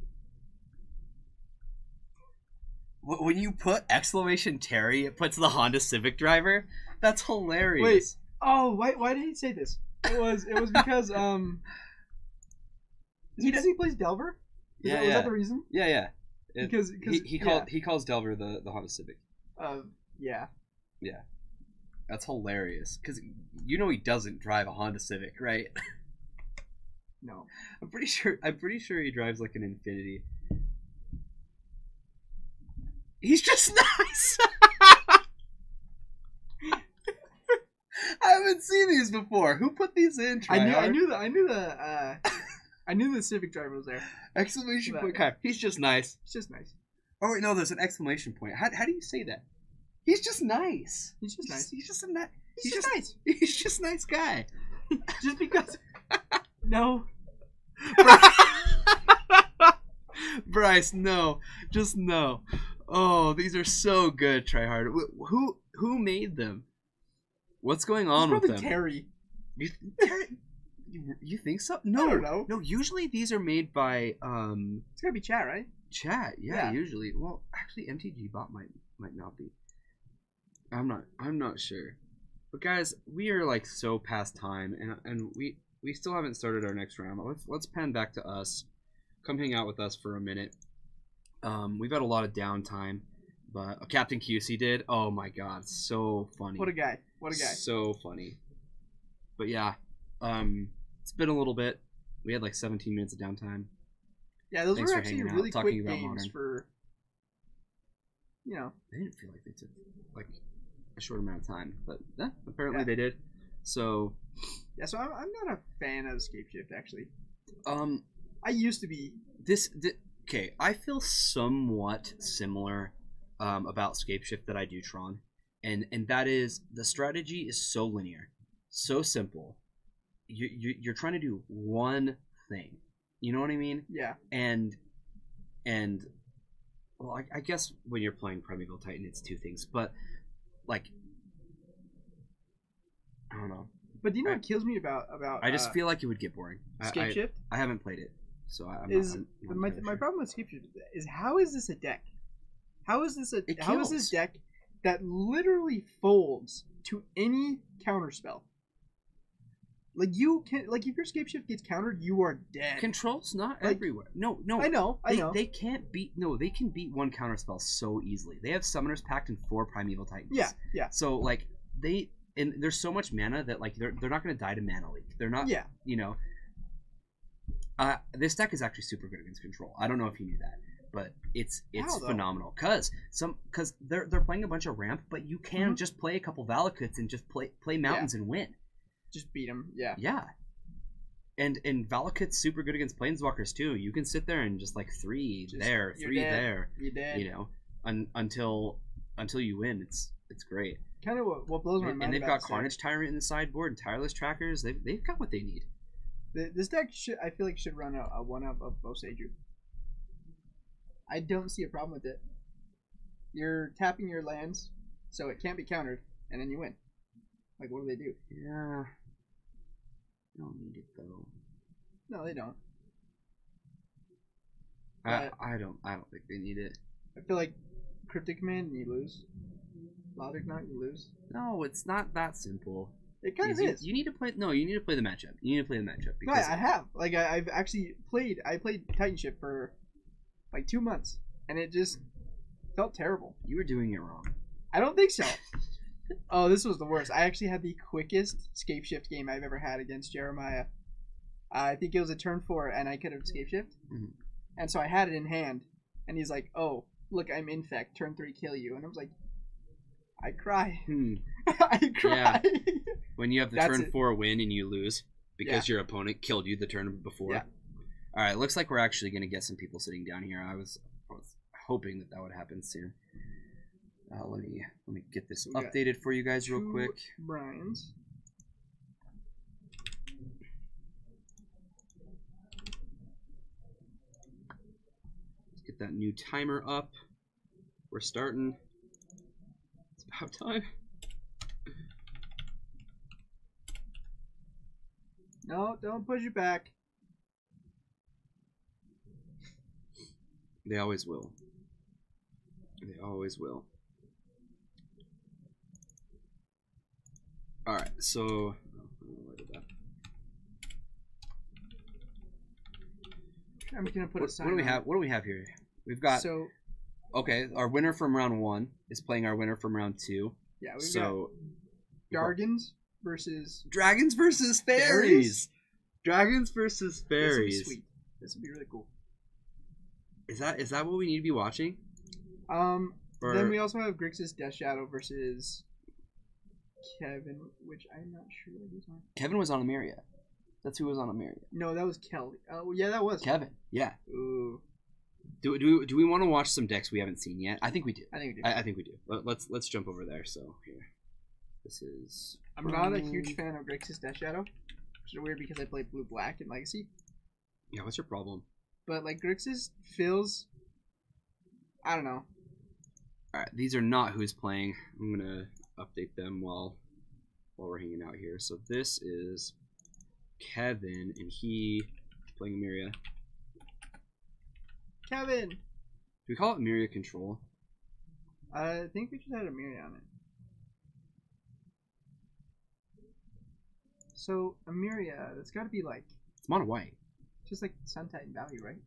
When you put exclamation Terry, it puts the Honda Civic driver. That's hilarious. Wait. Oh, why did he say this? It was because he plays Delver. Was that the reason? Yeah. Because he calls Delver the Honda Civic. Yeah. Yeah. That's hilarious because he doesn't drive a Honda Civic, right? No. I'm pretty sure he drives like an Infinity. He's just nice. I haven't seen these before. Who put these in? I knew the Civic driver was there. Exclamation point. Okay. He's just nice. It's just nice. Oh wait, no, there's an exclamation point. How do you say that? He's just nice. He's just nice. He's just a nice. He's just nice. He's just a nice guy. Just because. No. Bryce, no. Just no. Oh, these are so good, Tryhard. Who made them? What's going on with them? Terry. You think so? No. I don't know. No, usually these are made by It's gotta be Chat, right? Chat, yeah, usually. Well, actually MTG bot might not be. I'm not sure. But guys, we are like so past time and we still haven't started our next round. Let's pan back to us. Come hang out with us for a minute. We've had a lot of downtime, but Captain QC did. Oh my god, so funny. What a guy. What a guy. So funny. But yeah, it's been a little bit. We had like 17 minutes of downtime. Yeah, those Thanks were for actually hanging out, really talking quick about games Modern. for, you know. They didn't feel like they took like a short amount of time, but apparently they did. So yeah, so I'm not a fan of Escape Shift actually. I used to be. Okay, I feel somewhat similar about Escape Shift that I do Tron, and that is the strategy is so linear, so simple. You're trying to do one thing. You know what I mean? Yeah. And well, I guess when you're playing Primeval Titan, it's two things, but like, I don't know. But do you know what kills me about? I just feel like it would get boring. Escape Shift? I haven't played it, so I'm not my sure. problem with Escape Shift is how is this a deck? How is this deck that literally folds to any counterspell? Like you can if your Escape Shift gets countered, you are dead. Control's not everywhere. No. I know. They can't beat. No, they can beat one counterspell so easily. They have Summoner's Pact and 4 Primeval Titans. Yeah. So like and there's so much mana that like they're not going to die to mana leak. They're not. Yeah. You know. This deck is actually super good against Control. I don't know if you knew that, but it's phenomenal because they're playing a bunch of ramp, but you can just play a couple Valakuts and just play mountains and win. Just beat them, yeah. Yeah. And Valakut's super good against Planeswalkers too. You can sit there and just like three there. You're dead. You know, until you win. It's great. Kind of what blows my mind. And they've got Carnage Tyrant in the sideboard and Tireless Trackers. They've got what they need. This deck I feel like should run a one-up of Boseiju. I don't see a problem with it. You're tapping your lands, so it can't be countered, and then you win. Like, what do they do? Yeah. They don't need it, though. No, they don't. I don't think they need it. I feel like Cryptic Command, you lose. Logic Knot, you lose. No, it's not that simple. It kind of is. You need to play... No, you need to play the matchup. Because... No, I have. Like, I've actually played... I played Titanship for, like, 2 months. And it just felt terrible. You were doing it wrong. I don't think so. Oh, this was the worst. I actually had the quickest Escape Shift game I've ever had against Jeremiah. I think it was a turn 4, and I could have Escape Shift. Mm-hmm. And so I had it in hand, and he's like, "Oh, look, I'm Infect. Turn 3, kill you." And I was like, I cry. I cry. Yeah. When you have the turn 4 win and you lose because your opponent killed you the turn before. Yeah. All right, looks like we're actually going to get some people sitting down here. I was hoping that would happen soon. Let me get this updated for you guys real quick. Brian's. Let's get that new timer up. We're starting. It's about time. No, don't push it back. They always will. They always will. Alright, so... I'm just gonna put a sign. What do we have here? We've got... Okay, our winner from round 1 is playing our winner from round 2. Yeah, we've got Dragons versus Fairies. Dragons versus This would be fairies. sweet. This would be really cool. Is that what we need to be watching? Or... Then we also have Grixis Death Shadow versus Kevin, which I'm not sure what he's on. Kevin was on Emiria. That's who was on Emiria. No, that was Kelly. Oh, yeah, that was Kevin. Yeah. Ooh. Do we want to watch some decks we haven't seen yet? I think we do. I think we do. I think we do. Let's jump over there. So here, this is. I'm not a huge fan of Grixis Death Shadow, which is weird because I played Blue Black in Legacy. Yeah, what's your problem? But like Grixis feels, I don't know. All right, these are not who's playing. I'm gonna update them while we're hanging out here. So this is Kevin, and he playing Emiria. Kevin. Do we call it Emiria Control? I think we just had a Emiria on it. So Emiria, that's got to be like It's mono white. just like Sun Titan Valley, right?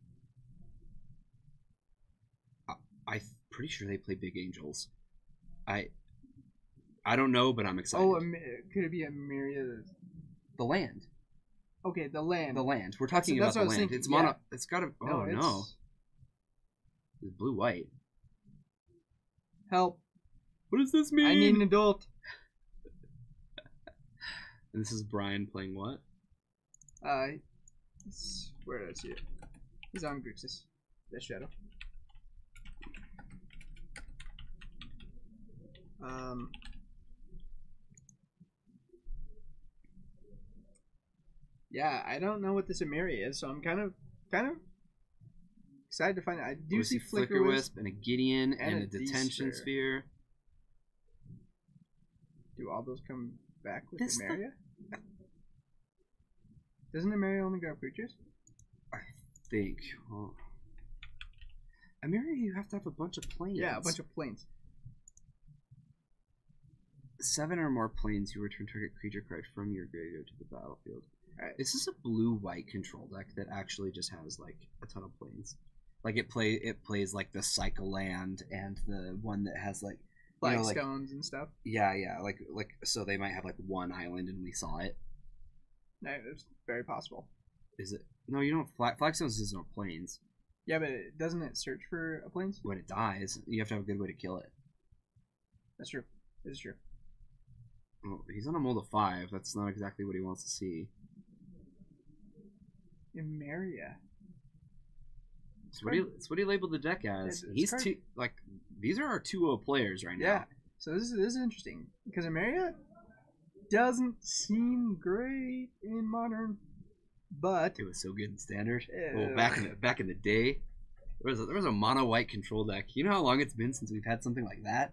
I'm pretty sure they play Big Angels. I don't know, but I'm excited. Oh, could it be Emiria? The land. Okay, the land. The land. We're talking That's about what the I was land. thinking, It's mono. yeah. It's got to. Oh it's... no. It's blue white. Help! What does this mean? I need an adult. And this is Brian playing what? Where did I see it? He's on Grixis. Death Shadow. Yeah, I don't know what this Emiria is, so I'm kind of excited to find out. I do see Flicker Wisp and a Gideon and a detention D-Sphere. sphere. Do all those come back with This Emiria? Doesn't Emiria only grab creatures? I think. Well, Emiria, you have to have a bunch of planes. Yeah, a bunch of planes. 7 or more planes, you return target creature card from your graveyard to the battlefield. Alright. This is a blue-white control deck that actually just has like a ton of planes. Like it plays like the Cycle Land and the one that has like Flagstones and stuff. Yeah, like so they might have like one island and we saw it. No, it's very possible. Is it? No, you don't. Flagstones is no planes. Yeah, but doesn't it search for a planes? When it dies, you have to have a good way to kill it. That's true. It's true. Oh, he's on a mold of 5. That's not exactly what he wants to see. Emiria. It's what he labeled the deck as. It's He's two, like these are our 2-0 players right now. Yeah. So this is interesting because Emiria doesn't seem great in Modern, but It was so good in Standard. Yeah. Well, back in the day, there was a mono white control deck. You know how long it's been since we've had something like that?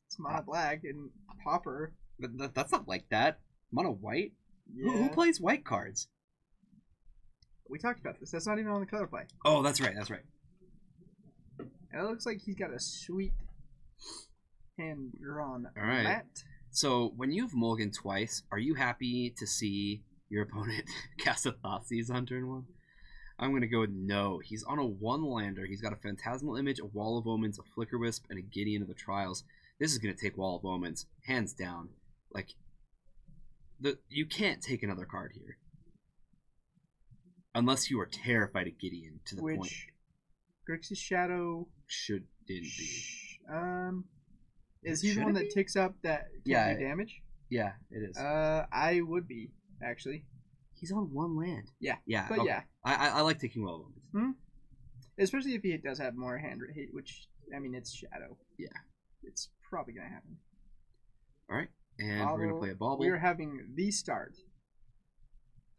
it's mono black and Popper. But that's not like that. Mono white. Yeah. Who plays white cards? We talked about this. That's not even on the color play. Oh, that's right. That's right. And it looks like he's got a sweet hand drawn. All right. Matt. So when you've mulliganed twice, are you happy to see your opponent cast a Thoughtseize on turn 1? I'm going to go with no. He's on a 1-lander. He's got a Phantasmal Image, a Wall of Omens, a Flicker Wisp, and a Gideon of the Trials. This is going to take Wall of Omens, hands down. Like, you can't take another card here. Unless you are terrified of Gideon to the point. Which Grixis Shadow Shouldn't be. Is he the Should one it that be? ticks up that can Yeah. do damage? Yeah, it is. I would be actually. He's on 1 land. Yeah. Yeah. But okay. yeah, I like taking Wall of Omens. especially if he does have more hand hit, which I mean it's Shadow. Yeah. It's probably gonna happen. All right. And we're going to play a Bauble. We are having the start.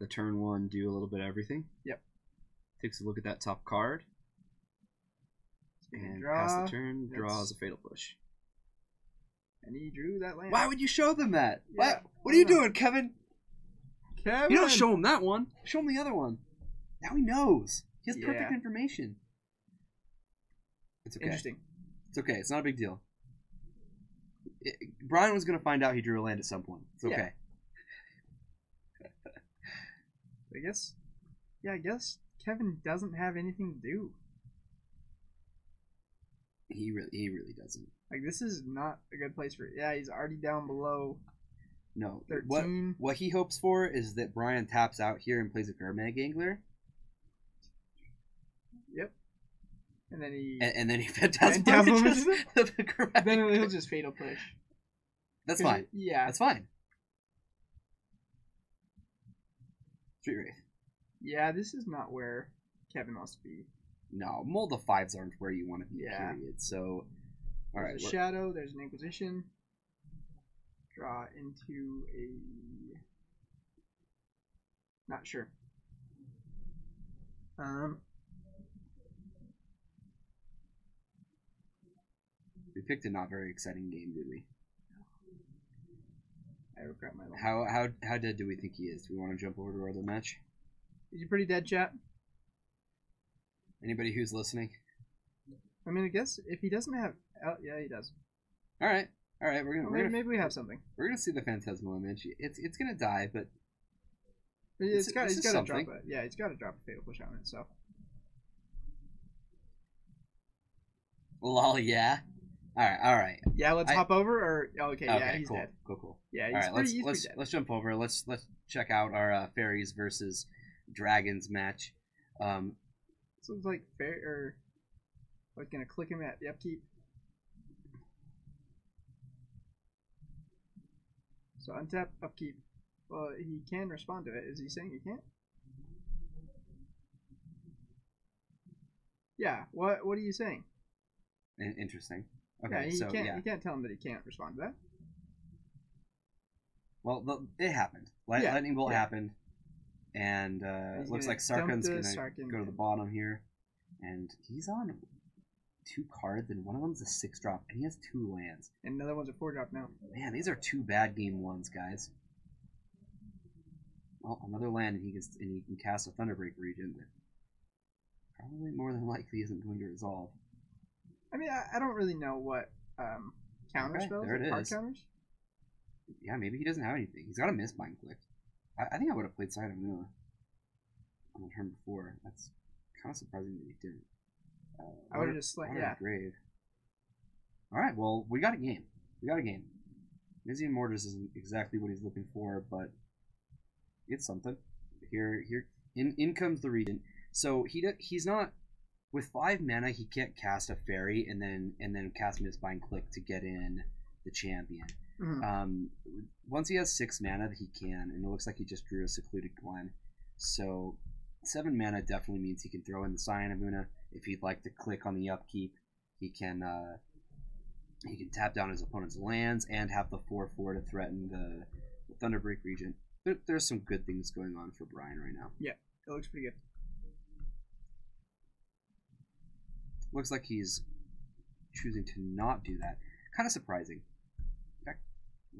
The turn 1, do a little bit of everything. Yep. Takes a look at that top card. And draw. pass the turn, draws a Fatal Push. And he drew that land. Why would you show them that? Yeah, What are you doing, Kevin? Kevin! You don't show him that one. Show him the other one. Now he knows. He has perfect Yeah. information. It's okay. Interesting. It's okay. It's not a big deal. Brian was going to find out he drew a land at some point. It's okay. I guess Kevin doesn't have anything to do. He really doesn't. Like, this is not a good place for... Yeah, he's already down below. No. 13. What he hopes for is that Brian taps out here and plays a Gurmag Angler. Yep. And then he... And then he Phantasm Phantasm the Gurmag. Then he'll just Fatal Push. That's fine. Yeah. That's fine. Street Wraith. Yeah, this is not where Kevin wants to be. No, mold of 5s aren't where you want to be, Yeah. period. So, alright. There's a Shadow, there's an Inquisition. Draw into a... Not sure. We picked a not very exciting game, did we? I regret my life. How dead do we think he is? Do we want to jump over to our other match? Is he pretty dead, chat? Anybody who's listening? I mean, I guess if he doesn't have... Oh, yeah, he does. Alright. Alright, maybe we have something. We're gonna see the Phantasmal image. It's gonna die, but He's got to drop something. it. Yeah, he's got to drop a Fatal Push on it, so... Lol, yeah. Alright. Yeah, let's hop over, or... Oh, okay, yeah, he's cool. dead. Cool. Yeah, Alright, let's jump over. Let's check out our fairies versus dragons match. This looks like fair, or... Like, gonna click him at the upkeep. So untap, upkeep. Well, he can respond to it. Is he saying he can't? Yeah. What are you saying? Interesting. Okay, yeah, you can't tell him that he can't respond to that. Well, it happened. Lightning bolt happened, and it looks like Sarkhan's gonna go to the bottom here, and he's on 2 cards, and one of them's a 6-drop, and he has 2 lands. And another one's a 4-drop now. Man, these are 2 bad game ones, guys. Well, another land, and he can cast a Thunderbreak Regent that probably more than likely isn't going to resolve. I mean, I don't really know what counter spells, there it is. Card counters. Yeah, maybe he doesn't have anything. He's got a Mistbind Click. I think I would have played Side of Moon on the turn before. That's kind of surprising that he didn't. I would have just Grave. All right, well, we got a game. Mizian Mortars isn't exactly what he's looking for, but it's something. Here, in comes the Regent. So he's not with 5 mana. He can't cast a fairy and then cast Mistbind Click to get in the champion. Mm-hmm. Once he has 6 mana, he can, and it looks like he just drew a Secluded Glen. So 7 mana definitely means he can throw in the Scion of Una. If he'd like to click on the upkeep, he can tap down his opponent's lands and have the 4/4 to threaten the Thunderbreak Regent. There's some good things going on for Brian right now. Yeah, it looks pretty good. Looks like he's choosing to not do that. Kind of surprising. In fact,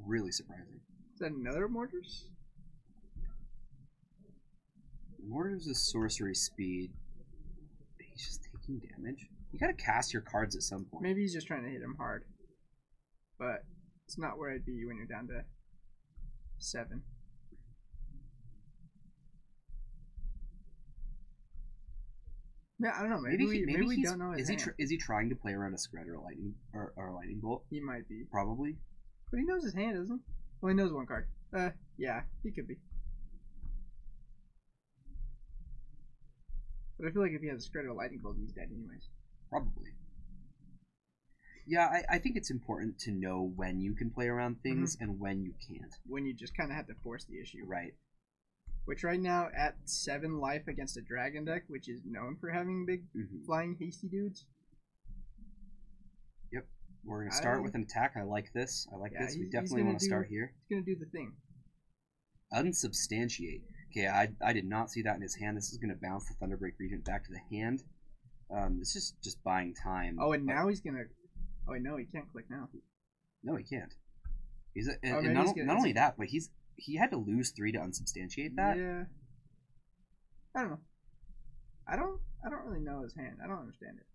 really surprising. Is that another Mortars? Mortars is sorcery speed. He's just taking damage. You gotta cast your cards at some point. Maybe he's just trying to hit him hard. But it's not where I'd be when you're down to 7. Yeah, I don't know. Maybe we don't know his hand. Is he trying to play around a Scred or a lightning bolt? He might be. Probably. But he knows his hand, doesn't he? Well, he knows 1 card. Yeah, he could be. But I feel like if he has a Scred or a lightning bolt, he's dead anyways. Probably. Yeah, I think it's important to know when you can play around things and when you can't. When you just kind of have to force the issue. Right. Which right now, at 7 life against a dragon deck, which is known for having big flying hasty dudes. Yep. We're going to start with an attack. I like this. This. We definitely want to start here. He's going to do the thing. Unsubstantiate. Okay, I did not see that in his hand. This is going to bounce the Thunderbreak Regent back to the hand. This is just buying time. Oh, and now he's going to... Oh, no, he can't click now. No, he can't. Not only that, but he had to lose 3 to unsubstantiate that. Yeah. I don't know. I don't really know his hand. I don't understand it.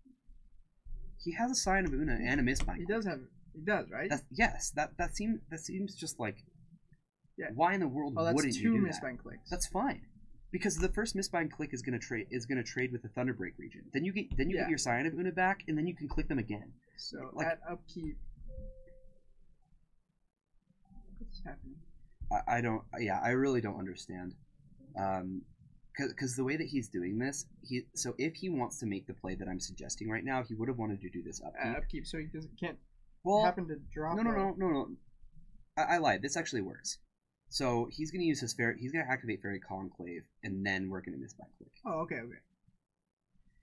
He has a Scion of Una and a Mistbind. He does, right? That seems just like... Yeah. Why in the world wouldn't you do that? 2 Mistbind clicks. That's fine, because the first Mistbind click is gonna trade with the Thunderbreak Regent. Then you get your Scion of Una back, and then you can click them again. So at upkeep, what's happening? I don't. Yeah, I really don't understand. Because the way that he's doing this, so if he wants to make the play that I'm suggesting right now, he would have wanted to do this upkeep. Upkeep, so he can't Well, happen to drop. No. I lied. This actually works. So he's gonna use his fairy. He's gonna activate Fairy Conclave, and then we're gonna miss by click. Oh, okay.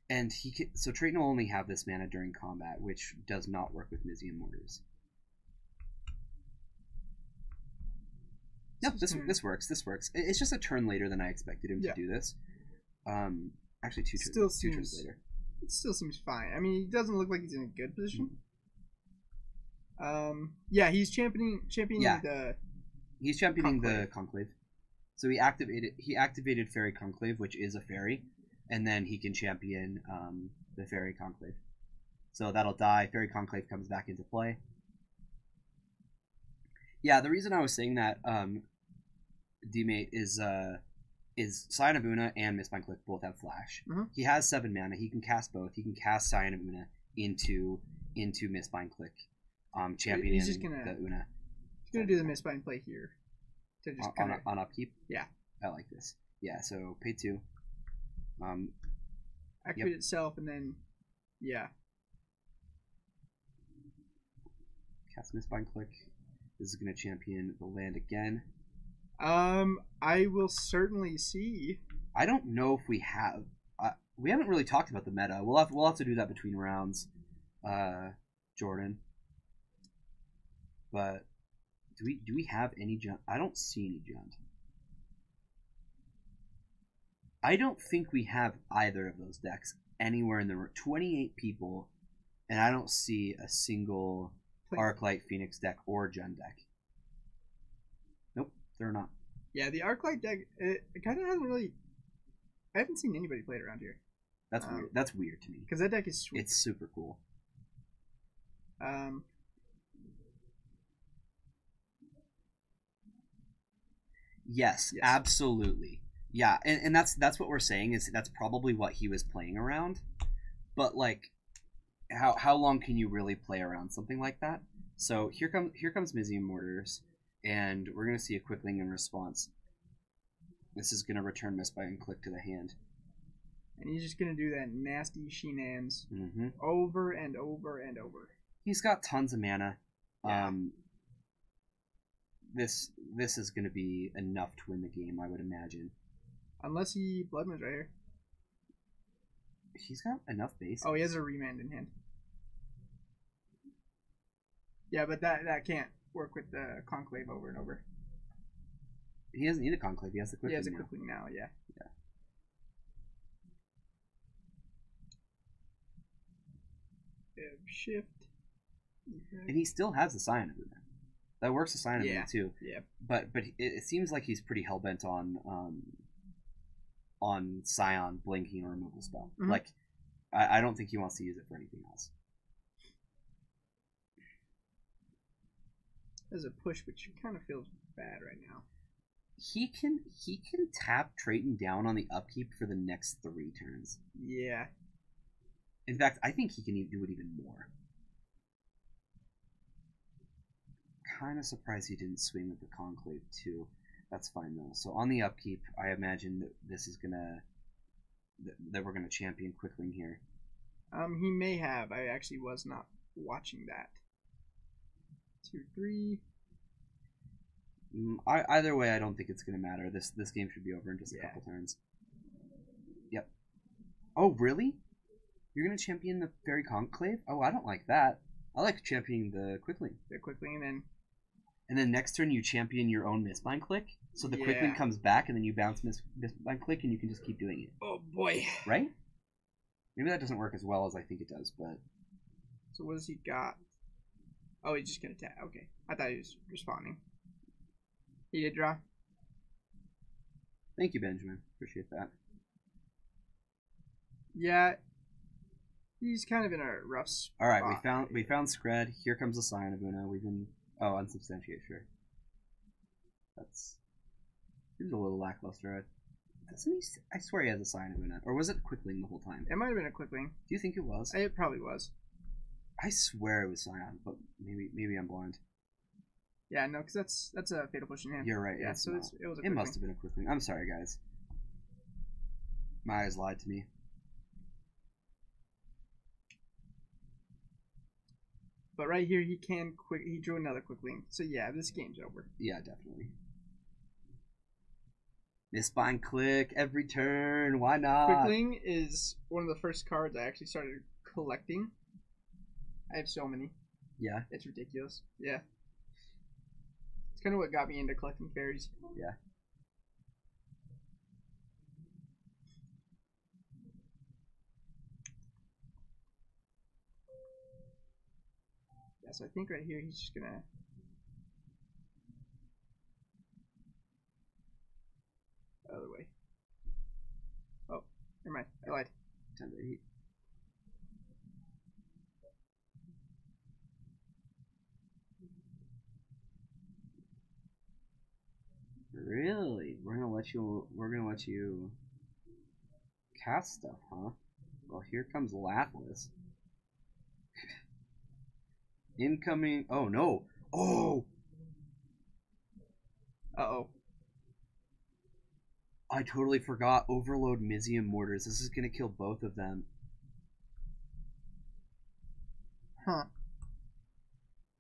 And so Triton will only have this mana during combat, which does not work with Mizium Mortars. Yep, this works. This works. It's just a turn later than I expected him to do this. Actually, two turns later. It still seems fine. I mean, he doesn't look like he's in a good position. Yeah, he's championing the. He's championing the Conclave. So he activated Fairy Conclave, which is a fairy, and then he can champion the Fairy Conclave. So that'll die. Fairy Conclave comes back into play. Yeah, the reason I was saying that, D-Mate, is Scion of Una and Miss Click both have Flash. He has 7 mana. He can cast both. He can cast Scion of Una into Miss Click, championing the Una. He's gonna do the Miss play here to just on upkeep. Yeah, I like this. Yeah, so pay 2. Activate itself, and then cast Miss Click. This is going to champion the land again. I will certainly see. I don't know if we have. We haven't really talked about the meta. We'll have to do that between rounds, Jordan. But do we have any Junt? I don't see any Junt. I don't think we have either of those decks anywhere in the room. 28 people, and I don't see a single Arclight Phoenix deck or Jund deck. Nope, they're not. Yeah, the Arclight deck, it kind of hasn't really. I haven't seen anybody play it around here. That's weird. That's weird to me. Because that deck is sweet. It's super cool. Yes, absolutely. Yeah, and that's what we're saying is that's probably what he was playing around. But like, how long can you really play around something like that? So here comes Mizium Mortars, and we're gonna see a Quickling in response. This is gonna return Miss by and click to the hand. And he's just gonna do that nasty shenanigans over and over and over. He's got tons of mana. Yeah. This is gonna be enough to win the game, I would imagine. Unless he Blood Moon's right here. He's got enough base. Oh, he has a Remand in hand. Yeah, but that can't work with the Conclave over and over. He doesn't need a Conclave. He has the Quickling. He has a Quickling now. Yeah. Shift. And he still has the Scion of Una. That works the Scion of Una too. Yeah. But it seems like he's pretty hellbent on Scion blinking a removal spell. Like, I don't think he wants to use it for anything else. There's a push, which kind of feels bad right now. He can tap Triton down on the upkeep for the next 3 turns. Yeah. In fact, I think he can do it even more. Kind of surprised he didn't swing with the Conclave too. That's fine though. So on the upkeep, I imagine that this is that we're gonna champion Quickling here. He may have. I actually was not watching that. 2, 3. Either way, I don't think it's gonna matter. This game should be over in just a couple turns. Yep. Oh really? You're gonna champion the Fairy Conclave? Oh, I don't like that. I like championing the Quickling. The Quickling, and then next turn you champion your own Mistbind Click, so the Quickling comes back, and then you bounce Mistbind Click, and you can just keep doing it. Oh boy! Right? Maybe that doesn't work as well as I think it does, but. So what has he got? Oh, he's just gonna attack. Okay, I thought he was responding. He did draw. Thank you, Benjamin. Appreciate that. Yeah. He's kind of in a rough spot. All right, we found Scred. Here comes the Scion of Una. We've been unsubstantiate, sure. He's a little lackluster. Doesn't he? I swear he has a Scion of Una, or was it Quickling the whole time? It might have been a Quickling. Do you think it was? It probably was. I swear it was Scion, but maybe I'm blind. Yeah, no, because that's a fatal push in hand. You're right. Yeah, it's so not. it was a It must have been a quick thing. I'm sorry, guys. My eyes lied to me. But right here, he drew another quick link. So yeah, this game's over. Yeah, definitely. Misbind click every turn. Why not? Quickling is one of the first cards I actually started collecting. I have so many. Yeah. It's ridiculous. Yeah. It's kind of what got me into collecting fairies. Yeah. Yeah, so I think right here he's just gonna... Other way. Oh, never mind. I lied. 10 to 8. Really? We're gonna let you cast stuff, huh? Well, here comes Lathlis. Incoming. Oh no. Oh. Uh-oh. I totally forgot. Overload Mizium Mortars. This is gonna kill both of them. Huh.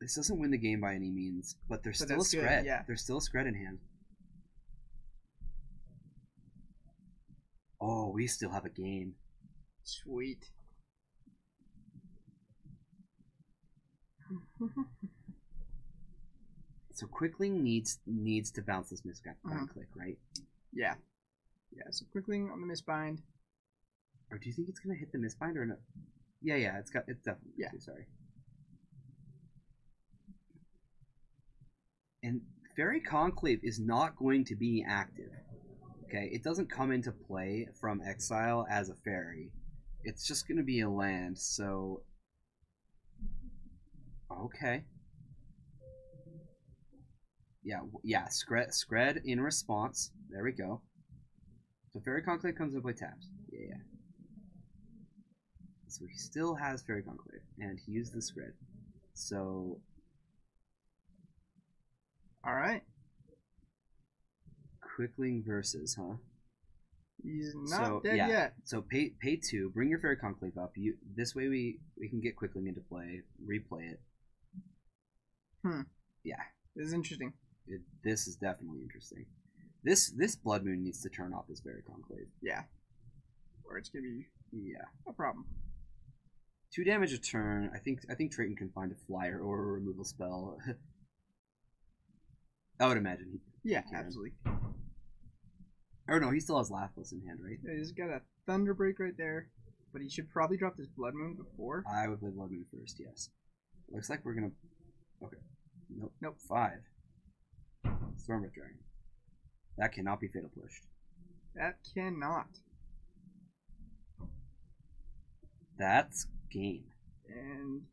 This doesn't win the game by any means, but there's But still a that's good, Scred. yeah. There's still a Scred in hand. Oh, we still have a game. Sweet. So Quickling needs to bounce this misbind click, right? Yeah. Yeah, so Quickling on the misbind. Or do you think it's gonna hit the misbind or no? Yeah, it's definitely. Yeah. Sorry. And Fairy Conclave is not going to be active. Okay, it doesn't come into play from exile as a fairy. It's just going to be a land, so... Okay. Yeah, Scred in response. There we go. So Fairy Conclave comes into play taps. Yeah. So he still has Fairy Conclave, and he used the Scred. So... Alright. Quickling versus, huh? He's not dead yet. So pay 2. Bring your Fairy Conclave up. This way we can get Quickling into play. Replay it. Yeah. This is interesting. This is definitely interesting. This Blood Moon needs to turn off this Fairy Conclave. Yeah. Or it's gonna be a problem. 2 damage a turn. I think Trayton can find a flyer or a removal spell. I would imagine he can. Absolutely. Or no, he still has Lathlis in hand, right? Yeah, he's got a Thunderbreak right there, but he should probably drop this Blood Moon before. I would play Blood Moon first, yes. Looks like we're gonna... Okay. Nope. 5. Stormbreath Dragon. That cannot be fatal pushed. That cannot. That's game. And...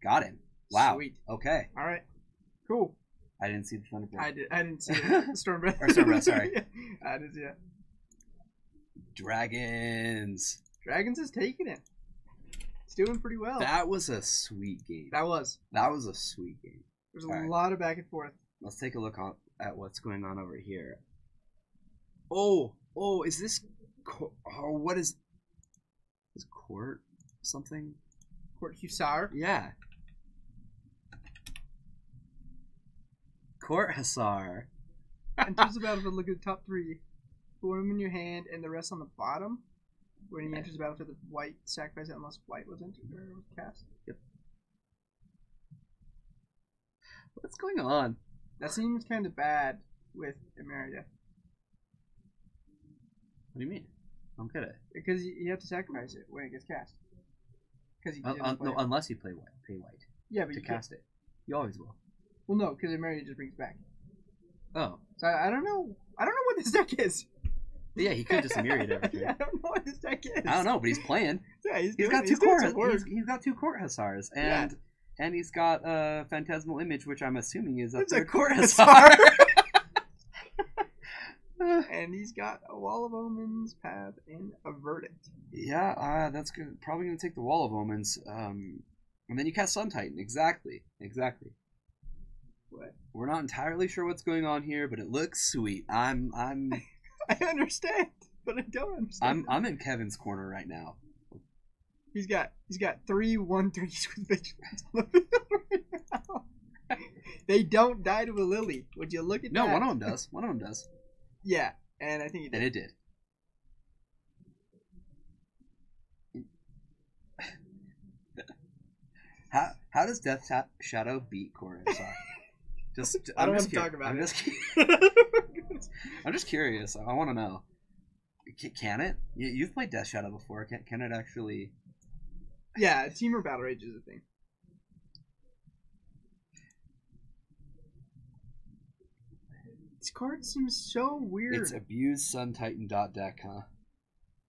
Got him. Wow. Sweet. Okay. Alright. Cool. I didn't see the Thunderbreath. I didn't see it. Stormbreath. Or Stormbreath, sorry. I didn't see it. Dragons. Dragons is taking it. It's doing pretty well. That was a sweet game. That was a sweet game. There's a lot of back and forth. Let's take a look at what's going on over here. Oh, is this... what is Court something? Court Hussar? Yeah. Court Hussar. Enters the battlefield, look at the top 3. Put one of them in your hand and the rest on the bottom. When he enters the battlefield, the white sacrifice it unless white was entered or was cast. Yep. What's going on? That seems kind of bad with Emeria. What do you mean? I don't get it. Because you have to sacrifice it when it gets cast. Because no, unless you pay white. Yeah, but to cast it. You always will. Well, no, because Emeria just brings it back. Oh. So I don't know. I don't know what this deck is. Yeah, he could just Myriad every turn. I don't know what this deck is. I don't know, but he's playing. Yeah, he's got two Court Hussars, and he's got a Phantasmal Image, which I'm assuming is a Court Hussar. And he's got a Wall of Omens, Path, and a Verdict. Yeah, that's probably gonna take the Wall of Omens. And then you cast Sun Titan. Exactly. What? We're not entirely sure what's going on here, but it looks sweet. I'm I understand, but I don't understand. I'm in Kevin's corner right now. He's got 3 1/3s with vigilance on the field right now. They don't die to a Lily. Would you look at that? No, one of them does. One of them does. Yeah, and I think it did. And it did. How does Death Shadow beat Coruscant? I don't want to talk about it. I'm just curious. I want to know. Can it? You've played Death Shadow before. Can it actually? Yeah, Team or Battle Rage is a thing. This card seems so weird. It's abusesuntitan.deck, huh?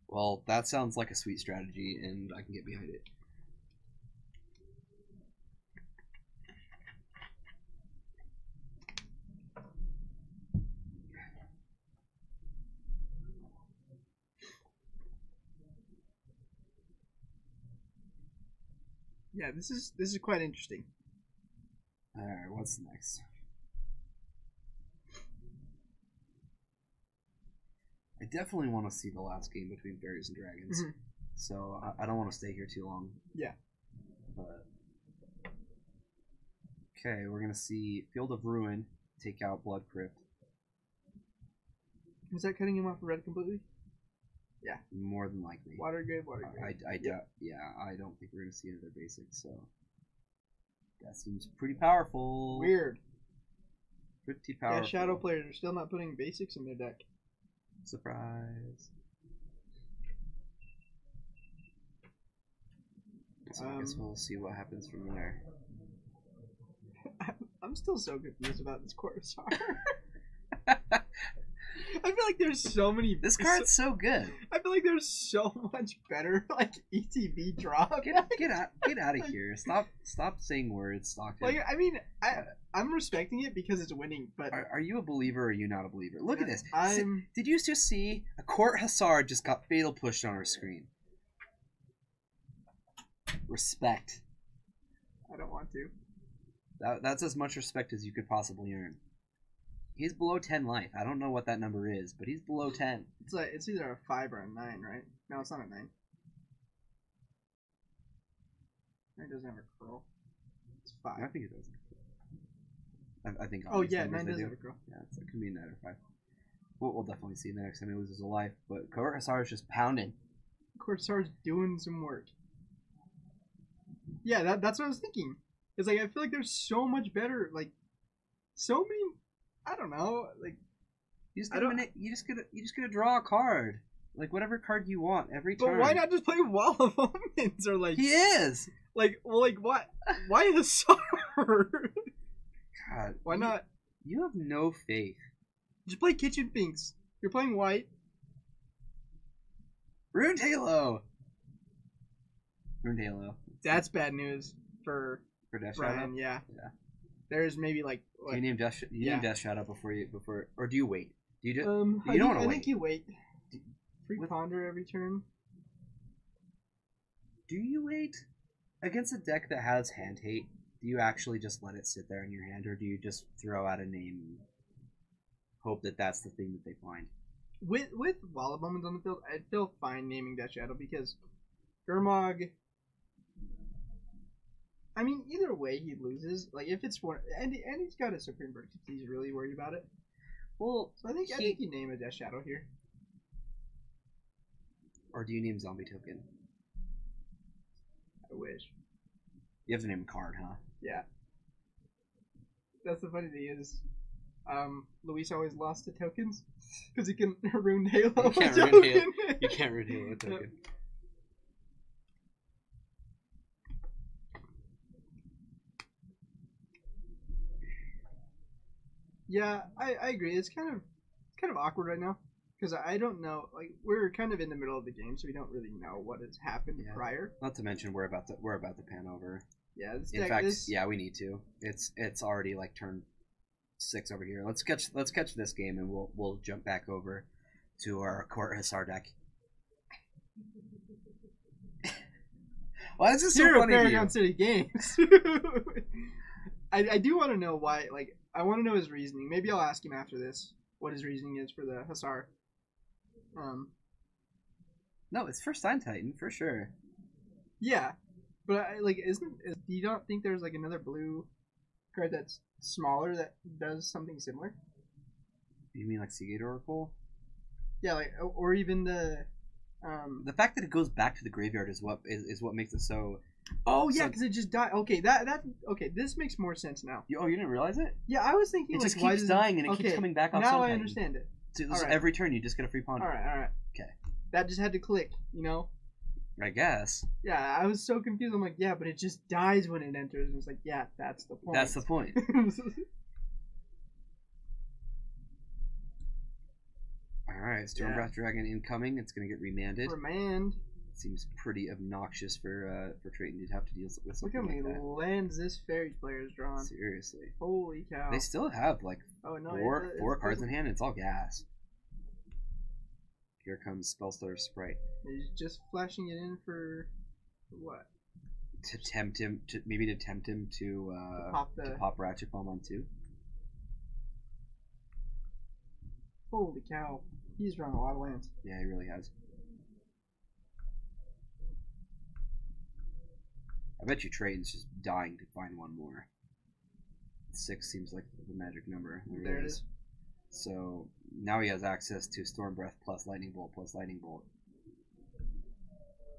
Well, that sounds like a sweet strategy, and I can get behind it. Yeah, this is quite interesting. All right, what's next? I definitely want to see the last game between Fairies and Dragons, so I don't want to stay here too long. Yeah. But okay, we're gonna see Field of Ruin take out Blood Crypt. Is that cutting him off red completely? Yeah. More than likely. Water grave. I doubt. Yeah, I don't think we're gonna see another basic. So that seems pretty powerful. Weird. Pretty powerful. Yeah, shadow players are still not putting basics in their deck. Surprise. So I guess we'll see what happens from there. I'm still so confused about this Coruscant. I feel like there's so many. This card's so good. I feel like there's so much better like ETB draw. Get out of here. Stop saying words, Stockton. Like I mean, I'm respecting it because it's winning. But are you a believer or are you not a believer? Look at this. I'm. Did you just see a Court Hussar just got fatal pushed on our screen? Respect. I don't want to. That's as much respect as you could possibly earn. He's below 10 life. I don't know what that number is, but he's below 10. It's either a 5 or a 9, right? No, it's not a 9. It doesn't have a curl. It's 5. I think it does. I think. Oh yeah, 9 does have a curl. Yeah, it could be a 9 or 5. We'll definitely see the next time he loses a life. But Court Hussar is just pounding. Hussar's doing some work. Yeah, that's what I was thinking. It's like I feel like there's so much better, like so many. I don't know, like you just gotta draw a card, like whatever card you want every turn. But why not just play Wall of Omens or like? He is like what? Why Hussar? God, why not? You have no faith. Just play Kitchen Finks. You're playing white. Rune Halo. That's bad news for Death Brian. Shadow? Yeah. There's maybe like. You name Death Shadow before, or do you wait? Do you just? I don't want to wait. I think you wait. Free ponder every turn. Do you wait against a deck that has hand hate? Do you actually just let it sit there in your hand, or do you just throw out a name and hope that that's the thing that they find? With Wall of Omens on the field, I'd feel fine naming Death Shadow because Gurmag. I mean, either way he loses. Like if it's one, and he's got a Supreme Burst if he's really worried about it. Well, so I think you name a Death Shadow here. Or do you name Zombie Token? I wish. You have to name a card, huh? Yeah. That's the funny thing is, Luis always lost to tokens because he can ruin Halo. You can't ruin Halo. You can't ruin Halo with token. Yeah, I agree. It's kind of awkward right now because I don't know. Like we're kind of in the middle of the game, so we don't really know what has happened prior. Not to mention we're about to pan over. Yeah, in fact, yeah, we need to. It's already like turn 6 over here. Let's catch this game and we'll jump back over to our Court Hussar deck. Why is this so Hero funny to Paragon you? City Games. I do want to know why. Like, I want to know his reasoning. Maybe I'll ask him after this what his reasoning is for the Hussar. No, it's first time Titan for sure. Yeah, but like, do you not think there's like another blue card that's smaller that does something similar? You mean like Seagate Oracle? Yeah, like, or even the fact that it goes back to the graveyard is what makes it so. Oh yeah, because it just died. Okay, okay. This makes more sense now. You didn't realize it? Yeah, I was thinking It like, just why keeps does dying and it keeps coming back off. Now Sun I Titan. understand it. So All right. every turn you just get a free ponder. All right. Okay. That just had to click, you know. I guess. Yeah, I was so confused. I'm like, yeah, but it just dies when it enters. And it's like, yeah, that's the point. That's the point. Alright, Stormbreath Dragon incoming. It's going to get remanded. Remand. Seems pretty obnoxious for Trayton to have to deal with something Look how like many that. lands this fairy player's drawn. Seriously. Holy cow. They still have like four cards in hand. It's all gas. Here comes Spellstutter Sprite. He's just flashing it in for what? To tempt him to pop Ratchet Bomb on 2. Holy cow. He's drawn a lot of lands. Yeah, he really has. I bet you Trayton's just dying to find one more. 6 seems like the magic number. There it is. So now he has access to Stormbreath plus Lightning Bolt plus Lightning Bolt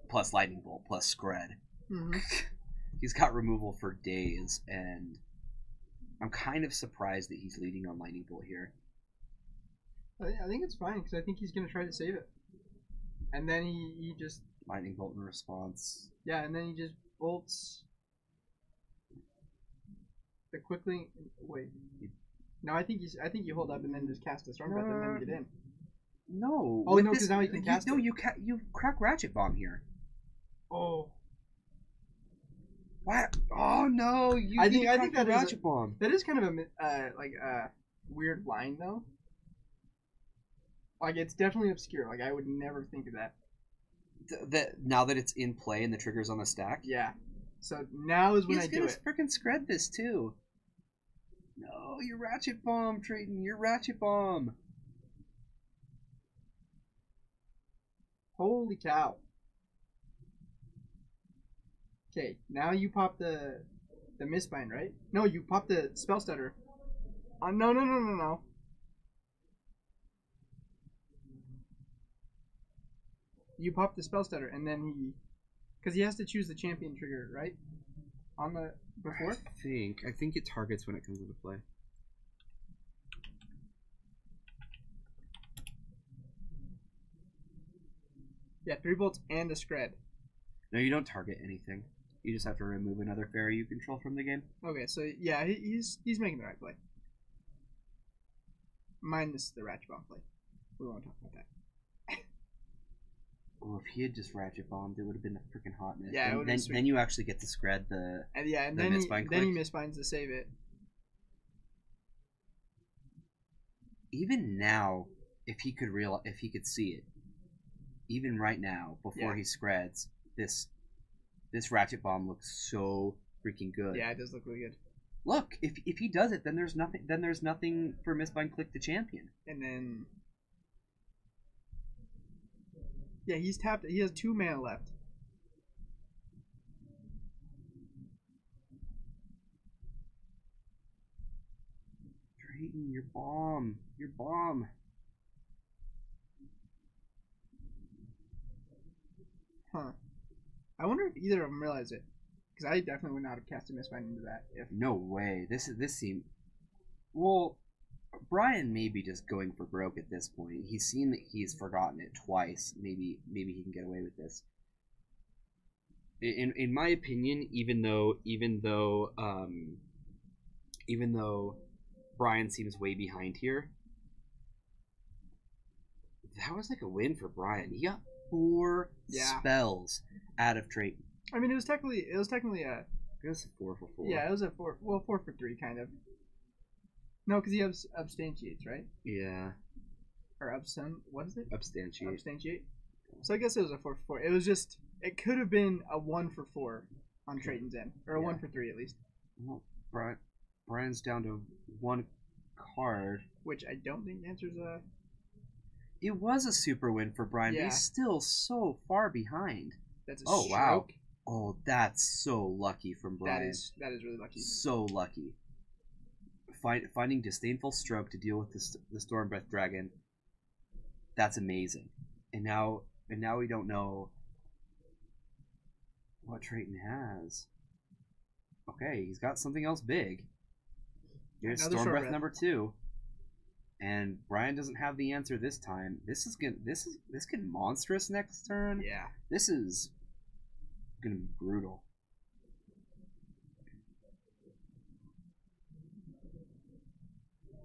plus Lightning Bolt plus Scred. Mm-hmm. He's got removal for days, and I'm kind of surprised that he's leading on Lightning Bolt here. I think it's fine because I think he's gonna try to save it, and then he just Lightning Bolt in response. Yeah, and then he just bolts the quickly. Wait. No, I think you hold up and then just cast a Stormbreath and then get in. No. Oh no, because now you can cast. No, you crack Ratchet Bomb here. Oh. What? Oh no! I think that Ratchet Bomb. That is kind of a weird line though. Like, it's definitely obscure. Like, I would never think of that. Now that it's in play and the trigger's on the stack. Yeah. So now is when I do it. He's gonna freaking Scred this too. No, your Ratchet Bomb, Trayton. Your Ratchet Bomb. Holy cow. Okay, now you pop the Mistbind, right? No, you pop the Spell Stutter. No. You pop the Spell Stutter, and then because he has to choose the champion trigger, right? On the before. I think it targets when it comes into play. Yeah, 3 bolts and a Scred. No, you don't target anything. You just have to remove another fairy you control from the game. Okay, so yeah, he's making the right play. Minus the Ratchet Bomb play. We won't talk about that. Oh, if he had just Ratchet Bombed, it would have been a freaking hotness. Yeah, it would have been then you actually get to Scred and then he misbinds to save it. Even now, if he could see it, even right now, before he Screds, this Ratchet Bomb looks so freaking good. Yeah, it does look really good. Look, if he does it, then there's nothing for Misbind Click to champion. And then yeah, he's tapped. He has 2 mana left. Drayton, your bomb. Huh. I wonder if either of them realize it. Because I definitely would not have cast a Mistbind into that. No way. This seemed. Well, Brian may be just going for broke at this point. He's seen that he's forgotten it twice. Maybe he can get away with this. In my opinion, even though Brian seems way behind here, that was like a win for Brian. He got 4 spells out of Trayton. I mean, it was technically a. It was a 4 for 4. Yeah, it was a 4. Well, 4 for 3, kind of. No, because he abstantiates, right? Yeah. Or what is it? Abstantiate. So I guess it was a 4 for 4. It was just It could have been a 1 for 4 on Trayton's end, or a 1 for 3 at least. Well, Brian's down to 1 card. Which I don't think answers a... It was a super win for Brian, but he's still so far behind. That's a stroke. Wow. Oh, that's so lucky from Brian. That is really lucky. So lucky. Finding Disdainful Stroke to deal with the Stormbreath Dragon. That's amazing. And now we don't know what Trayton has. Okay, he's got something else big. Here's Stormbreath number 2. And Brian doesn't have the answer this time. This getting monstrous next turn. Yeah. This is gonna be brutal.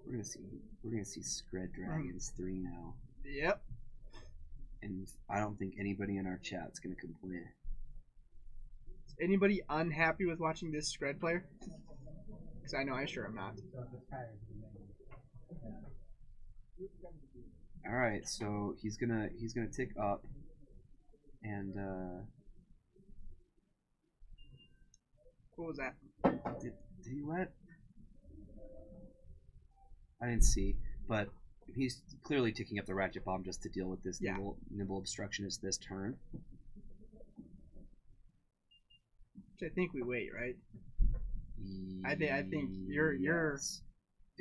We're gonna see Scred Dragons 3 now. Yep. And I don't think anybody in our chat's gonna complain. Is anybody unhappy with watching this Scred player? Because I know I sure am not. All right, so he's gonna tick up, and what was that? Did he let? I didn't see, but he's clearly ticking up the Ratchet Bomb just to deal with this nimble Obstructionist this turn. Which I think we wait, right? I think you're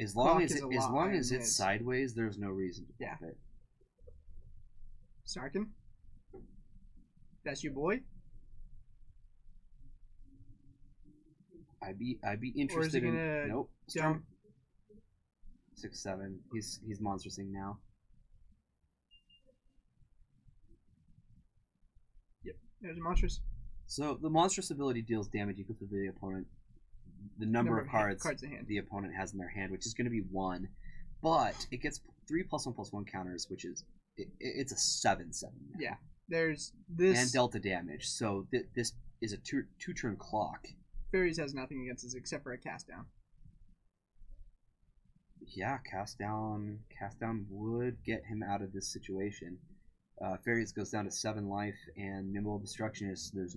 as long as it's sideways, there's no reason to pop it. Sarkin, that's your boy. I'd be interested in. Nope. Jump. 6/7. He's monstrosing now. Yep. There's a monstrous. So the monstrous ability deals damage equal to the opponent. The number of cards in hand the opponent has in their hand, which is going to be 1, but it gets 3 +1/+1 counters, which is it's a 7/7. Yeah. There's this and delta damage. So this is a two turn clock. Fairies has nothing against this except for a cast down. Yeah, cast down would get him out of this situation. Fairies goes down to 7 life, and Nimble Obstructionist. There's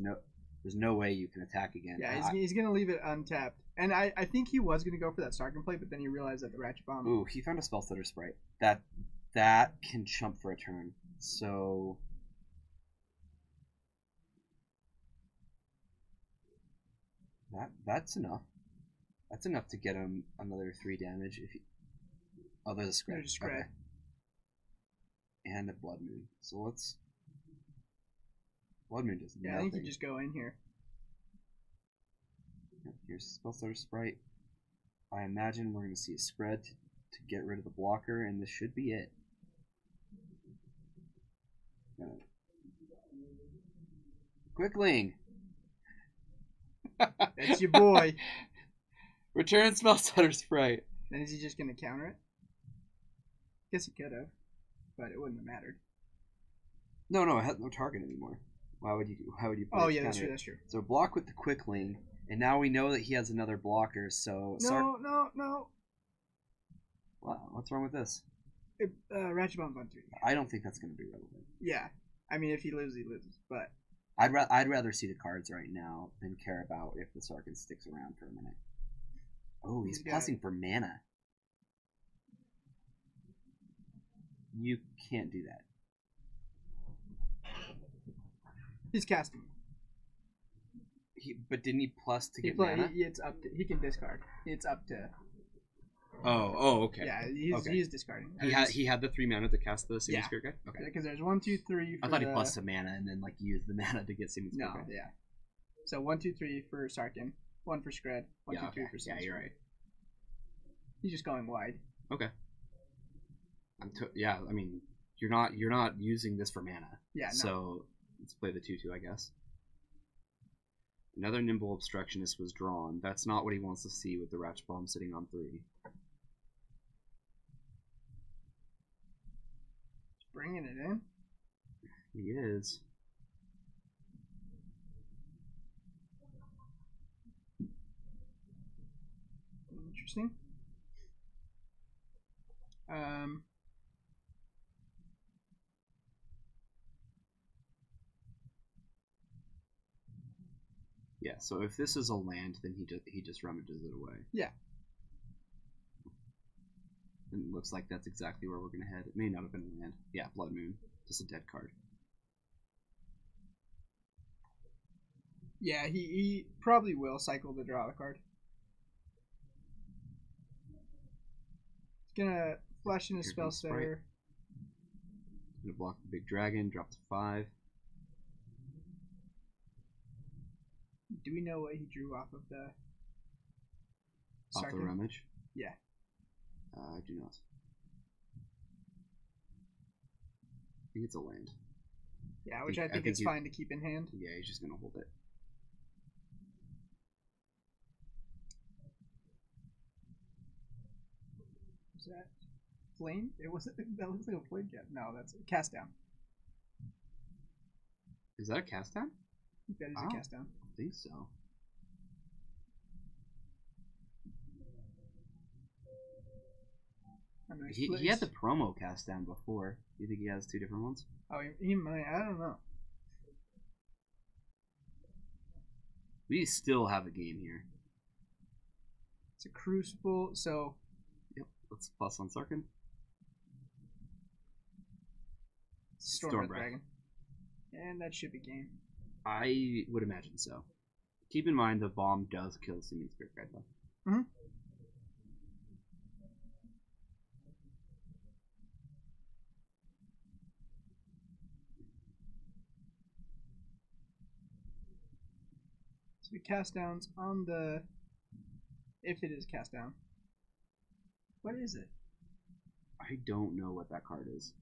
no way you can attack again. Yeah, he's gonna leave it untapped, and I think he was gonna go for that Sarkin play, but then he realized that the Ratchet Bomb. Ooh, he found a Spell Stutter Sprite that can chump for a turn. So that's enough. That's enough to get him another 3 damage if he. Oh, there's a Scred. There's a Scred. Okay. And a Blood Moon. So let's. Blood Moon does nothing. Yeah, I think you just go in here. Here's Spell Starter Sprite. I imagine we're going to see a Scred to get rid of the blocker, and this should be it. Quickling! That's your boy. Return Spell Starter Sprite. Then is he just going to counter it? Guess he could have, but it wouldn't have mattered. No, it has no target anymore. Why would you Oh yeah, that's true. So block with the Quickling, and now we know that he has another blocker, so No. Wow, what's wrong with this? Ratchet Bomb's on 3. I don't think that's going to be relevant. Yeah. I mean, if he loses, he loses, but I'd rather see the cards right now than care about if the Sarkin sticks around for a minute. Oh, he's plussing for mana. You can't do that. He's casting. But didn't he plus to get mana? It's up to, he can discard. It's up to. Oh, okay. Yeah, he's discarding. He had the 3 mana to cast the Seeming Spirit guy? Okay. Because there's 1, 2, 3 for I thought he plus a mana and then used the mana to get Seeming Spirit guy. Yeah. So 1, 2, 3 for Sarkin, 1 for Scred, 1, 2, 3 for Seeming. Yeah, you're right. He's just going wide. Okay. I mean, you're not using this for mana. Yeah, no. So let's play the 2/2, I guess. Another Nimble Obstructionist was drawn. That's not what he wants to see with the Ratchet Bomb sitting on 3. Bringing it in. He is. Interesting. Yeah, so if this is a land, then he just rummages it away. Yeah. And it looks like that's exactly where we're going to head. It may not have been a land. Yeah, Blood Moon. Just a dead card. Yeah, he probably will cycle to draw the card. He's gonna flash in a spell setter. Gonna block the big dragon, drop to 5. Do we know what he drew off of the Off the rummage? Yeah. I do not. I think it's a land. Yeah, which I think it's fine to keep in hand. Yeah, he's just gonna hold it. Was that flame? It wasn't. That looks like a flame cap. No, that's a cast down. Is that a cast down? I think that is a cast down. I think so. Nice he had the promo cast down before. Do you think he has 2 different ones? Oh, he might. I don't know. We still have a game here. It's a Crucible, so... Yep, let's plus on Sarkin. Stormbreath Dragon. And that should be game. I would imagine so. Keep in mind the bomb does kill the Simian Spirit Guide though. Mm-hmm. So we cast downs on the... If it is cast down. What is it? I don't know what that card is.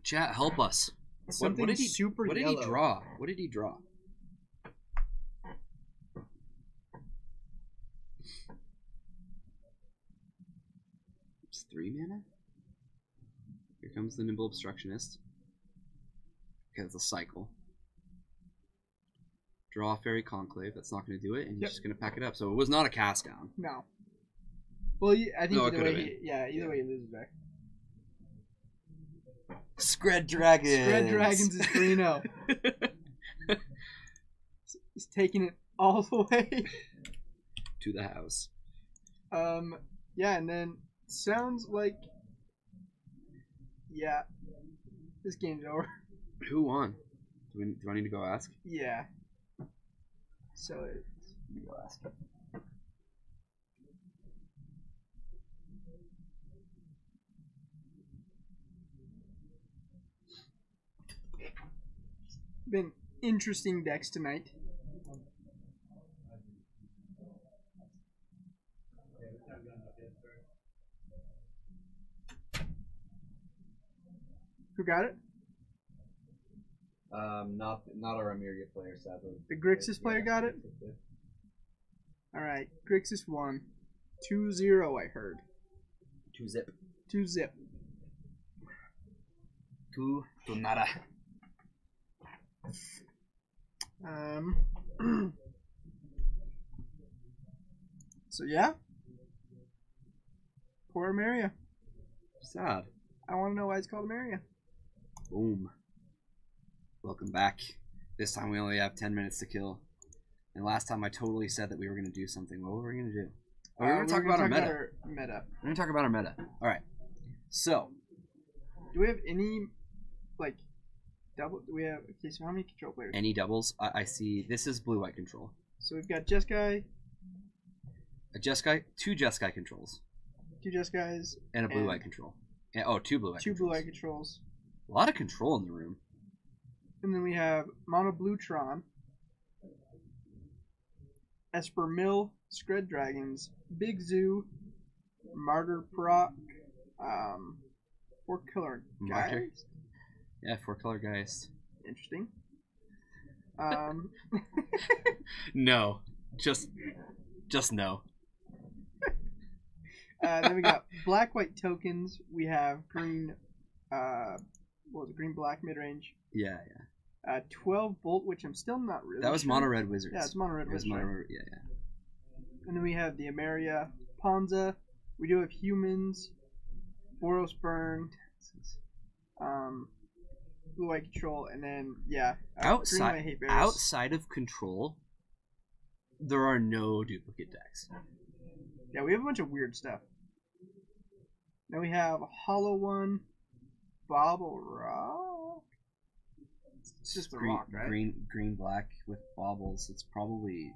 Chat, help us. Something what did he, super What did yellow. he draw? What did he draw? It's 3 mana? Here comes the Nimble Obstructionist. Okay, it's a cycle. Draw Fairy Conclave. That's not going to do it, and he's just going to pack it up. So it was not a cast down. No. Well, I think No, either way, either way he loses back. Scred Dragons! Scred Dragons is 3-0. He's taking it all the way. To the house. Yeah, and then sounds like... Yeah. This game's over. Who won? Do I need to go ask? Yeah. So let me go ask. Been interesting decks tonight. Who got it? Not our Amiria player, sadly. The Grixis player got it? Alright, Grixis won. 2-0, I heard. 2-zip. 2-zip. 2 to nada. So yeah. Poor Amiria. Sad. I want to know why it's called Amiria. Boom. Welcome back. This time we only have 10 minutes to kill. And last time I totally said that we were going to do something. What were we going to do? Oh, we were going to talk about our meta. We're going to talk about our meta. Alright. So. Do we have any, like, double? Do we have, okay, so how many control players? Any doubles? I see. This is blue-white control. So we've got Jeskai. A Jeskai, 2 Jeskai controls. 2 Jeskais. And a blue-white control. And, 2 blue-white controls. 2 blue-white controls. A lot of control in the room. And then we have Mono Bluetron, Esper Mill, Scred Dragons, Big Zoo, Martyr Proc, 4-color Geist. Yeah, 4-color Geist. Interesting. No. Just no. Then we got black-white tokens. We have green, what was it, green-black mid-range. Yeah. 12 Bolt, which I'm still not really That was sure. Mono-red Wizards. Yeah, it's Mono-red Wizards. Yeah. And then we have the Ameria Ponza. We do have humans, Boros Burn, blue-white control, and then yeah, outside green-white hate bears. outside of control, there are no duplicate decks. Yeah, we have a bunch of weird stuff. Then we have a hollow one, bobble rock. It's just a rock, right? Green black with baubles. It's probably.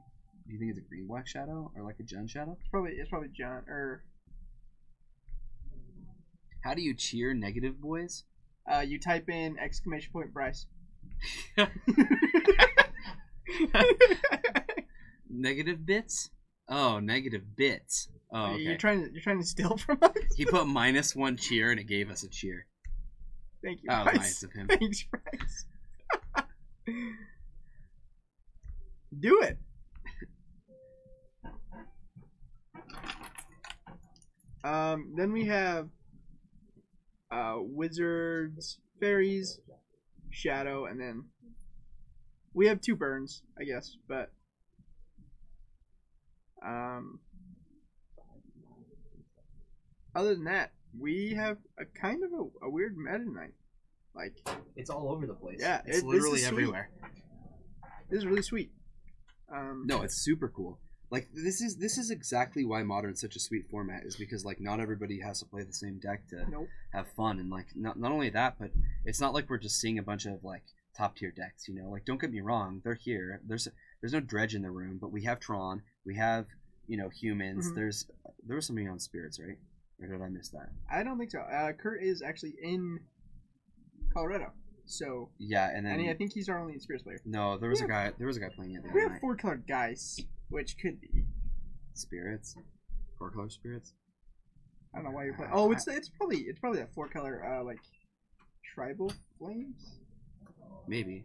Do you think it's a green black shadow or like a Jun shadow? It's probably Jun or. How do you cheer negative boys? You type in ! Bryce. Negative bits? Oh, negative bits. Oh, okay. You're trying to steal from us. He put -1 cheer and it gave us a cheer. Thank you. That was nice of him. Thanks, Bryce. Do it. Then we have wizards, fairies, shadow, and then we have 2 burns, I guess, but other than that, we have a kind of a weird meta tonight. Like, it's all over the place. Yeah, it's literally everywhere. This is really sweet. No, it's super cool. Like this is exactly why Modern's such a sweet format, is because like not everybody has to play the same deck to have fun, and like not only that, but it's not like we're just seeing a bunch of like top tier decks, you know. Like don't get me wrong, they're here. There's no dredge in the room, but we have Tron, we have, you know, humans. Mm-hmm. There was something on spirits, right? Or did I miss that? I don't think so. Kurt is actually in Colorado, so yeah, and then I think he's our only spirits player. No, there was a guy playing it the other We have night. 4 color guys, which could be spirits, 4 color spirits. I don't know why you're playing. Oh, it's probably that 4 color like tribal flames. Maybe.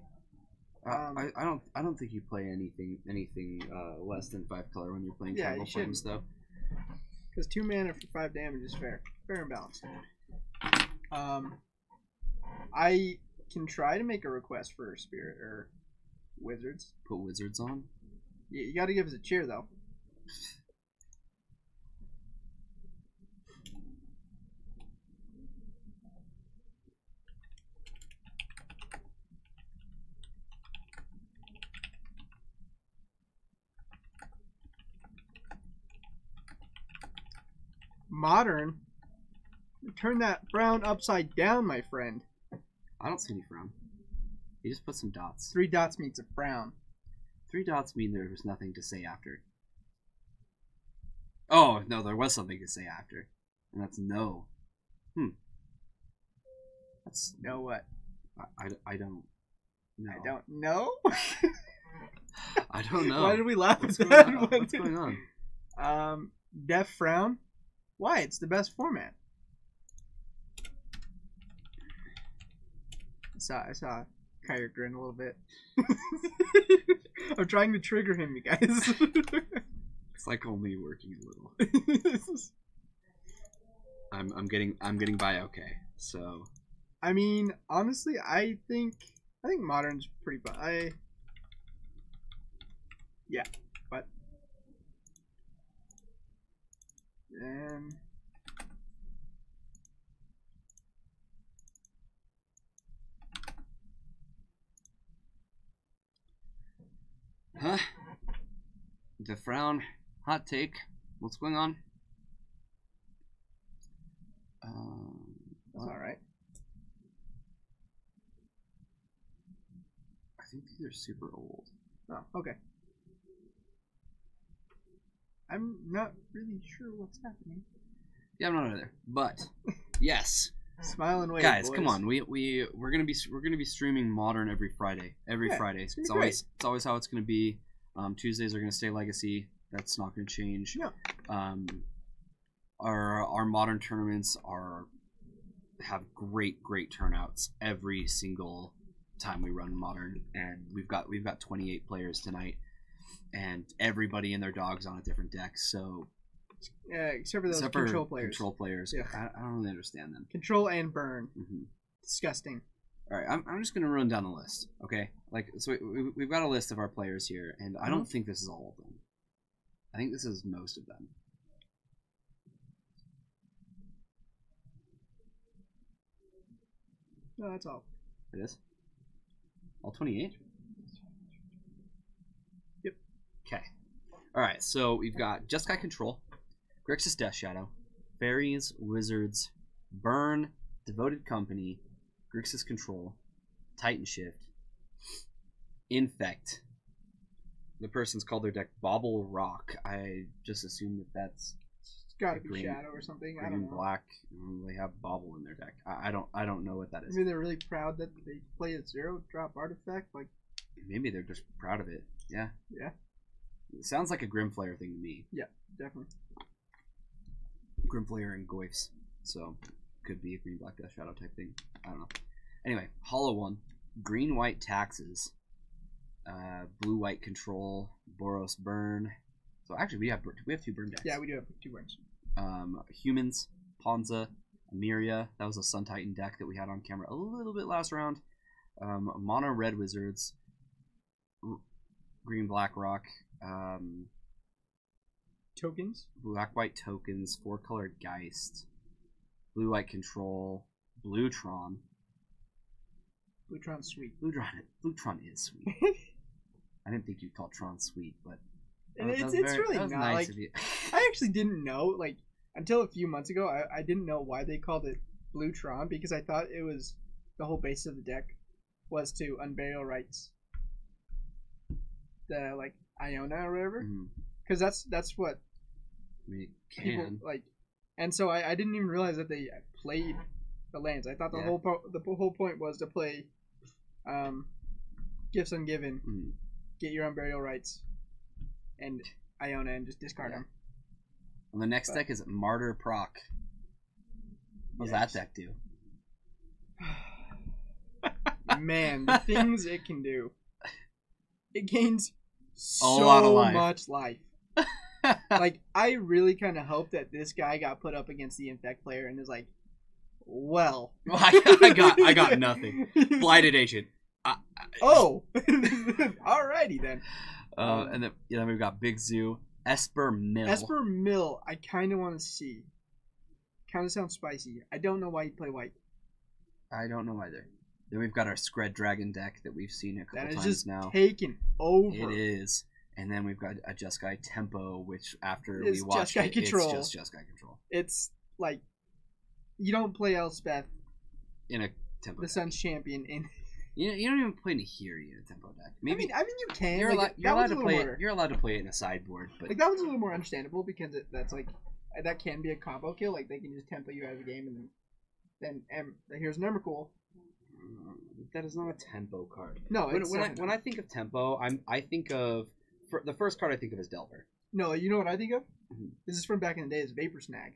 I don't think you play anything less than 5 color when you're playing tribal flames though. Because 2 mana for 5 damage is fair and balanced. I can try to make a request for spirit or wizards. Put wizards on. You got to give us a cheer though. Modern. Turn that frown upside down, my friend. I don't see any frown. You just put some dots. 3 dots means a frown. 3 dots mean there was nothing to say after. Oh, no, there was something to say after. And that's no. That's no what? I don't know. I don't know? I don't know. Why did we laugh What's at going that? on? What's going on? Death frown? Why? It's the best format. I saw Kyrie grin a little bit. I'm trying to trigger him, you guys. It's like only working a little. I'm getting by okay. So I mean, honestly, I think Modern's pretty fun. Yeah, but huh? The frown, hot take. What's going on? That's all right. I think these are super old. Oh, okay. I'm not really sure what's happening. Yeah, I'm not either. But yes, smile and wave, guys. boys. Come on, we're gonna be streaming Modern every Friday. Friday. It's always how it's gonna be. Tuesdays are gonna stay Legacy. That's not gonna change. No. Our Modern tournaments have great turnouts every single time we run Modern, and we've got 28 players tonight, and everybody and their dog's on a different deck. So except for those control players. Control players. Yeah. I don't really understand them. Control and burn. Mm-hmm. Disgusting. All right, I'm just gonna run down the list. Okay, like so we've got a list of our players here, and I don't think this is all of them. I think this is most of them. No, that's all. It is? All 28? Yep. Okay. Alright, so we've got Jeskai Control, Grixis Death Shadow, Fairies, Wizards, Burn, Devoted Company, Grixis Control, Titan Shift, Infect. The person's called their deck Bobble Rock. I just assume that that's It's got to be Shadow or something. I don't know. Black. They have Bobble in their deck. I don't know what that is. Maybe they're really proud that they play a 0-drop artifact. Like maybe they're just proud of it. Yeah. Yeah. It sounds like a Grimflayer thing to me. Yeah, definitely. Grimflayer and Goyfs. So could be a green black Death Shadow type thing. I don't know. Anyway, Hollow One, Green White Taxes, Blue White Control, Boros Burn. So actually, we have 2 burn decks. Yeah, we do have 2 burns. Humans, Ponza, Amiria. That was a Sun Titan deck that we had on camera a little bit last round. Mono Red Wizards, Green Black Rock, Tokens, Black White Tokens, 4-colored Geist, Blue White Control, Bluetron. Blutron's sweet. Bluetron is sweet. I didn't think you'd call Tron sweet, but it's really not. Nice like, of you. I actually didn't know, like, until a few months ago, I didn't know why they called it Bluetron, because I thought it was the whole base of the deck was to Unburial Rights the, like, Iona or whatever. Because that's what people, like, and so I didn't even realize that they played the lands. I thought the whole point was to play Gifts Ungiven, get your Unburial Rights, and Iona, and just discard them. And the next deck is Martyr Proc. What does that deck do? Man, the things it can do. It gains so much life. Like, I really kind of hope that this guy got put up against the Infect player and is like, well, I got nothing. Blighted Agent. Alrighty then. And then we've got Big Zoo, Esper Mill. Esper Mill, I kind of want to see. Kind of sounds spicy. I don't know why you play white. I don't know either. Then we've got our Scred Dragon deck that we've seen a couple times just now. Taken over. It is. And then we've got a Jeskai Tempo, which after we watch it, it's just Jeskai Control. It's like, you don't play Elspeth in a Tempo the deck. Sun's Champion in... You don't even play Nahiri in a Tempo deck. Maybe I mean you can. You're allowed to play it. You're allowed to play it in a sideboard, but like that one's a little more understandable because that's like that can be a combo kill. Like they can just tempo you out of the game, and then here's an Emrakul. That is not a tempo card. No, when I think of tempo, I think of the first card I think of is Delver. No, you know what I think of? This is from back in the day. Is Vapor Snag.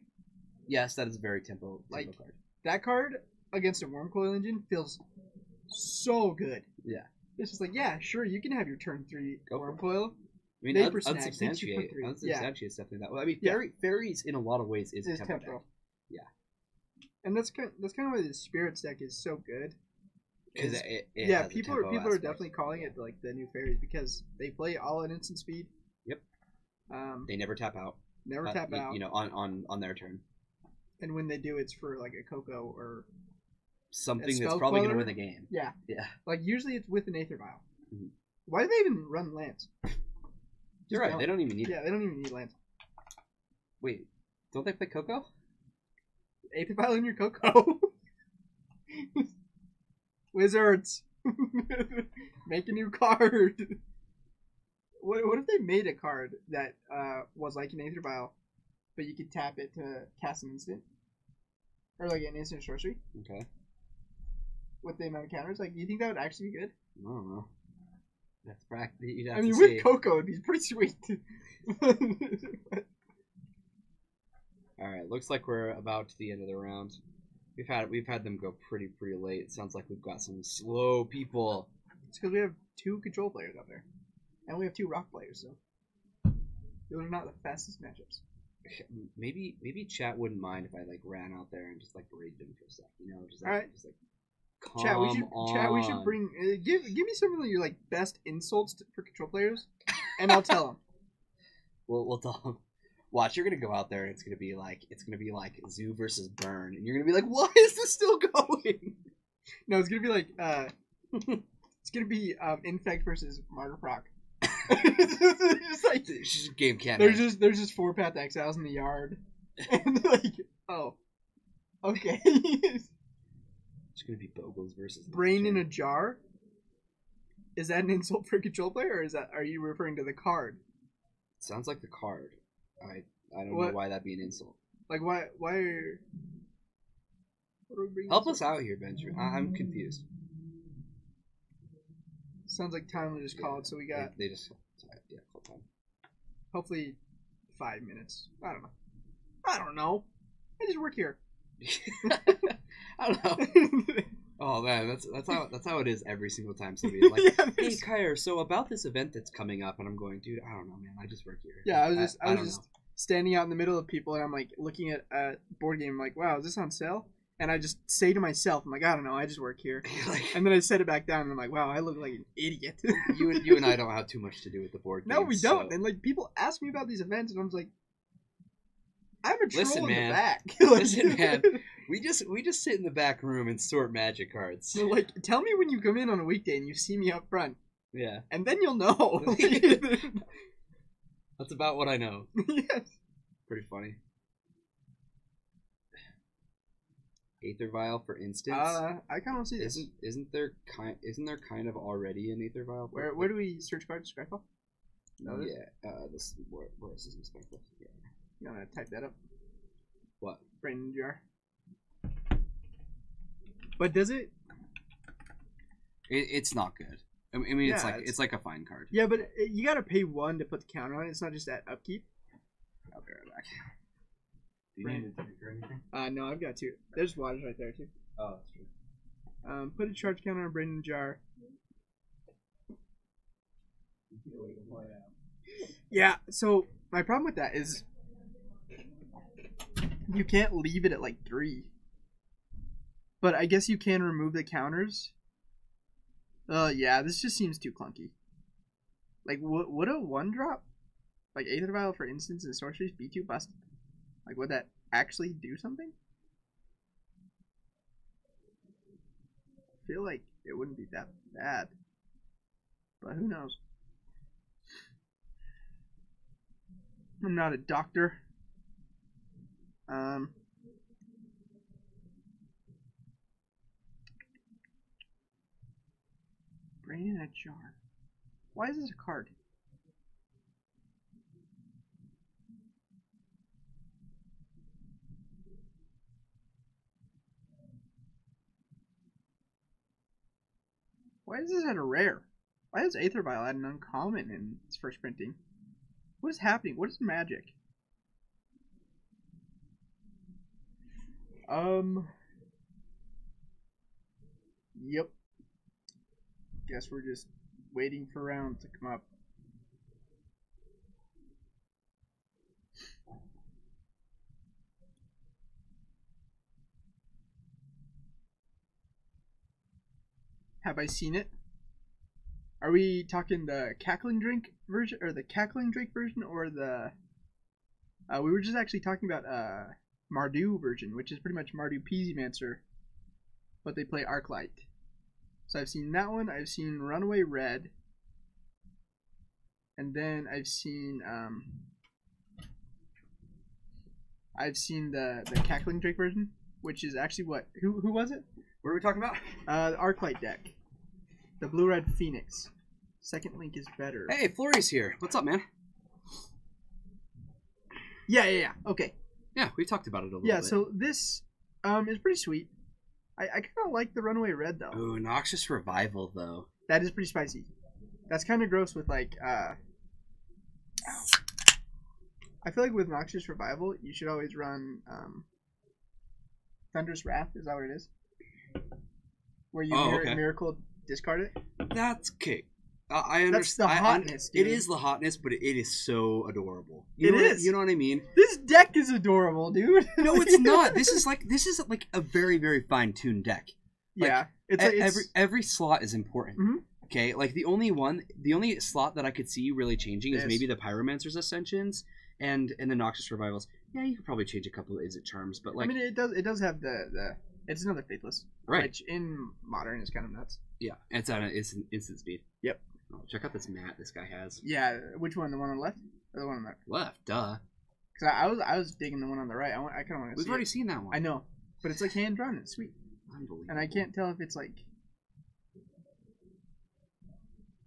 Yes, that is a very tempo card. That card against a Wormcoil Engine feels so good. Yeah. It's just like, yeah, sure, you can have your turn 3 Wormcoil. I mean, Unsubstantiate is definitely that. Well, I mean, Fairies in a lot of ways is a tempo deck. Yeah. And that's kind of why the Spirits deck is so good. Because people are definitely calling it like the new Fairies because they play all at instant speed. Yep. They never tap out. You know, on their turn. And when they do, it's for like a Coco or something that's probably going to win the game. Yeah. Yeah. Like usually it's with an Aether Vial. Why do they even run lands? You're right. They don't even need. Yeah, they don't even need lands. Wait, don't they play Coco? Aether Vial in your Coco. Wizards, make a new card. What if they made a card that was like an Aether Vial, but you could tap it to cast an instant, or like an instant sorcery? Okay. With the amount of counters, like, do you think that would actually be good? I don't know. That's practically. I mean, with Coco, it'd be pretty sweet. All right, looks like we're about to the end of the round. We've had them go pretty late. It sounds like we've got some slow people. It's because we have 2 control players out there, and we have 2 rock players. So those are not the fastest matchups. Maybe chat wouldn't mind if I like ran out there and just like raided them for a sec. You know, just like, all right. Just like. Chat, we should bring give me some of your like best insults for control players, and I'll tell them. We'll tell them. Watch, you're gonna go out there and it's gonna be like Zoo versus Burn, and you're gonna be like, why is this still going? No, it's gonna be like it's gonna be Infect versus Martyr Proc. It's just like It's just game can't. there's just 4-path exiles in the yard, and like oh, okay. It's gonna be Bogles versus Brain in a jar. Is that an insult for a control player, or are you referring to the card? Sounds like the card. I don't know What? why that'd be an insult. Like why are what are we bringing Help this us up? out here, Benjamin. I'm confused. Sounds like time will just call it, so we got They just full time. hopefully 5 minutes. I don't know. I just work here. I don't know. Oh man, that's how it is every single time somebody's like, Yeah, "Hey, Kyer, so about this event that's coming up," and I'm going, "Dude, I don't know, man. I just work here." Yeah, I was don't just know. standing out in the middle of people, and I'm like looking at a board game. I'm like, wow, is this on sale? And I just say to myself, I'm like, I don't know, I just work here. Like, And then I set it back down, and I'm like, wow, I look like an idiot. you and I don't have too much to do with the board game. No, we don't. So. And like people ask me about these events, and I'm just like, I'm a troll Listen, in man. the back. Listen, man. We just sit in the back room and sort magic cards. So, like, tell me when you come in on a weekday and you see me up front, Yeah, and then you'll know. that's about what I know. Yes. Pretty funny. Aether Vial, for instance. I kind of see this. Isn't there kind of already an Aether Vial? Where do we search cards? Skyfall? No, Yeah. This where is this Skyfall? Yeah. You wanna type that up? What? Brain jar. But does it? It's not good. I mean, Yeah, it's like a fine card. Yeah, but you gotta pay 1 to put the counter on it. It's not just that upkeep. I'll be right back. Do you need to drink or anything? No, I've got 2. There's waters right there too. Oh, that's true. Put a charge counter on Brain jar. Yeah. So my problem with that is you can't leave it at like 3. But I guess you can remove the counters. Yeah, this just seems too clunky. Like, would a 1-drop, like Aether Vial for instance, and Sorceries be too busted? Like, would that actually do something? I feel like it wouldn't be that bad. But who knows? I'm not a doctor. Brain in a jar. Why is this a card? Why is this at a rare? Why is Aether Vial at an uncommon in its first printing? What is happening? What is magic? Yep. Guess we're just waiting for rounds to come up. Have I seen it? Are we talking the Cackling Drink version, or the Cackling Drake version, or the... we were just actually talking about Mardu version, which is pretty much Mardu Peasymancer, but they play Arclight. So I've seen that one, I've seen Runaway Red, and then I've seen the Cackling Drake version, which is actually what? Who was it? What are we talking about? The Arclight deck. The Blue-Red Phoenix. Second link is better. Hey, Flurry's here. What's up, man? Yeah. Okay. Yeah, we talked about it a little bit. Yeah, so this is pretty sweet. I kind of like the Runaway Red, though. Ooh, Noxious Revival, though. That is pretty spicy. That's kind of gross with, like, I feel like with Noxious Revival, you should always run Thunderous Wrath. Is that what it is? Where you Miracle discard it? That's okay. I understand. That's the hotness, dude. It is the hotness, but it is so adorable. It is. You know what I mean? This deck is adorable, dude. No, it's not. This is like a very, very fine-tuned deck. Like, yeah, it's every slot is important. Mhm. Okay, like the only slot that I could see really changing is maybe the Pyromancer's Ascensions and the Noxious Revivals. Yeah, you could probably change a couple of Izzet Charms, but like I mean, it does have the It's another Faithless. Right. Which in Modern is kind of nuts. Yeah, it's at an instant speed. Yep. Oh, check out this mat this guy has. Yeah, which one? The one on the left or the one on the right? Left, duh. Because I was digging the one on the right. I kind of want to see We've already seen that one. I know, but it's like hand drawn. It's sweet. Unbelievable. And I can't tell if it's like.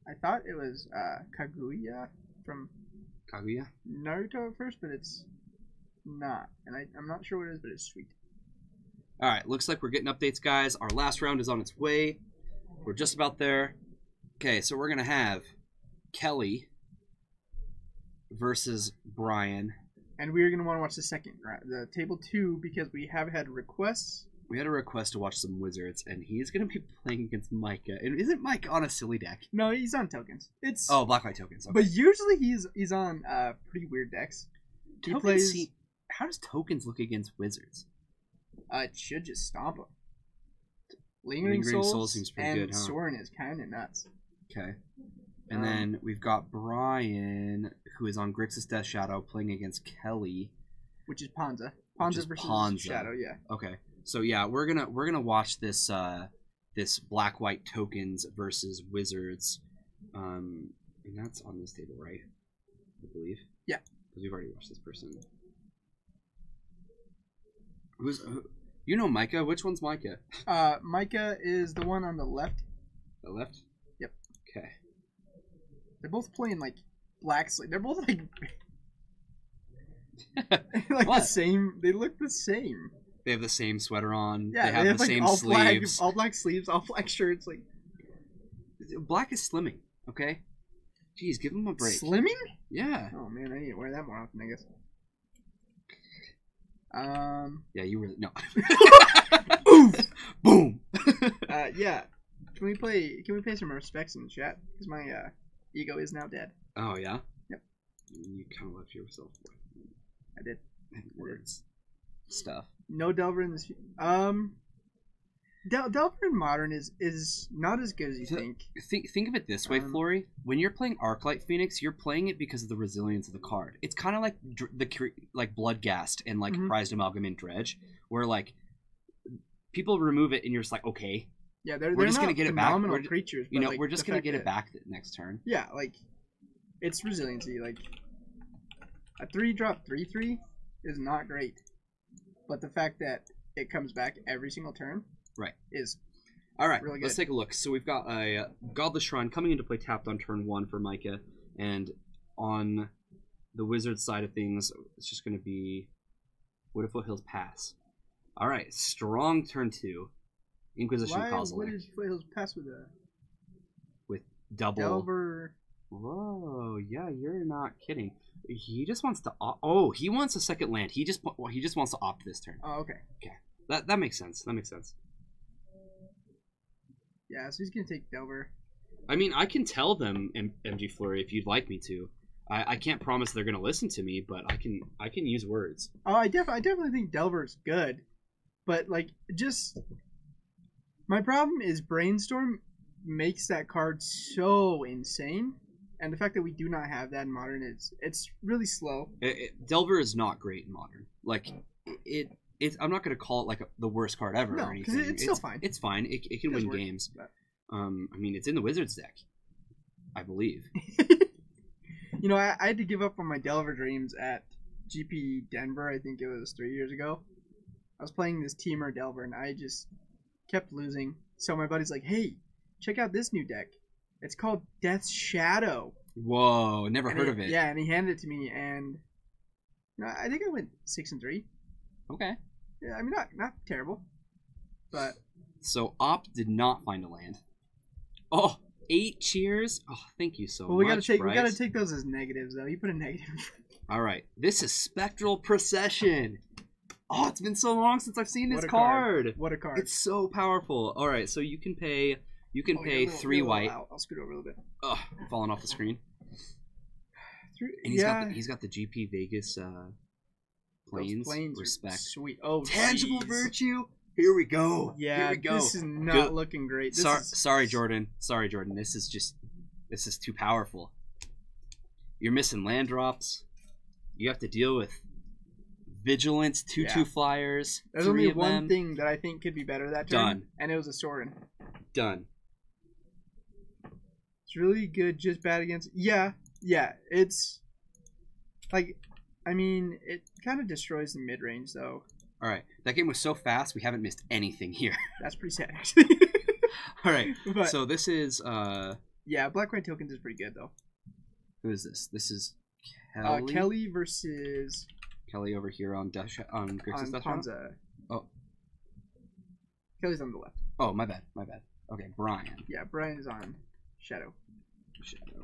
I thought it was Kaguya from Kaguya? Naruto at first, but it's not. And I'm not sure what it is, but it's sweet. Alright, looks like we're getting updates, guys. Our last round is on its way. We're just about there. Okay, so we're going to have Kelly versus Brian. And we're going to want to watch the second, the table 2, because we have had requests. We had a request to watch some Wizards, and he's going to be playing against Micah. And isn't Micah on a silly deck? No, he's on tokens. It's Black-White tokens. Okay. But usually he's on pretty weird decks. He plays. How does tokens look against Wizards? It should just stomp him. Lingering Soul seems pretty good, huh? Soren is kind of nuts. Okay. And then we've got Brian, who is on Grixis Death Shadow, playing against Kelly, which is Ponza. Ponza versus Shadow, yeah. Okay. So yeah, we're gonna watch this this Black-White tokens versus Wizards, and that's on this table, right? I believe. Yeah. Because we've already watched this person. You know Micah? Which one's Micah? Micah is the one on the left. The left? Yep. Okay. They're both playing like black sleeve. They're both like like the same. They look the same. They have the same sweater on. Yeah, they have the like same all sleeves. All black sleeves, all black shirts. Like black is slimming. Okay. Jeez, give him a break. Slimming? Yeah. Oh man, I need to wear that more often, I guess. Yeah, you were no. Oof! Boom. Yeah. Can we pay some respects in the chat? Because my ego is now dead. Oh yeah. Yep. You kind of left yourself. I did. Words. Stuff. No Delver in this. Delver in Modern is not as good as you think. Think of it this way, Flory. When you're playing Arclight Phoenix, you're playing it because of the resilience of the card. It's kind of like like Bloodghast and like Prized Amalgamant Dredge, where like people remove it and you're just like, okay, yeah, we're just gonna get it back. Creatures, you know, we're just gonna get it back the next turn. Yeah, like it's resiliency. Like a 3-drop 3/3 is not great, but the fact that it comes back every single turn. Right. Is all right. Really good. Let's take a look. So we've got a Godless Shrine coming into play tapped on turn 1 for Micah, and on the Wizard side of things, it's just going to be Wood of Foothills Pass. All right. Strong turn 2. Inquisition Kozilek. What did Foothills Pass with double Delver? Whoa, yeah, you're not kidding. He just wants to. Oh, he wants a second land. He just wants to opt this turn. Oh, okay. Okay, that makes sense. That makes sense. Yeah, so he's gonna take Delver. I mean, I can tell them, MG Flurry, if you'd like me to. I can't promise they're gonna listen to me, but I can use words. Oh, I definitely think Delver's good, but like just my problem is Brainstorm makes that card so insane, and the fact that we do not have that in Modern it's really slow. Delver is not great in Modern. Like I'm not gonna call it like the worst card ever or anything. It's still fine. It's fine. It can win games. But... I mean, it's in the Wizards deck, I believe. You know, I had to give up on my Delver dreams at GP Denver. I think it was 3 years ago. I was playing this Teamer Delver, and I just kept losing. So my buddy's like, "Hey, check out this new deck. It's called Death's Shadow." Whoa, never heard of it. Yeah, and he handed it to me, and I think I went 6-3. Okay. Yeah, I mean, not terrible, but so Op did not find a land. Oh, 8 cheers. Oh, thank you so much. We gotta take those as negatives though. You put a negative. All right, this is Spectral Procession. Oh, it's been so long since I've seen this card. What a card! It's so powerful. All right, so you can pay 3 white. I'll scoot over a little bit. Oh, I'm falling off the screen. And he's got the GP Vegas planes. Respect. Sweet. Oh, Tangible Virtue. Here we go. Yeah, here we go. This is not looking great. Sorry, Jordan. Sorry, Jordan. This is too powerful. You're missing land drops. You have to deal with Vigilance, 2/2 Yeah. flyers. There's 3 only of one them. thing that I think could be better that turn. Done. And it was a Sorin. Done. It's really good, just bad against. Yeah. It's like, I mean, it kind of destroys the mid range though. All right, that game was so fast. We haven't missed anything here. That's pretty sad, actually. All right, But, so this is yeah, Black White Tokens is pretty good though. who is this? This is Kelly. Kelly versus Kelly over here on Grixis Death Round? Ponza. Oh. Kelly's on the left. Oh, my bad. Okay, Brian. Yeah, Brian is on Shadow. Shadow.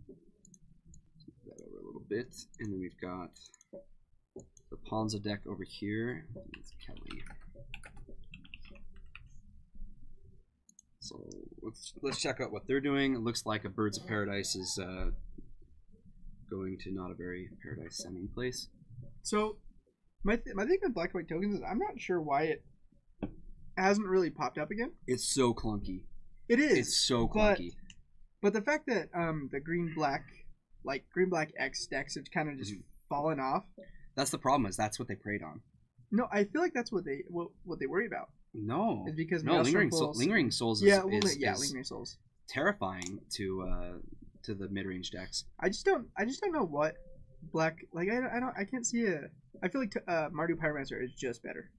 Move that over a little bit, and then we've got the Ponza deck over here. It's Kelly. So let's check out what they're doing. It looks like a Birds of Paradise is going to not a very paradise sounding place. So my thing with Black White Tokens is I'm not sure why it hasn't really popped up again. It's so clunky. It is. It's so clunky. But the fact that the green black X decks have kind of just fallen off. That's the problem. Is that's what they preyed on. No, I feel like that's what they worry about. No, Is because no, Lingering Souls is Lingering Souls terrifying to the mid range decks. I just don't know what black like I can't see a. I feel like Mardu Pyromancer is just better.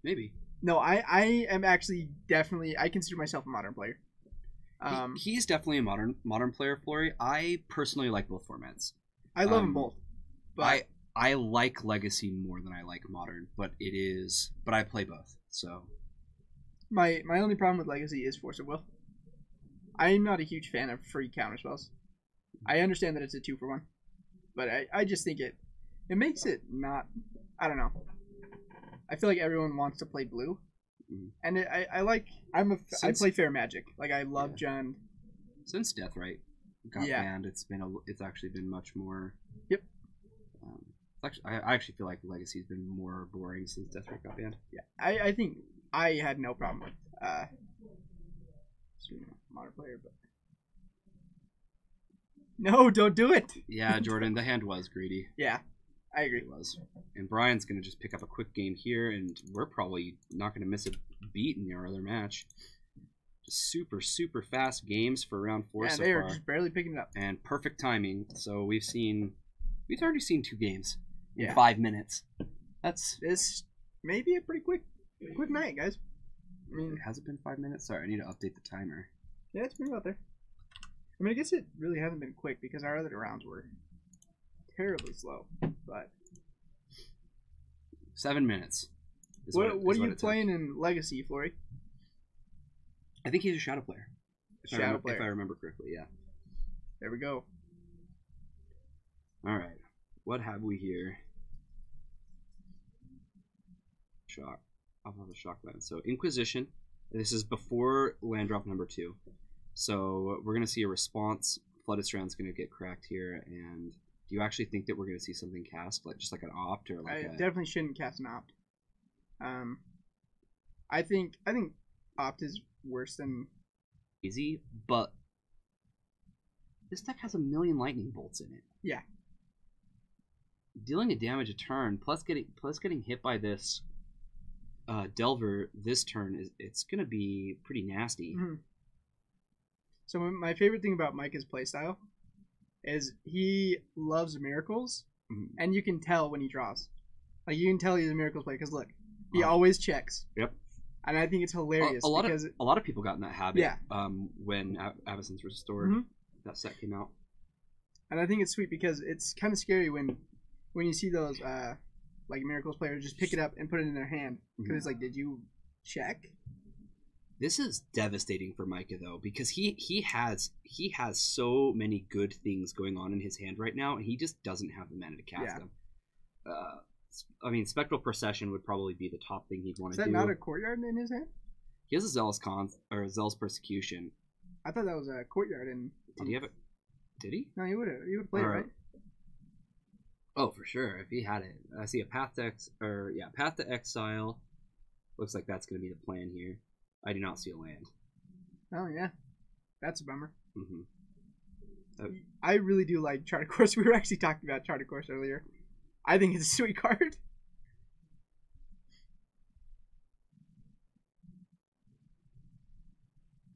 Maybe. No, I am actually definitely I consider myself a modern player. He's definitely a modern player, Flory. I personally like both formats. I love them both. But I like Legacy more than I like Modern, but I play both. So my only problem with Legacy is Force of Will. I'm not a huge fan of free counter spells. I understand that it's a 2-for-1, but I just think it makes it not. I don't know. I feel like everyone wants to play blue, and I play fair magic. Like I love John. Since Deathrite got banned, it's actually been much more. Yep. I actually feel like Legacy's been more boring since Deathrite got banned. Yeah, I think I had no problem with modern player, but no, don't do it. Yeah, Jordan, the hand was greedy. Yeah, I agree. It was. And Brian's gonna just pick up a quick game here, and we're probably not gonna miss a beat in our other match. Just super fast games for round 4 so far. Yeah, they are just barely picking it up. And perfect timing. So we've already seen 2 games in 5 minutes. This may be a pretty quick night, guys. I mean, has it been 5 minutes? Sorry, I need to update the timer. Yeah, it's been about there. I mean, I guess it really hasn't been quick because our other rounds were terribly slow. But 7 minutes. What are you playing in Legacy, Flory? I think he's a Shadow player. If I remember correctly, yeah. There we go. All right. What have we here? Shock. I'll have a shock land. So Inquisition. This is before land drop number 2. So we're gonna see a response. Flooded Strand's gonna get cracked here. And do you actually think that we're gonna see something cast, like just like an opt or like? I definitely shouldn't cast an opt. I think opt is worse than easy, but this deck has a million lightning bolts in it. Yeah. Dealing a damage a turn plus getting hit by this Delver this turn it's gonna be pretty nasty. Mm-hmm. So my favorite thing about Micah's playstyle is he loves miracles, and you can tell when he draws. Like you can tell he's a miracles player because look, he always checks. Yep. And I think it's hilarious a lot of people got in that habit. Yeah. When Avacyn's Restored that set came out. And I think it's sweet because it's kind of scary when you see those like miracles players just pick it up and put it in their hand because it's like, did you check? This is devastating for Micah though because he has so many good things going on in his hand right now and he just doesn't have the mana to cast them. I mean, Spectral Procession would probably be the top thing he'd want to do. Is that not a Courtyard in his hand? He has a Zealous Persecution. I thought that was a Courtyard in. Did he have it? Did he? No, he would have played it, right? Oh, for sure. If he had it, I see a Path to Exile. Looks like that's going to be the plan here. I do not see a land. Oh yeah, that's a bummer. I really do like Charter Course. We were actually talking about Charter Course earlier. I think it's a sweet card.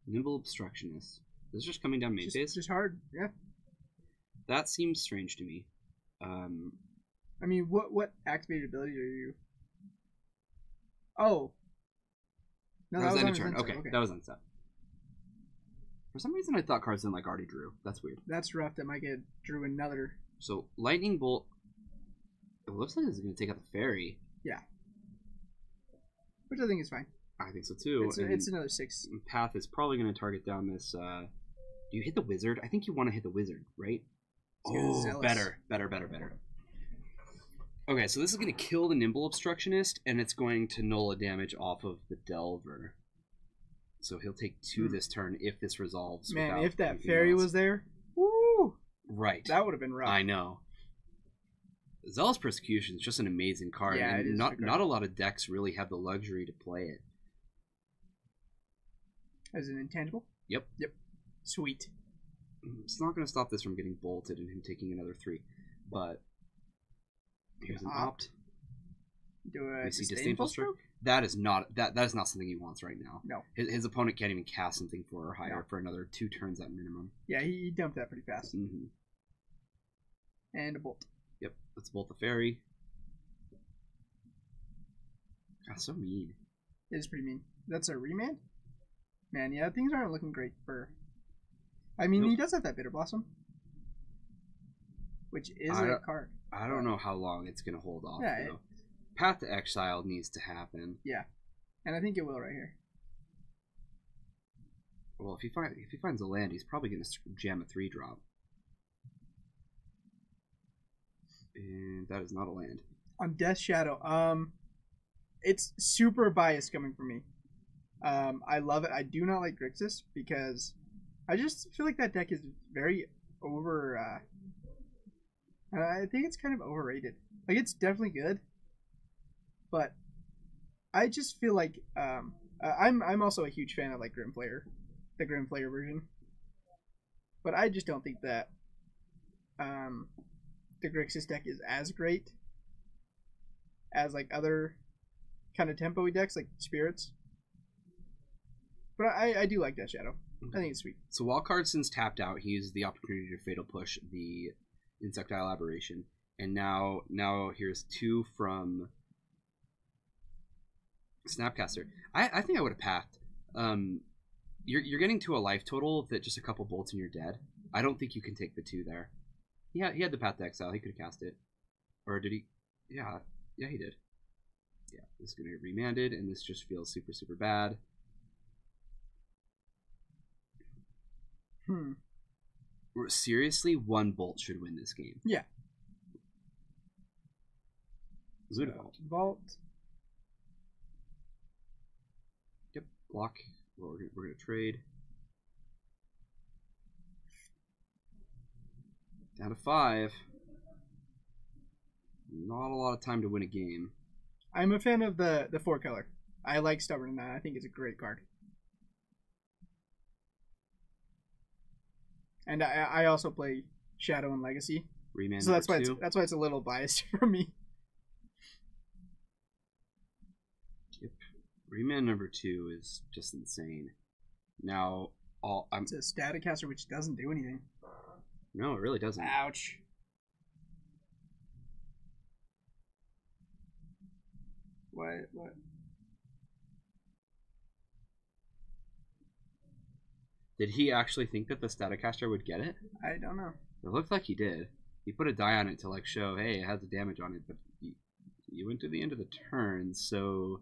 Nimble Obstructionist. This is just coming down main phase? Just hard, yeah. That seems strange to me. I mean, what activated abilities are you? Oh. No, that was end on of turn. his Okay, okay, that was unset. For some reason, I thought cards didn't like already drew. That's weird. That's rough. That might get drew another. So, Lightning Bolt. It looks like it's going to take out the Fairy. Yeah. Which I think is fine. I think so too. It's another 6. Path is probably going to target down this. Do you hit the Wizard? I think you want to hit the Wizard, right? Oh, better. Okay, so this is going to kill the Nimble Obstructionist, and it's going to null a damage off of the Delver. So he'll take 2 this turn if this resolves. Man, if that Fairy was there, woo! Right. That would have been rough. I know. Zealous Persecution is just an amazing card. Yeah, and not a lot of decks really have the luxury to play it. As an intangible? Yep. Sweet. It's not going to stop this from getting bolted and him taking another 3. But here's an opt. Do a Disdainful Stroke? That is not something he wants right now. No. His opponent can't even cast something 4 or higher for another 2 turns at minimum. Yeah, he dumped that pretty fast. Mm-hmm. And a bolt. Yep, let's bolt the Fairy. God, so mean. It is pretty mean. That's a remand? Man, yeah, things aren't looking great for... I mean, he does have that Bitter Blossom. Which is a card. I don't know how long it's going to hold off, yeah, though. Path to Exile needs to happen. Yeah. And I think it will right here. Well, if he finds a land, he's probably going to jam a 3-drop. And that is not a land. On Death Shadow, it's super biased coming from me. I love it. I do not like Grixis because I just feel like that deck is very over. I think it's kind of overrated. Like, it's definitely good, but I just feel like I'm also a huge fan of like Grimflayer, the Grimflayer version, but I just don't think that the Grixis deck is as great as like other kind of tempo-y decks like Spirits. But I do like Death Shadow. I think it's sweet. So while Cardson's tapped out, he uses the opportunity to Fatal Push the Insectile Aberration. And now here's 2 from Snapcaster. I think I would have pathed. You're getting to a life total that just a couple bolts and you're dead. I don't think you can take the 2 there. Yeah, he had the Path to Exile. He could have cast it. Or did he? Yeah, he did. Yeah, this is going to get remanded, and this just feels super, super bad. Seriously, 1 bolt should win this game. Yeah. Zudavault. Vault. Yep, block. Well, we're going to trade. Down to 5. Not a lot of time to win a game. I'm a fan of the 4 color. I like Stubborn in that. I think it's a great card. And I also play Shadow and Legacy. Remand so that's why 2. that's why it's a little biased for me. Yep. Remand number 2 is just insane. Now it's a static caster which doesn't do anything. No, it really doesn't. Ouch. What? Did he actually think that the Staticaster would get it? I don't know. It looked like he did. He put a die on it to like show, hey, it has the damage on it, but he went to the end of the turn, so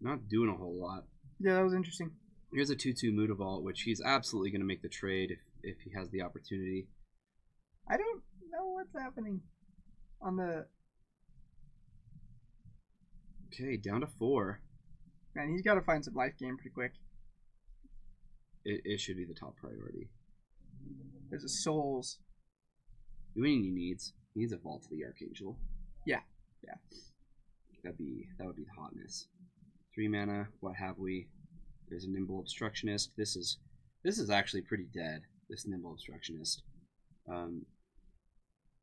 not doing a whole lot. Yeah, that was interesting. Here's a 2/2 Mutavault, which he's absolutely going to make the trade if he has the opportunity. I don't know what's happening on the... Okay, down to 4. Man, he's got to find some life gain pretty quick. It should be the top priority. There's a Souls. Doing he needs a Vault to the Archangel. Yeah. That would be the hotness. 3 mana. What have we? There's a Nimble Obstructionist. This is actually pretty dead. this nimble obstructionist.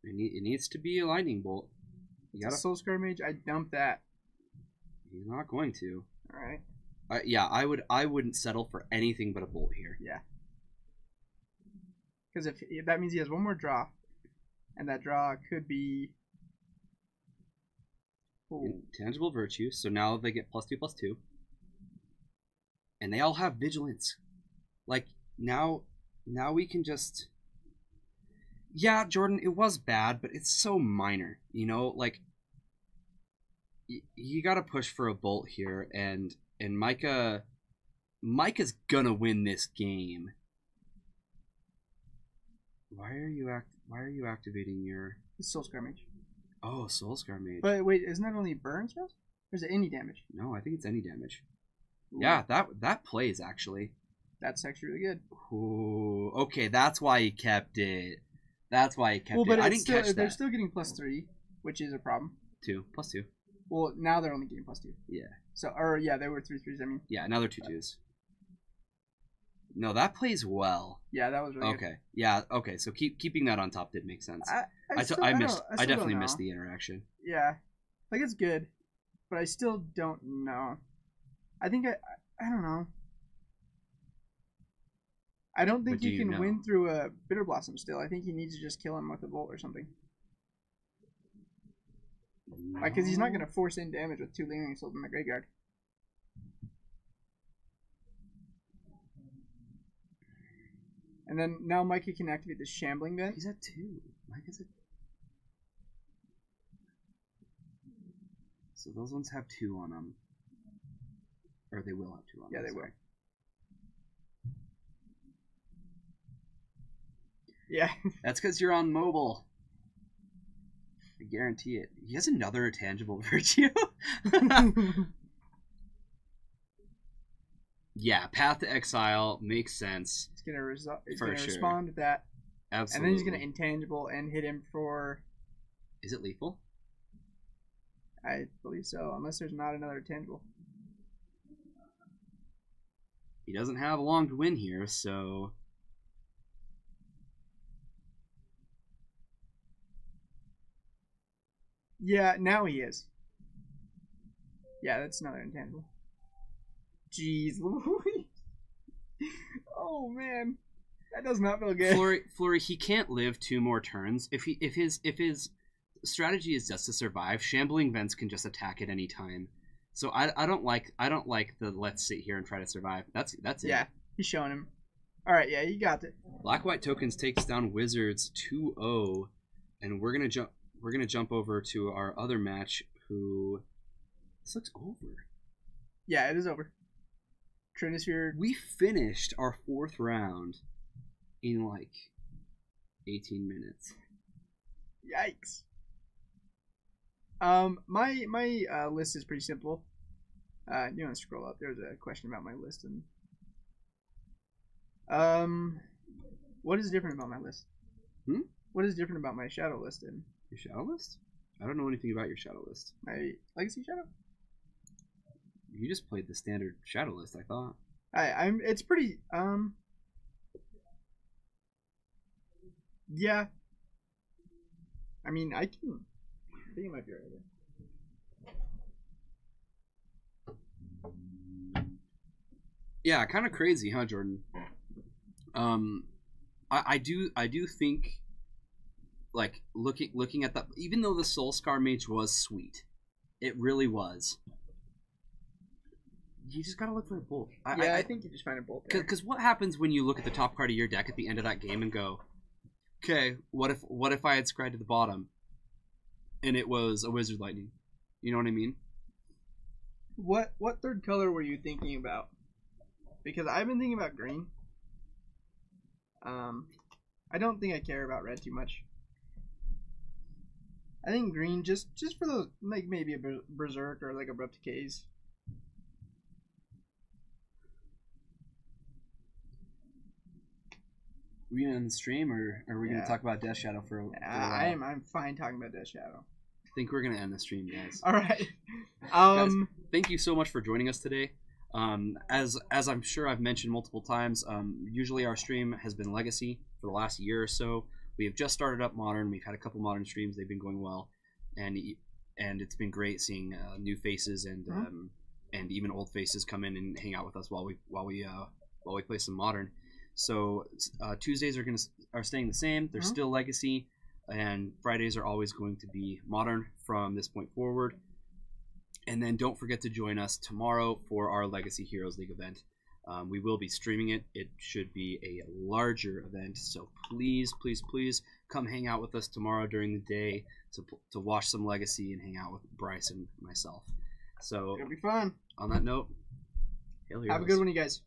It needs to be a lightning bolt. You It's a Soul Scar Mage. I dumped that. You're not going to. All right. Yeah, I wouldn't settle for anything but a bolt here. Yeah. Because if that means he has one more draw, and that draw could be. Ooh. Intangible Virtue. So now they get +2/+2, and they all have vigilance. Like now we can just. Yeah, Jordan, it was bad, but it's so minor, you know. Like you got to push for a bolt here, and Micah's gonna win this game. Why are you activating your Soul Scar Mage? Oh, Soul Scar Mage. But wait, isn't that only burn spells? Or is it any damage? No, I think it's any damage. Ooh. Yeah, that plays actually. That's actually really good. Ooh, okay, that's why he kept it. That's why he kept but it. I didn't catch that. They're still getting +3, which is a problem. 2/+2. Well, now they're only getting +2. Yeah. So, or yeah, they were 3/3s. I mean. Yeah, another 2/2s. No, that plays well. Yeah, that was really okay. Good. Yeah, okay. So keeping that on top did make sense. I definitely missed the interaction. Yeah, like it's good, but I still don't know. I think I don't know. I don't think he can win through a Bitter Blossom still. I think he needs to just kill him with a bolt or something. No. Like, because he's not going to force in damage with 2 Lingering Souls in the graveyard. And then now Mikey can activate the Shambling Vent. He's at 2. Mike is at... So those ones have 2 on them. Or they will have 2 on them. Yeah, they will. Yeah. That's because you're on mobile. I guarantee it. He has another tangible virtue. Yeah, Path to Exile makes sense. He's gonna respond to that. Absolutely. And then he's gonna intangible and hit him for. Is it lethal? I believe so, unless there's not another tangible. He doesn't have long to win here, so. Yeah, now he is. Yeah, that's another intangible. Jeez Louise. Oh man. That does not feel good. Flurry, he can't live 2 more turns. If his strategy is just to survive, Shambling Vents can just attack at any time. So I don't like the let's sit here and try to survive. That's it. Yeah, he's showing him. Alright, yeah, you got it. Black White Tokens takes down Wizards 2-0, and we're gonna jump over to our other match. Who this looks over. Yeah, it is over. Trinisphere. We finished our 4th round in like 18 minutes. Yikes. My list is pretty simple. You want to scroll up? There's a question about my list, and what is different about my list? What is different about my shadow list and your shadow list? I don't know anything about your shadow list. My legacy shadow? You just played the standard shadow list, I thought. It's pretty yeah. I mean, I think it might be right there. Yeah, kind of crazy, huh, Jordan? I do think, like, looking at that, even though the Soul Scar Mage was sweet, it really was. You just gotta look for a bolt. I think you just find a bolt there. Because what happens when you look at the top card of your deck at the end of that game and go, okay, what if I had scryed to the bottom, and it was a Wizard Lightning? You know what I mean? What third color were you thinking about? Because I've been thinking about green. I don't think I care about red too much. I think green just for those, like maybe a Berserk or like Abrupt Decays. Are we gonna end the stream, or are we gonna talk about Death Shadow for a while? I'm fine talking about Death Shadow. I think we're gonna end the stream, guys. All right. Guys, thank you so much for joining us today. As I'm sure I've mentioned multiple times, usually our stream has been Legacy for the last year or so. We have just started up Modern. We've had a couple Modern streams. They've been going well, and it's been great seeing new faces and even old faces come in and hang out with us while we play some Modern. So Tuesdays are staying the same. They're still Legacy, and Fridays are always going to be Modern from this point forward. And then don't forget to join us tomorrow for our Legacy Heroes League event. We will be streaming it. It should be a larger event, so please, please, please come hang out with us tomorrow during the day to watch some Legacy and hang out with Bryce and myself. So It'll be fun. on that note, have a good one, you guys.